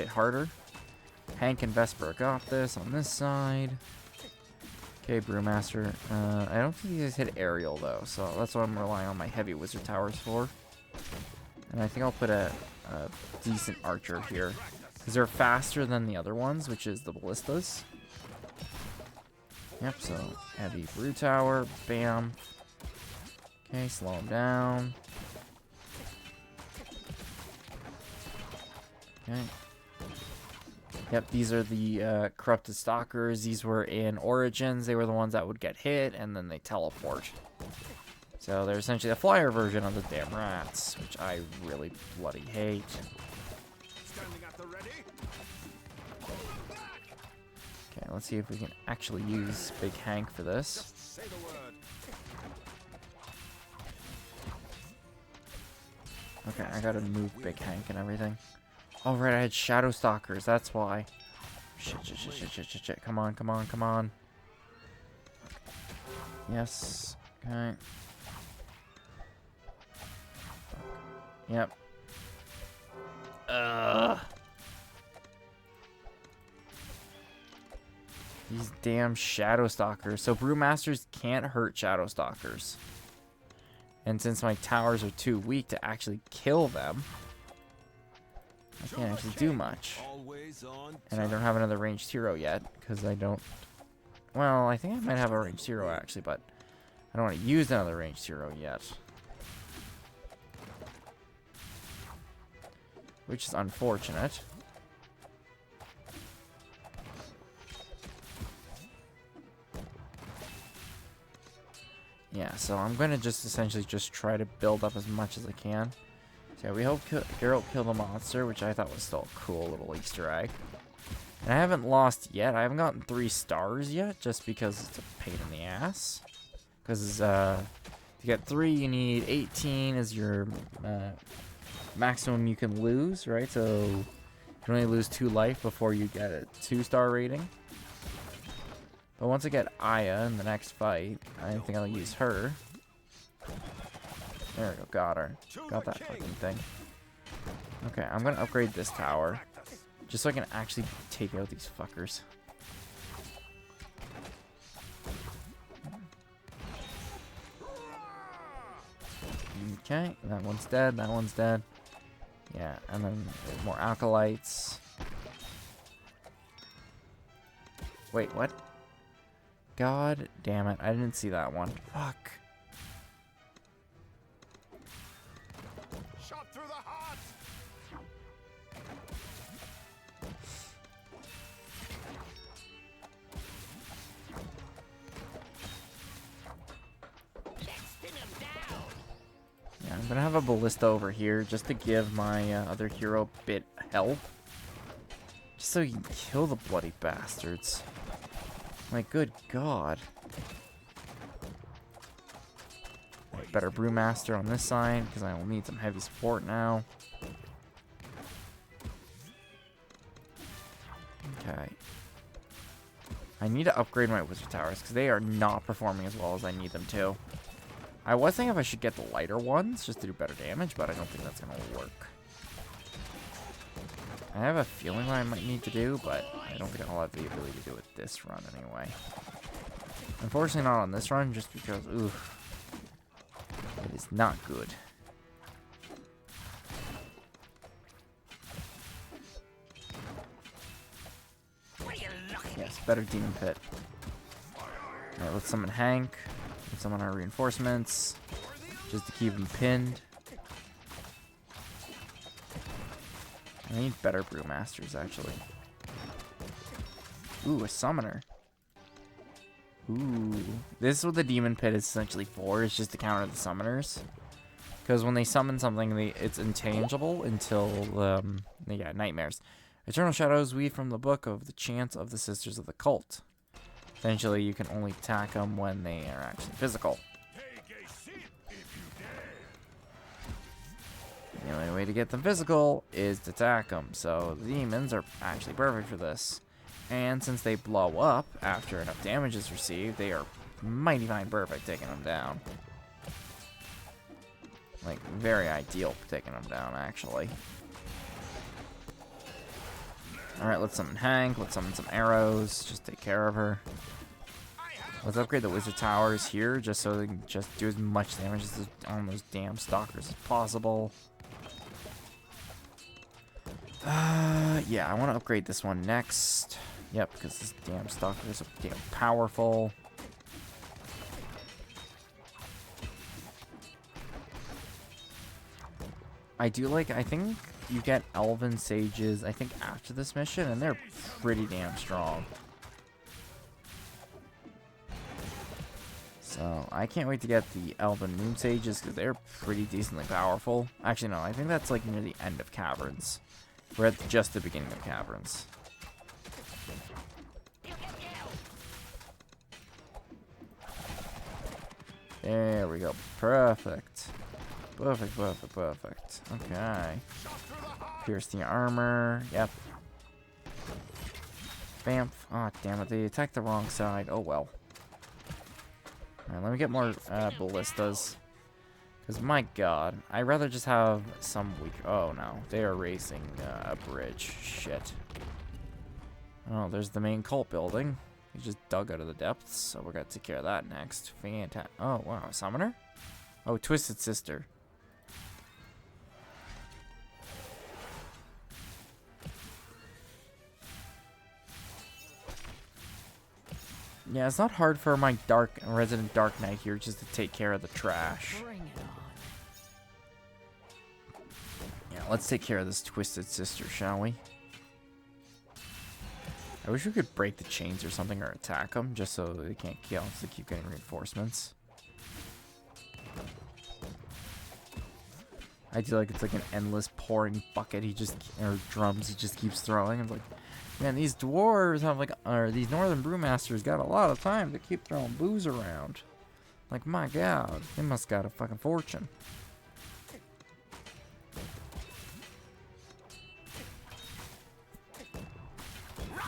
harder. Hank and Vesper got this on this side. Okay, Brewmaster. I don't think these hit aerial though, so that's what I'm relying on my heavy wizard towers for. And I think I'll put a decent archer here, because they're faster than the other ones, which is the ballistas. Yep, so heavy brew tower, bam. Okay, slow him down. Okay. Yep, these are the corrupted stalkers. These were in Origins. They were the ones that would get hit and then they teleport. So they're essentially a flyer version of the damn rats, which I really bloody hate. Standing at the ready. Okay, let's see if we can actually use Big Hank for this. Just say the word. Okay, I gotta move Big Hank and everything. Oh, right, I had Shadow Stalkers, that's why. Shit. Come on, come on, come on. Yes. Okay. Yep. These damn Shadow Stalkers. So Brewmasters can't hurt Shadow Stalkers. And since my towers are too weak to actually kill them, I can't actually do much. And I don't have another ranged hero yet, because I don't... Well, I think I might have a ranged hero actually, but I don't want to use another ranged hero yet. Which is unfortunate. Yeah, so I'm going to just essentially just try to build up as much as I can. So yeah, we hope Geralt killed the monster, which I thought was still a cool little Easter egg. And I haven't lost yet. I haven't gotten 3 stars yet, just because it's a pain in the ass. Because to get 3, you need 18 as your maximum you can lose, right? So you can only lose 2 life before you get a 2-star rating. But once I get Aya in the next fight, I think I'll use her. There we go, got her. Got that fucking thing. Okay, I'm gonna upgrade this tower, just so I can actually take out these fuckers. Okay, that one's dead, that one's dead. Yeah, and then there's more acolytes. Wait, what? God damn it, I didn't see that one. Fuck. Shot through the heart. Let's spin him down. Yeah, I'm gonna have a ballista over here just to give my other hero a bit help. Just so you can kill the bloody bastards. My good god. Better Brewmaster on this side, because I will need some heavy support now. Okay. I need to upgrade my wizard towers, because they are not performing as well as I need them to. I was thinking if I should get the lighter ones, just to do better damage, but I don't think that's going to work. I have a feeling what I might need to do, but I don't think I'll have the ability to do it this run anyway. Unfortunately not on this run, just because, oof, it is not good. What are you looking Yes, better Demon Pit. Alright, let's summon Hank. Let's summon our reinforcements, just to keep him pinned. I need better Brewmasters, actually. Ooh, a summoner. Ooh. This is what the Demon Pit is essentially for, is just to counter the summoners. Because when they summon something, it's intangible until they get nightmares. Eternal Shadows weave from the book of the chants of the Sisters of the Cult. Essentially, you can only attack them when they are actually physical. Take a seat if you dare. The only way to get them physical is to attack them, so the demons are actually perfect for this. And since they blow up after enough damage is received, they are mighty fine perfect taking him down. Like, very ideal for taking him down, actually. Alright, let's summon Hank. Let's summon some arrows. Just take care of her. Let's upgrade the wizard towers here, just so they can just do as much damage on those damn stalkers as possible. Yeah, I want to upgrade this one next. Yep, because this damn stalkers are damn powerful. I think you get Elven Sages, I think, after this mission, and they're pretty damn strong. So, I can't wait to get the Elven Moon Sages, because they're pretty decently powerful. Actually, no, I think that's, like, near the end of Caverns. We're at just the beginning of Caverns. There we go. Perfect. Perfect, perfect, perfect. Okay. Pierce the armor. Yep. Bamf. Oh, damn it. They attacked the wrong side. Oh, well. Alright, let me get more ballistas. Because, my god. I'd rather just have some weak... Oh, no. They are racing a bridge. Shit. Oh, there's the main cult building. He just dug out of the depths, so we're going to take care of that next. Fantastic. Oh, wow. Summoner? Oh, Twisted Sister. Yeah, it's not hard for my resident Dark Knight here just to take care of the trash. Bring it on. Yeah, let's take care of this Twisted Sister, shall we? I wish we could break the chains or something or attack them just so they can't kill us to keep getting reinforcements. I do like it's like an endless pouring bucket or drums he just keeps throwing. I'm like, man, these dwarves have or these northern brewmasters got a lot of time to keep throwing booze around. Like, my god, they must got a fucking fortune.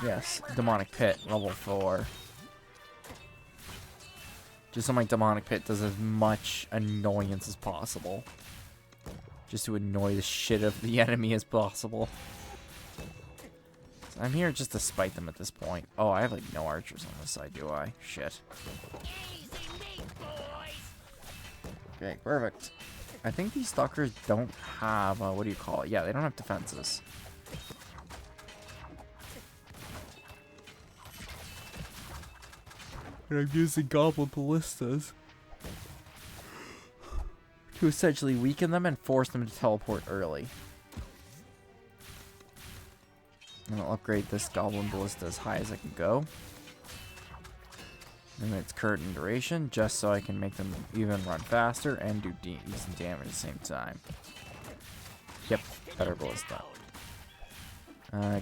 Yes, demonic pit, level 4. Just so my demonic pit does as much annoyance as possible. Just to annoy the shit of the enemy as possible. I'm here just to spite them at this point. Oh, I have like no archers on this side, do I? Shit. Okay, perfect. I think these stalkers don't have, what do you call it? Yeah, they don't have defenses. And I'm using goblin ballistas to essentially weaken them and force them to teleport early. And I'll upgrade this goblin ballista as high as I can go. And its current duration, just so I can make them even run faster and do decent damage at the same time. Yep, better ballista.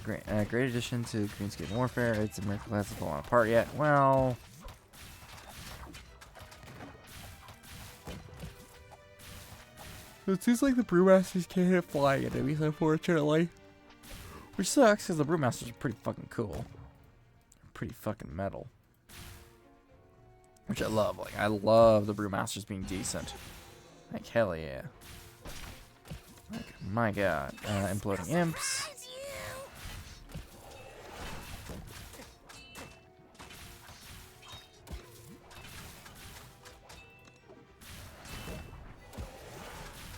Great addition to Greenskin Warfare. It's a miracle it hasn't fallen apart yet. Well... it seems like the Brewmasters can't hit flying enemies, unfortunately. Which sucks, because the Brewmasters are pretty fucking cool. They're pretty fucking metal. Which I love. Like, I love the Brewmasters being decent. Like, hell yeah. Like, my god. Imploding Imps.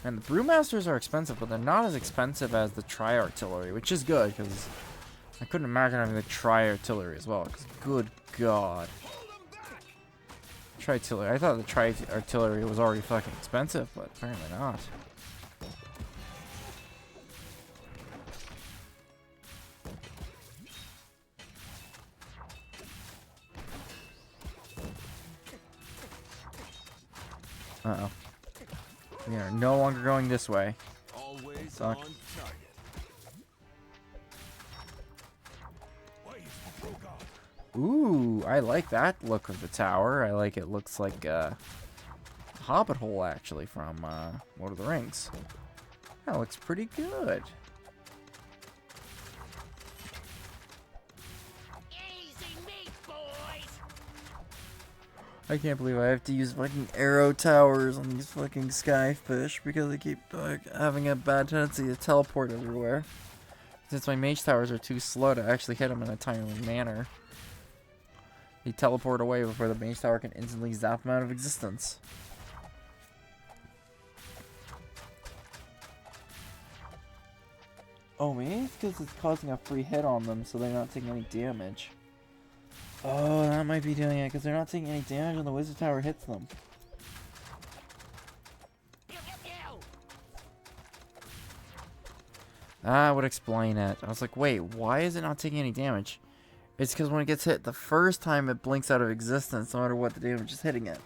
And the Brewmasters are expensive, but they're not as expensive as the Tri-Artillery, which is good, because I couldn't imagine having the Tri-Artillery as well, because good god. Tri-Artillery. I thought the Tri-Artillery was already fucking expensive, but apparently not. Uh-oh. We are no longer going this way. Always Suck. on target. Ooh, I like that look of the tower. I like it looks like a hobbit hole, actually, from Lord of the Rings. That looks pretty good. Easy meat, boys. I can't believe I have to use fucking arrow towers on these fucking skyfish because they keep having a bad tendency to teleport everywhere. Since my mage towers are too slow to actually hit them in a timely manner. They teleport away before the mage tower can instantly zap them out of existence. Oh, maybe it's because it's causing a free hit on them so they're not taking any damage. Oh, that might be doing it because they're not taking any damage when the wizard tower hits them. Pew, pew, pew. That would explain it. I was like, wait, why is it not taking any damage? It's because when it gets hit the first time, it blinks out of existence no matter what the damage is hitting it.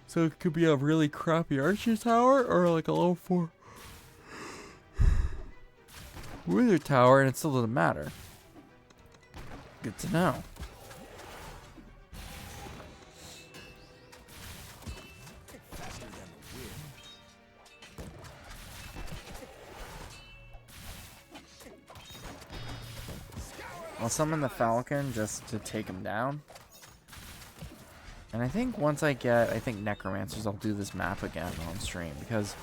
So it could be a really crappy archer tower or like a low 4 wizard tower and it still doesn't matter. Good to know. I'll summon the Falcon just to take him down. And I think once I get, Necromancers, I'll do this map again on stream. Because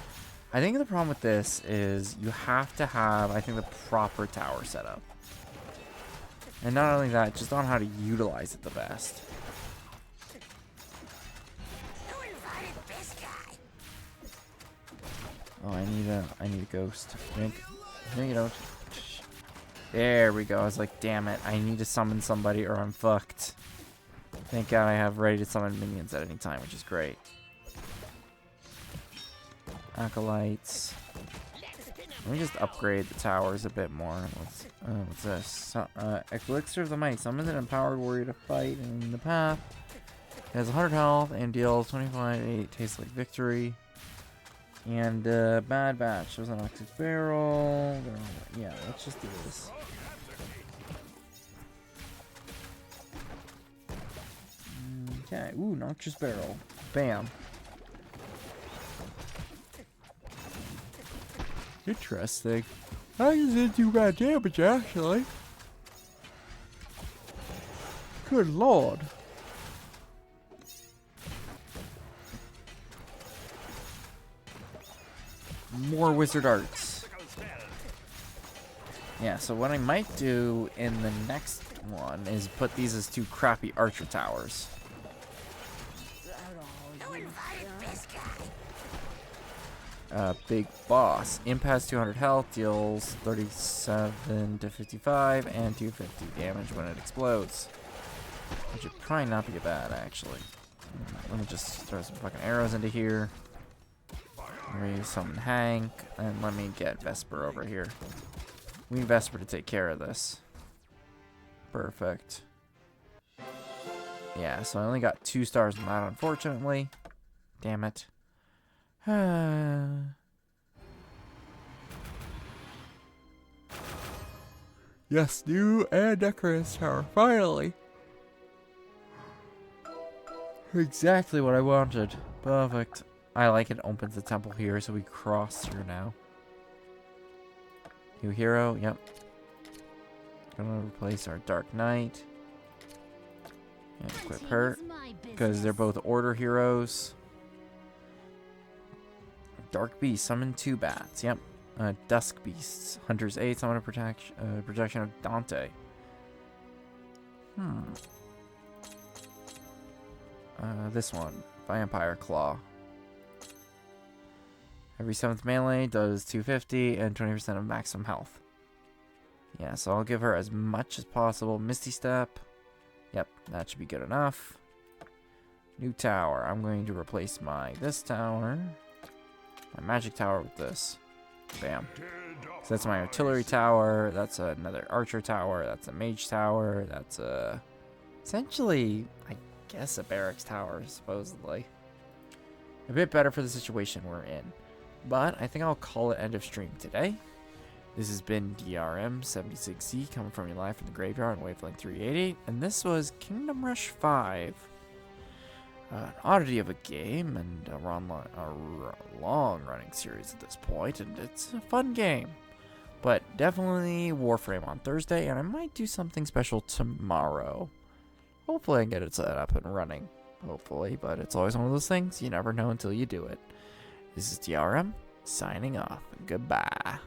I think the problem with this is you have to have, the proper tower setup. And not only that, just on how to utilize it the best. Who invited this guy? Oh, I need a ghost. No, you don't. There we go. I was like, damn it. I need to summon somebody or I'm fucked. Thank God I have ready to summon minions at any time, which is great. Acolytes. Let me just upgrade the towers a bit more. What's this? Elixir of the Might. Summons an empowered warrior to fight in the path. It has 100 health and deals 25. Tastes like victory. And Bad Batch. There's an Oxys Barrel. Yeah, let's just do this. Okay. Ooh, Noxious Barrel. Bam. Interesting. I didn't do bad damage, actually. Good lord. More wizard arts. Yeah, so what I might do in the next one is put these as 2 crappy archer towers. Who invited this guy? Big boss. Imp has 200 health, deals 37 to 55, and 250 damage when it explodes. Which would probably not be bad, actually. Let me just throw some fucking arrows into here. Raise summon Hank, and let me get Vesper over here. We need Vesper to take care of this. Perfect. Yeah, so I only got 2 stars on that, unfortunately. Damn it. Yes, new and decorous tower, finally. Exactly what I wanted. Perfect. I like it opens the temple here, so we cross through now. New hero, yep. Gonna replace our Dark Knight. And equip her, because they're both order heroes. Dark Beast, summon 2 bats, yep. Dusk Beasts, Hunter's 8, summon a protection of Dante. This one, Vampire Claw. Every 7th melee does 250 and 20% of maximum health. Yeah, so I'll give her as much as possible. Misty Step. Yep, that should be good enough. New tower. I'm going to replace this tower. My magic tower with this. Bam. So that's my artillery tower. That's another archer tower. That's a mage tower. That's essentially, I guess, a barracks tower, supposedly. A bit better for the situation we're in. But I think I'll call it end of stream today. This has been DRM76Z coming from you live from the graveyard on Wavelength 388. And this was Kingdom Rush 5. An oddity of a game and a long-running series at this point, and it's a fun game. But definitely Warframe on Thursday, and I might do something special tomorrow. Hopefully I can get it set up and running. hopefully, but it's always one of those things you never know until you do it. This is DRM, signing off. Goodbye.